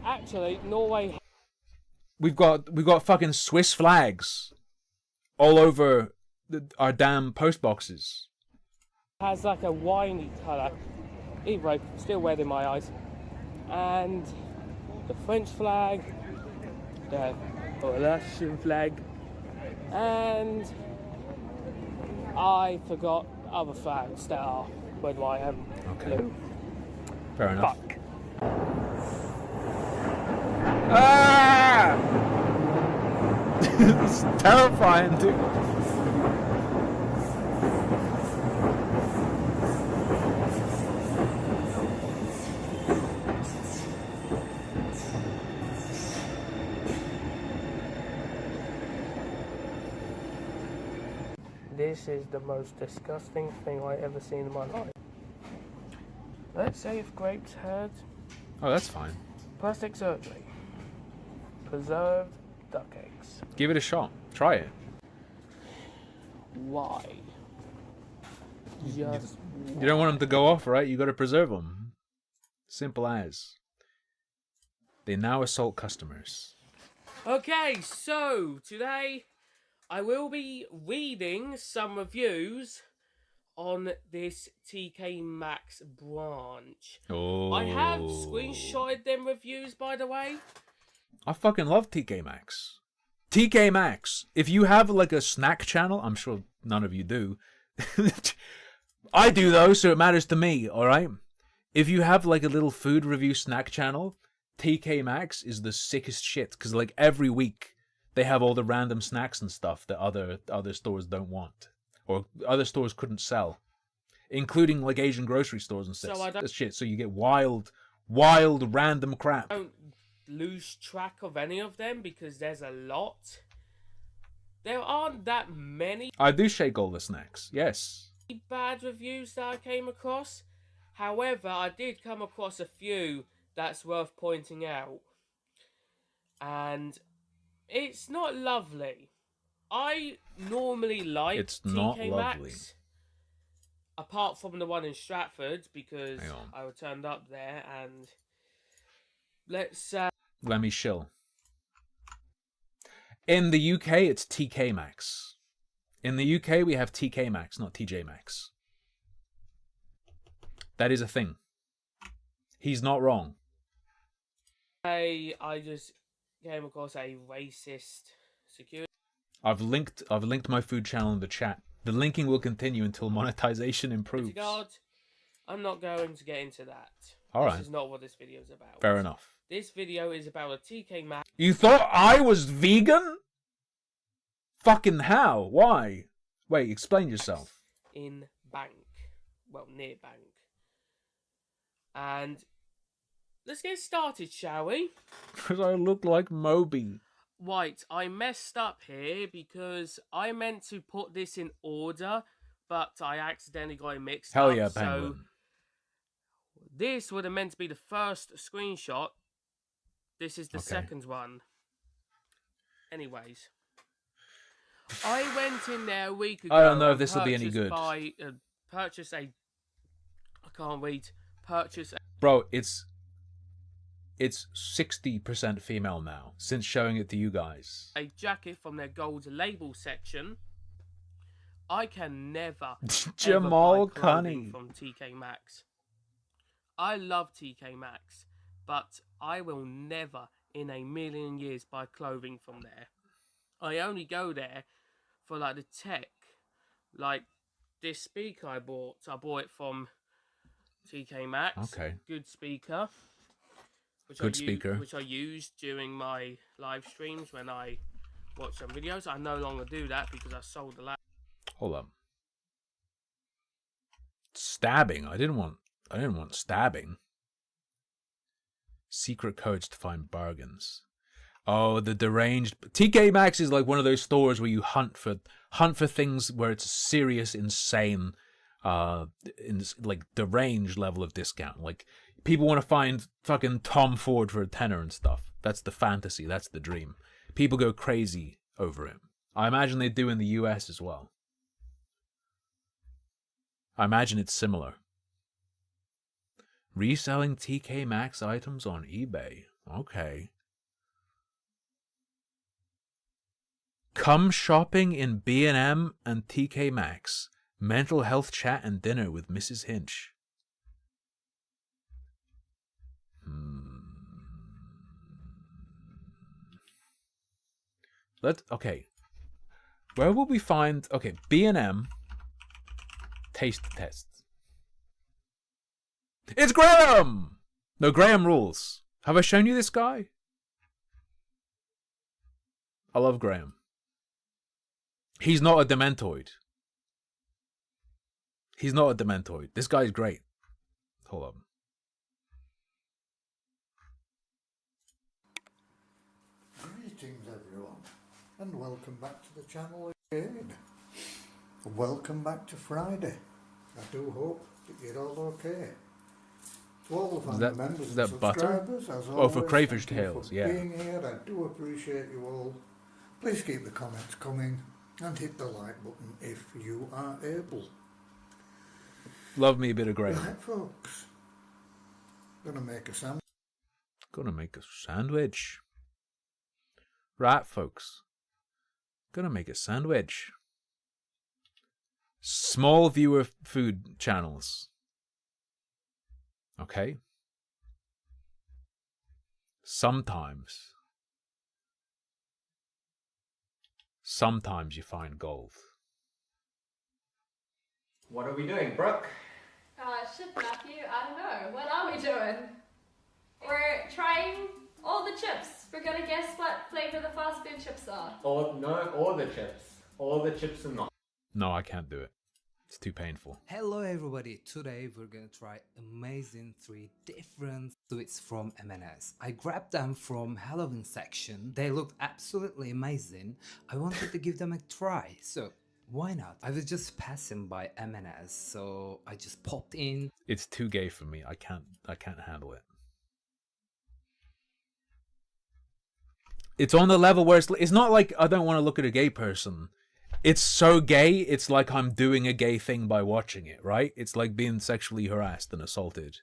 We've got fucking Swiss flags all over our damn post boxes. Has like a winey colour. Either way, still red in my eyes. And the French flag, the Russian flag, and I forgot other flags that are red, white, and blue. Fair enough. Fuck. Ah! It's terrifying, dude. This is the most disgusting thing I ever seen in my life. Let's say if grapes had Oh, that's fine. plastic surgery, preserved duck eggs. Give it a shot. Try it. Why? Just You don't want them to go off, right? You got to preserve them. Simple as. They now assault customers. Okay, so today I will be reading some reviews on this TK Maxx branch. Oh. I have screenshotted them reviews, by the way. I fucking love TK Maxx. TK Maxx. If you have like a snack channel, I'm sure none of you do. I do though, so it matters to me, alright? If you have like a little food review snack channel, TK Maxx is the sickest shit. Because like every week, they have all the random snacks and stuff that other stores don't want. Or other stores couldn't sell. Including like Asian grocery stores and stuff. So I don't- Shit, so you get wild random crap. Don't lose track of any of them because there's a lot. There aren't that many I do shake all the snacks, yes. bad reviews that I came across. However, I did come across a few that's worth pointing out. And it's not lovely. I normally like It's TK not Maxx. lovely. Apart from the one in Stratford, because Hang on. I turned up there and let's Let me shill. In the UK, it's TK Maxx. In the UK, we have TK Maxx, not TJ Maxx. That is a thing. He's not wrong. I just came across a racist security. I've linked my food channel in the chat. The linking will continue until monetization improves. guard. I'm not going to get into that. All right. This is not what this video is about. Fair enough. This video is about a TK Maxx You thought I was vegan? Fucking how? Why? Wait, explain yourself. in Bank. Well, near Bank. And let's get started, shall we? Because I look like Moby. Right, I messed up here because I meant to put this in order, but I accidentally got it mixed Hell up. yeah, so Penguin. This would have meant to be the first screenshot. This is the Okay. second one. Anyways, I went in there a week ago. I don't know if and this will be any purchased good. Purchase a. I can't read. Purchase a Bro, it's 60% female now since showing it to you guys. jacket from their gold label section. I can never Jamal ever buy clothing Cunny. from TK Maxx. I love TK Maxx, but I will never in a million years buy clothing from there. I only go there for like the tech, like this speaker I bought. I bought it from TK Maxx. Okay. Good speaker. Which I used during my live streams when I watch some videos. I no longer do that because I sold the laptop. Hold up. Stabbing. I didn't want stabbing. Secret codes to find bargains. Oh, the deranged. TK Maxx is like one of those stores where you hunt for things where it's a serious, insane, like deranged level of discount. Like people want to find fucking Tom Ford for a tenner and stuff. That's the fantasy. That's the dream. People go crazy over it. I imagine they do in the US as well. I imagine it's similar. Reselling TK Maxx items on eBay. Okay. Come shopping in B&M and TK Maxx. Mental health chat and dinner with Mrs. Hinch. Okay. Where will we find... Okay, B&M. Taste test. It's Graham! No, Graham rules. Have I shown you this guy? I love Graham. He's not a Dementoid. He's not a Dementoid. This guy's great. Hold on. Greetings everyone, and welcome back to the channel again. Welcome back to Friday. I do hope that you're all okay. To all the family members is that and butter? subscribers, as Oh, for always, crayfish thank you tails, for yeah. being here. I do appreciate you all. Please keep the comments coming and hit the like button if you are able. Love me a bit of Graham. Right, folks. Gonna make a sandwich. Gonna make a sandwich. Right, folks. Gonna make a sandwich. Small viewer food channels. Okay? Sometimes you find gold. What are we doing, Brooke? Shit, Matthew, I don't know. What are we doing? We're trying all the chips. We're gonna guess what flavor the fast food chips are. All the chips. All the chips are not. No, I can't do it. It's too painful. Hello everybody, today we're gonna try amazing 3 different sweets from M&S. I grabbed them from Halloween section. They looked absolutely amazing. I wanted to give them a try, so why not? I was just passing by M&S, so I just popped in. It's too gay for me. I can't handle it. It's on the level where it's not like I don't want to look at a gay person. It's so gay, it's like I'm doing a gay thing by watching it, right? It's like being sexually harassed and assaulted.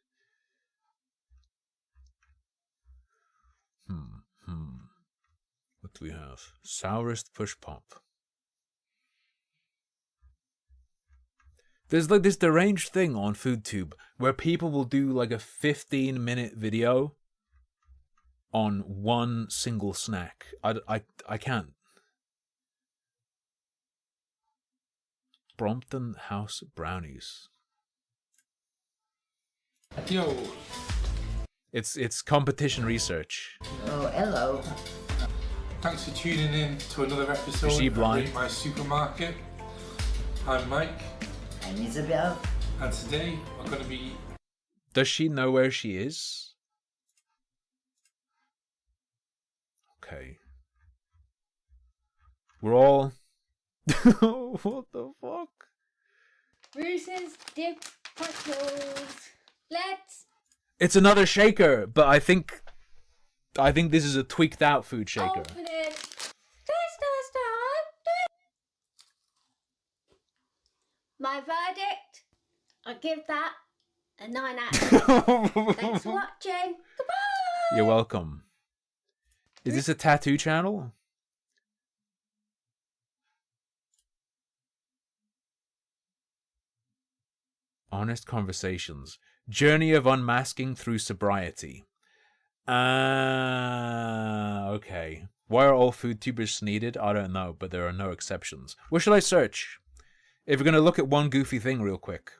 What do we have? Sourest push pop. There's like this deranged thing on FoodTube where people will do like a 15-minute video on one single snack. I can't. Brompton House Brownies. Yo. It's competition research. Oh, hello. Thanks for tuning in to another episode Is she blind? of My Supermarket. I'm Mike. I'm Isabel. And today we're going to be... Does she know where she is? Okay. We're all... What the fuck? Reese's Dip Pretzels. Let's It's another shaker, but I think this is a tweaked out food shaker. Open it. My verdict, I give that a 9 out of 10. Thanks for watching. Goodbye. You're welcome. Is this a tattoo channel? Honest Conversations. Journey of Unmasking Through Sobriety. Okay. Why are all food tubers needed? I don't know, but there are no exceptions. Where should I search? If we're going to look at one goofy thing real quick.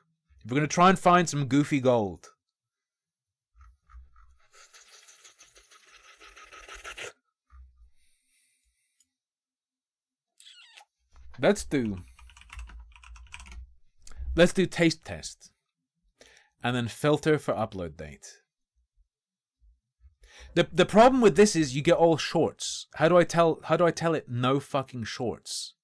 If we're going to try and find some goofy gold. Let's do taste test. And then filter for upload date. The problem with this is you get all shorts. How do I tell it no fucking shorts?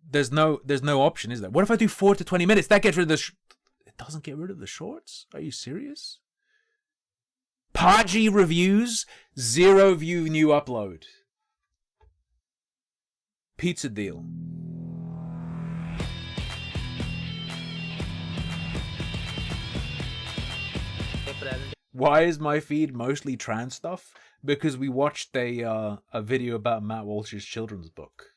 There's no option, is there? What if I do 4 to 20 minutes? That gets rid of the it doesn't get rid of the shorts? Are you serious? Podgy reviews, 0 view new upload. Pizza deal. Why is my feed mostly trans stuff? Because we watched a video about Matt Walsh's children's book.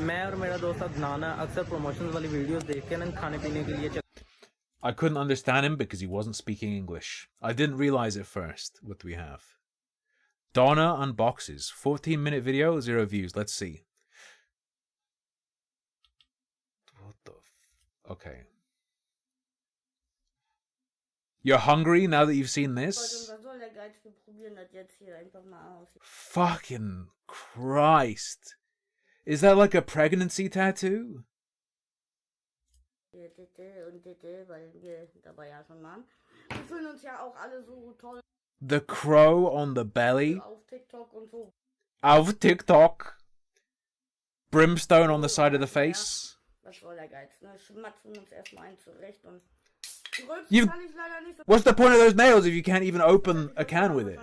मैं और मेरा दोस्त अदनान अक्सर promotions वाली videos देख के ना खाने पीने के लिए I couldn't understand him because he wasn't speaking English. I didn't realize it first. What do we have? Donna unboxes. 14-minute video, 0 views. Let's see. What the okay. You're hungry now that you've seen this? Fucking Christ. Is that like a pregnancy tattoo? The crow on the belly. Auf TikTok. Brimstone on the side of the face. What's the point of those nails if you can't even open a can with it?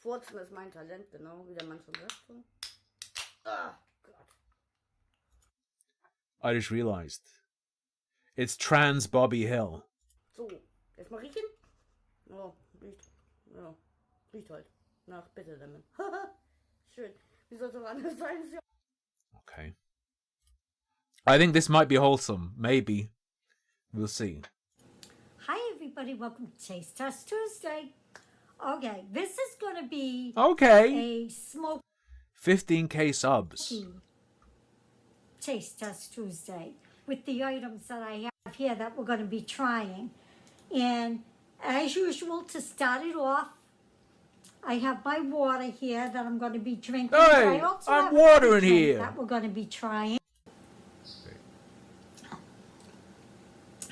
Furzen ist mein Talent, genau, wie der Mann schon sagt. Ah, Gott. I just realized. It's trans Bobby Hill. So, erstmal riechen. Oh, riecht. Ja, riecht halt. Nach Bitterlemon. Schön. Wie soll es auch anders sein? Okay. I think this might be wholesome. Maybe. We'll see. Hi, everybody. Welcome to Taste Test Tuesday. Okay, this is going to be okay. A smoky 15K subs. Taste Test Tuesday with the items that I have here that we're going to be trying. And as usual, to start it off, I have my water here that I'm going to be drinking. Hey, I'm watering here. That we're going to be trying.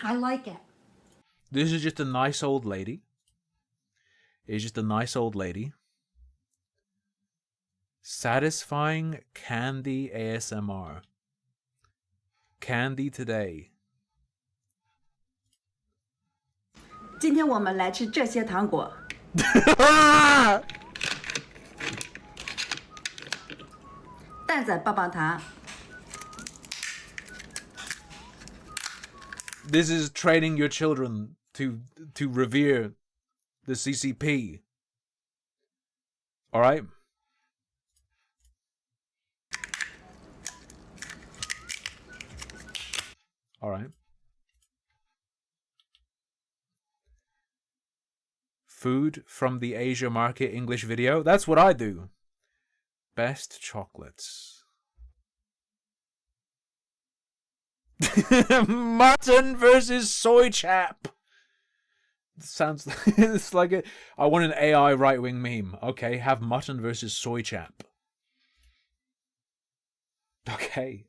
I like it. This is just a nice old lady. It's just a nice old lady. Satisfying candy ASMR. Candy today. 今天我们来吃这些糖果。蛋仔棒棒糖。 This is training your children to revere the CCP. All right. All right. Food from the Asia Market English video. That's what I do. Best chocolates. Mutton versus soy chap. Sounds it's like a. I want an AI right-wing meme. Okay, have mutton versus soy chap. Okay.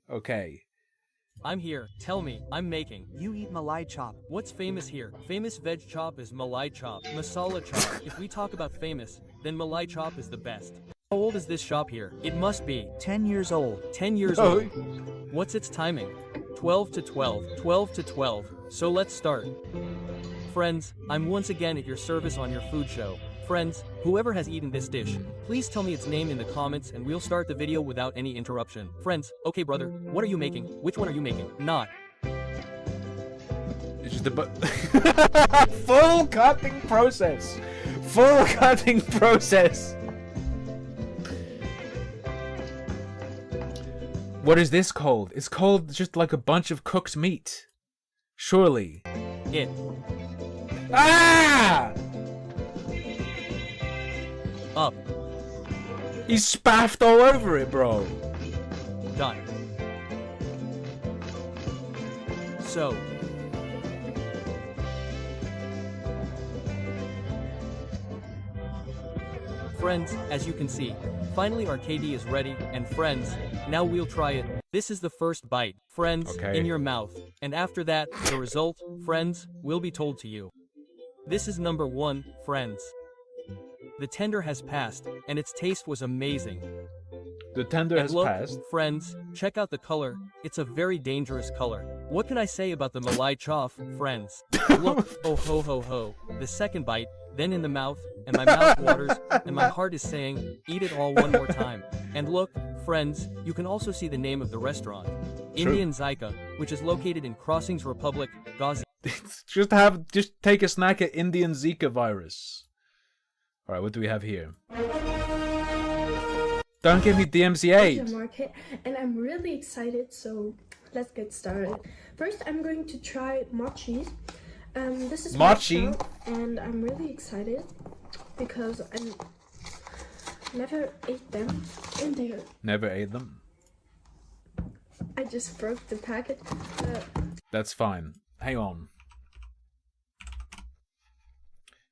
I'm here. Tell me, I'm making. You eat Malai chop. What's famous here? Famous veg chop is Malai chop. Masala chop. If we talk about famous, then Malai chop is the best. How old is this shop here? It must be 10 years old. 10 years old. What's its timing? 12 to 12. 12 to 12. So let's start. Friends, I'm once again at your service on your food show. Friends, whoever has eaten this dish, please tell me its name in the comments and we'll start the video without any interruption. Friends, okay brother, what are you making? Which one are you making? Not. It's just a full cutting process. Full cutting process. What is this called? It's called just like a bunch of cooked meat. Surely. It. Ah! Up. He spaffed all over it, bro. Done. So. Friends, as you can see, finally our KD is ready, and friends, now we'll try it. This is the first bite, friends, in your mouth, and after that, the result, friends, will be told to you. This is number 1, friends. The tender has passed, and its taste was amazing. The tender has look, passed. Friends, check out the color. It's a very dangerous color. What can I say about the Malai chof, friends? Look, oh ho ho ho. The second bite, then in the mouth, and my mouth waters, and my heart is saying, eat it all one more time. And look, friends, you can also see the name of the restaurant. True. Indian Zika, which is located in Crossings Republic, Gazi. Just take a snack at Indian Zika virus. Alright, what do we have here? Don't give me DMCA. Market, and I'm really excited, so let's get started. First, I'm going to try mochi. This is mochi, and I'm really excited because I never ate them, and they're... Never ate them? I just broke the packet. That's fine. Hang on.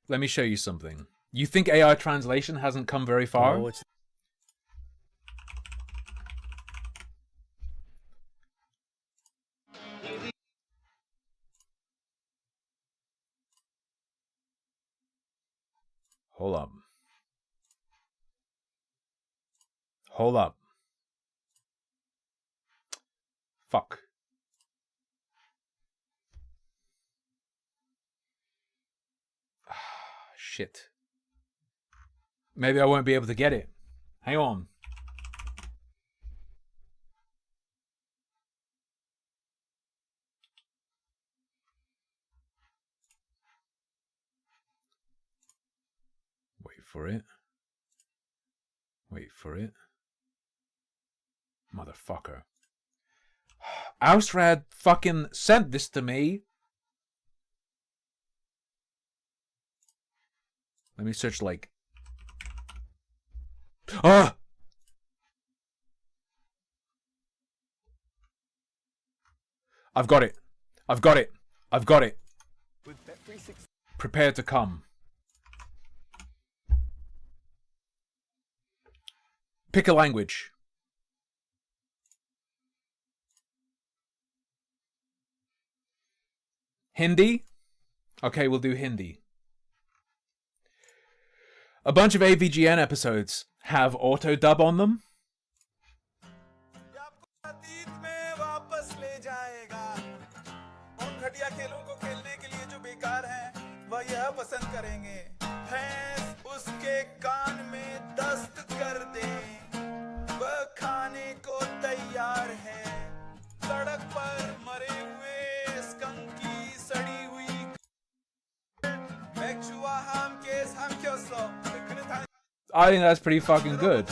Let me show you something. You think AI translation hasn't come very far? Oh, Hold up. Hold up. Fuck. Shit. Maybe I won't be able to get it. Hang on. Wait for it. Wait for it. Motherfucker. Austrad fucking sent this to me. Let me search like... Ah! I've got it. I've got it. I've got it. Prepare to come. Pick a language. Hindi? Okay, we'll do Hindi. A bunch of AVGN episodes have auto dub on them. I think that's pretty fucking good.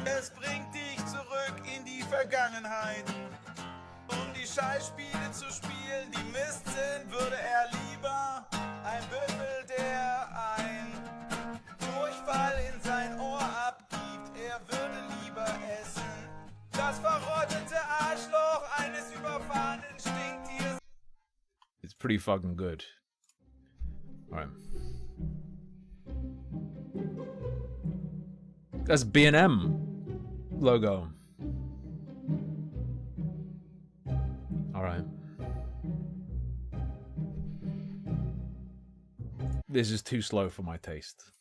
Es bringt dich zurück in die Vergangenheit. Um die Scheißspiele zu spielen, die Mist sind, würde er lieber ein Büffel, der ein Durchfall in sein Ohr abgibt. Er würde lieber essen. Das verrottete Arschloch eines überfahrenen pretty fucking good. All right. That's B&M logo. All right. This is too slow for my taste.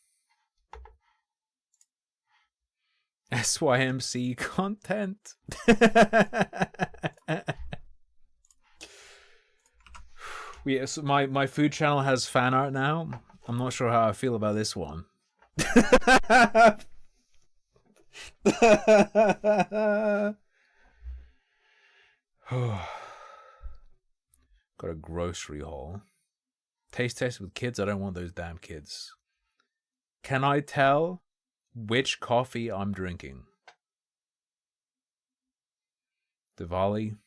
SYMC content. So my food channel has fan art now. I'm not sure how I feel about this one. Got a grocery haul. Taste test with kids? I don't want those damn kids. Can I tell which coffee I'm drinking? Diwali.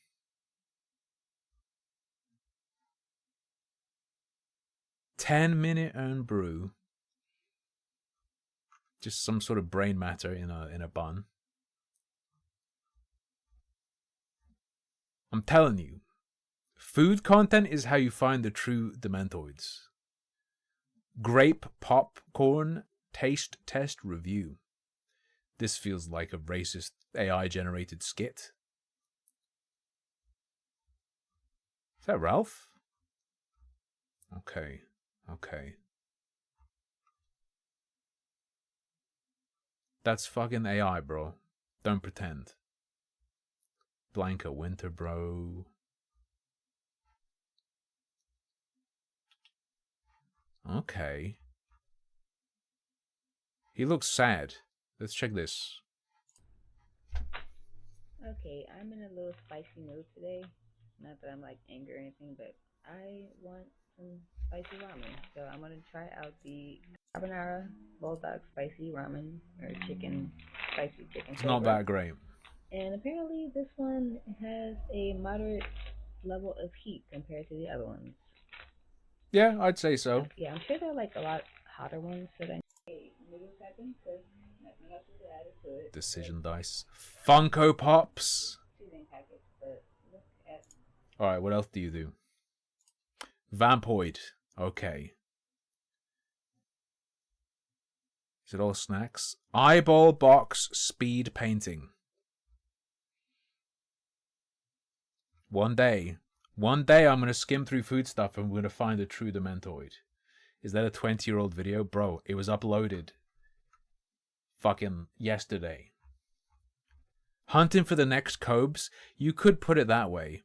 $10-minute earn brew. Just some sort of brain matter in a bun. I'm telling you, food content is how you find the true Dementoids. Grape popcorn taste test review. This feels like a racist AI-generated skit. Is that Ralph? Okay. Okay. That's fucking AI, bro. Don't pretend. Blanca Winter, bro. Okay. He looks sad. Let's check this. Okay, I'm in a little spicy mood today. Not that I'm like angry or anything, but I want some spicy ramen. So I'm gonna try out the carbonara bulldog spicy ramen or spicy chicken. It's not that great. And apparently this one has a moderate level of heat compared to the other ones. Yeah, I'd say so. Yeah, I'm sure there are like a lot hotter ones that I noodles happen because nothing else is added to it. Decision dice. Funko Pops. Seasoning packets, but look at. Alright, what else do you do? Vampoid. Okay. Is it all snacks? Eyeball box speed painting. One day I'm going to skim through food stuff and we're going to find a true Dementoid. Is that a 20-year-old video? Bro, it was uploaded fucking yesterday. Hunting for the next Cobes? You could put it that way.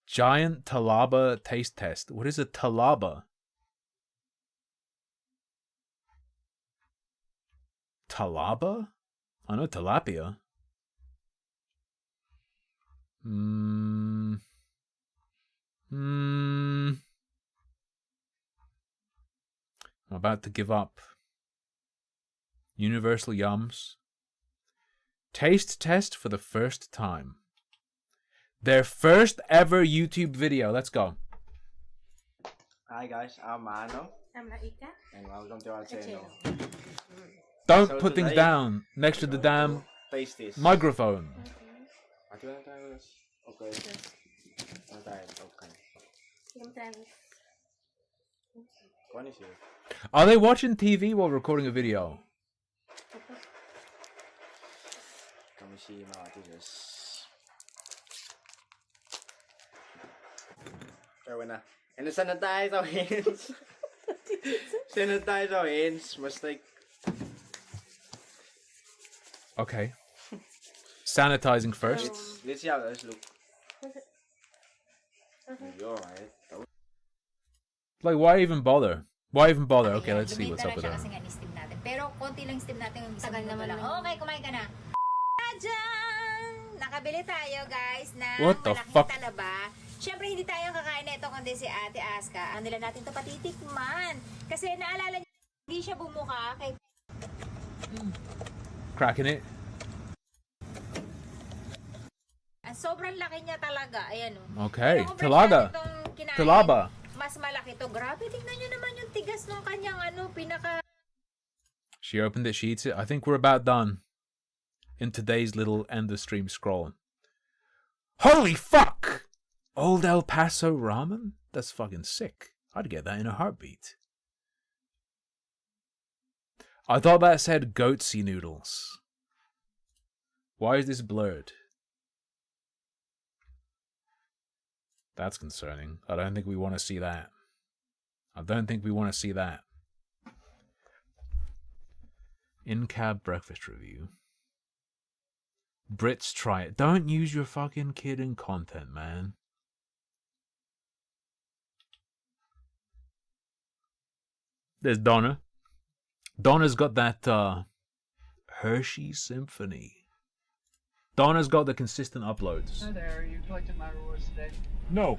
Giant Talaba taste test. What is a Talaba? Talaba? I know tilapia. I'm about to give up. Universal Yums. Taste test for the first time. Their first ever YouTube video. Let's go. Hi guys, I'm Mano. I'm Laika. And welcome to our channel. Don't So put things today, down next to the damn taste this. microphone. Wat wil je trouwens? Oké. Okay. Are they watching TV while recording a video? Kan we zien maar wat het is. Zo na. En er sanitize al eens. Sanitize al eens. Mistake. Okay. Sanitizing first. Dit is jouw look. You're right. Like, why even bother? Why even bother? Okay, let's see what's up with that. Pero konti lang steam natin yung isang naman lang. Okay, kumain ka na. Tadyan! Nakabili tayo, guys, na What the malaking fuck? talaba. Siyempre, hindi tayo kakain na ito kundi si Ate Aska. Ang nila natin ito patitikman. Kasi naalala niyo, hindi siya bumuka kay... Cracking it. Sobrang laki niya talaga. Ayan o. Okay. Talaga. Talaba. Mas malaki to. Grabe, tingnan nyo naman yung tigas ng kanyang pinaka... She opened it, she eats it. I think we're about done. In today's little end of stream scroll. Holy fuck! Old El Paso ramen? That's fucking sick. I'd get that in a heartbeat. I thought that said goatsy noodles. Why is this blurred? That's concerning. I don't think we want to see that. I don't think we want to see that. In-cab breakfast review. Brits try it. Don't use your fucking kid in content, man. There's Donna. Donna's got that Hershey Symphony. Donna's got the consistent uploads. Hi there, are you collecting my rewards today? No.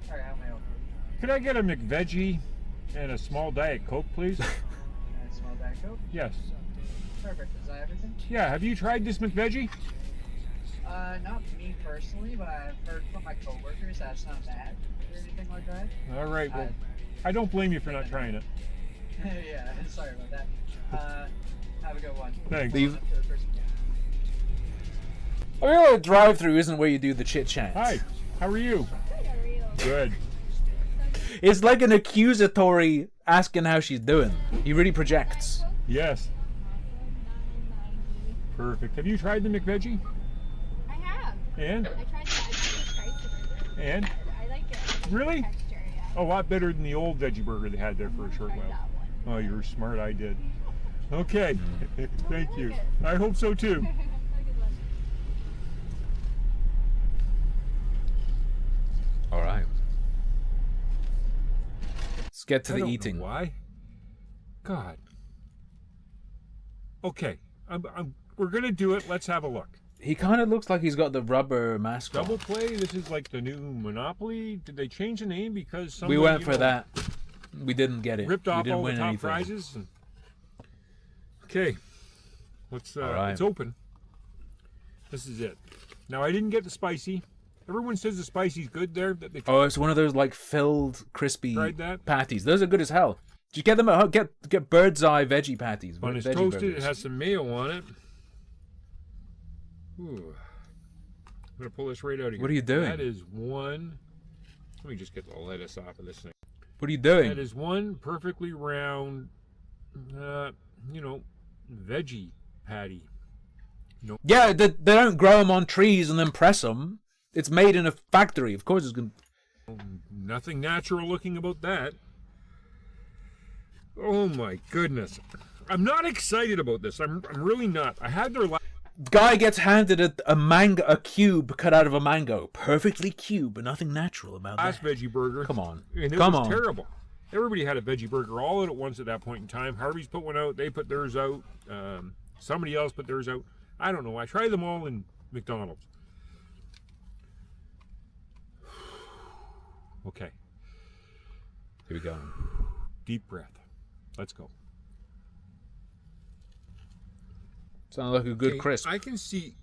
Sorry, how may I help you? Could I get a McVeggie and a small Diet Coke, please? And a small Diet Coke? Yes. Perfect, is that everything? Yeah, have you tried this McVeggie? Not me personally, but I've heard from my coworkers that's not bad or anything like that. All right, well, I don't blame you for not trying it. Yeah, sorry about that. Have a good one. Thanks. I mean, a drive-through isn't where you do the chit-chat. Hi, how are you? Good, how are you? Good. It's like an accusatory asking how she's doing. He really projects. Yes. Perfect. Have you tried the McVeggie? I have. And? I tried the spicy burger. And? I like it. Really? Texture, yeah. A lot better than the old veggie burger they had there for a short while. Oh, you were smart. I did. Okay. Thank you. I hope so too. All right. Let's get to I the don't know eating. why? God. Okay. We're gonna do it. Let's have a look. He kind of looks like he's got the rubber mask on. Double play. This is like the new Monopoly. Did they change the name because We somebody, went for that. We didn't get it. ripped we off didn't all the win top anything. prizes? Okay. Let's. All right. It's open. This is it. Now I didn't get the spicy. Everyone says the spicy's good there. That they Oh, it's one of those like filled, crispy Tried that? patties. Those are good as hell. Did you get them at home? Get bird's eye veggie patties. When it's veggie toasted, burgers. it has some mayo on it. Ooh. I'm gonna pull this right out of here. What are you doing? That is one. Let me just get the lettuce off of this thing. What are you doing? That is one perfectly round, veggie patty. No. Yeah, they don't grow them on trees and then press them. It's made in a factory. Of course, it's gonna. Nothing natural looking about that. Oh my goodness. I'm not excited about this. I'm really not. I had their Guy gets handed a cube cut out of a mango, perfectly cube, but nothing natural about last that. veggie burger. Come on, And it come was on. terrible. Everybody had a veggie burger all at once at that point in time. Harvey's put one out. They put theirs out. Somebody else put theirs out. I don't know. I tried them all in McDonald's. Okay. Here we go. Deep breath. Let's go. Sounds like a good crisp. I can see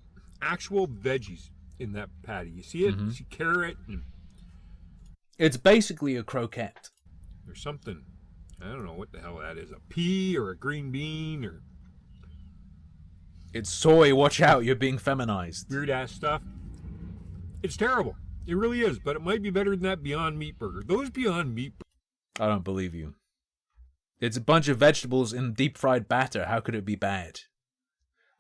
actual veggies in that patty. You see it? Mhm. You see carrot. And It's basically a croquette. there's something. I don't know what the hell that is. A pea or a green bean or It's soy. Watch out, you're being feminized. weird ass stuff. It's terrible. It really is. But it might be better than that Beyond Meat burger. Those Beyond Meat. I don't believe you. It's a bunch of vegetables in deep fried batter. How could it be bad?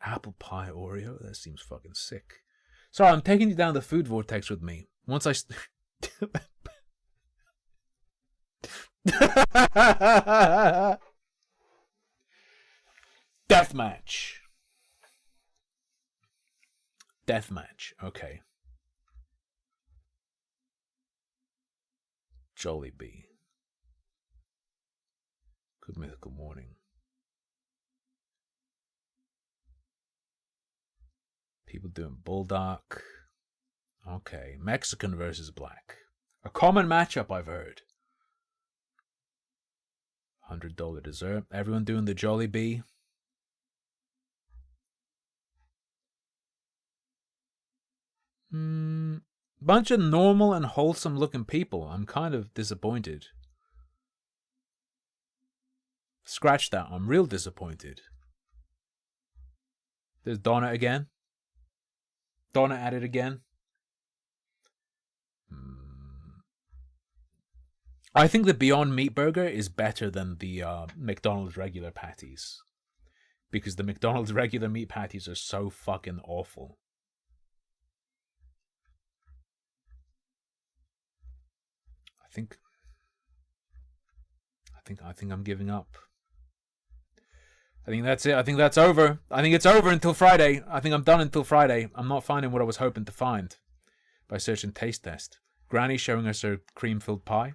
Apple pie Oreo? That seems fucking sick. Sorry, I'm taking you down the food vortex with me. Once I... Deathmatch. Deathmatch. Okay. Jollibee. Good mythical morning. People doing Bulldog. Okay. Mexican versus Black. A common matchup, I've heard. $100 dessert. Everyone doing the Jollibee. Bunch of normal and wholesome looking people. I'm kind of disappointed. Scratch that. I'm real disappointed. There's Donna again. Donna at it again. I think the Beyond Meat burger is better than the McDonald's regular patties. Because the McDonald's regular meat patties are so fucking awful. I think I'm giving up. I think that's it. I think that's over. I think it's over until Friday. I think I'm done until Friday. I'm not finding what I was hoping to find by searching taste test. Granny showing us her cream-filled pie.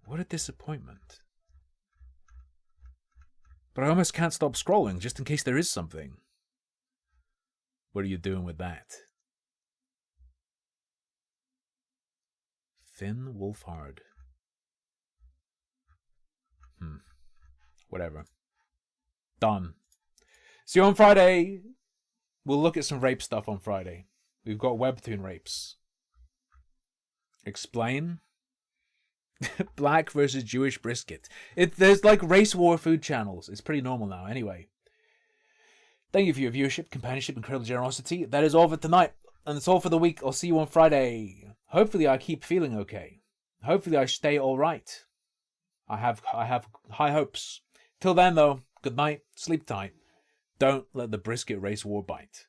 What a disappointment. But I almost can't stop scrolling just in case there is something. What are you doing with that? Thin Wolf Hard. Whatever. Done. See you on Friday. We'll look at some rape stuff on Friday. We've got webtoon rapes. Explain. Black versus Jewish brisket. There's like race war food channels. It's pretty normal now. Anyway. Thank you for your viewership, companionship, incredible generosity. That is all for tonight. And that's all for the week. I'll see you on Friday. Hopefully I keep feeling okay. Hopefully I stay alright. I have high hopes. Till then though, good night, sleep tight. Don't let the brisket race war bite.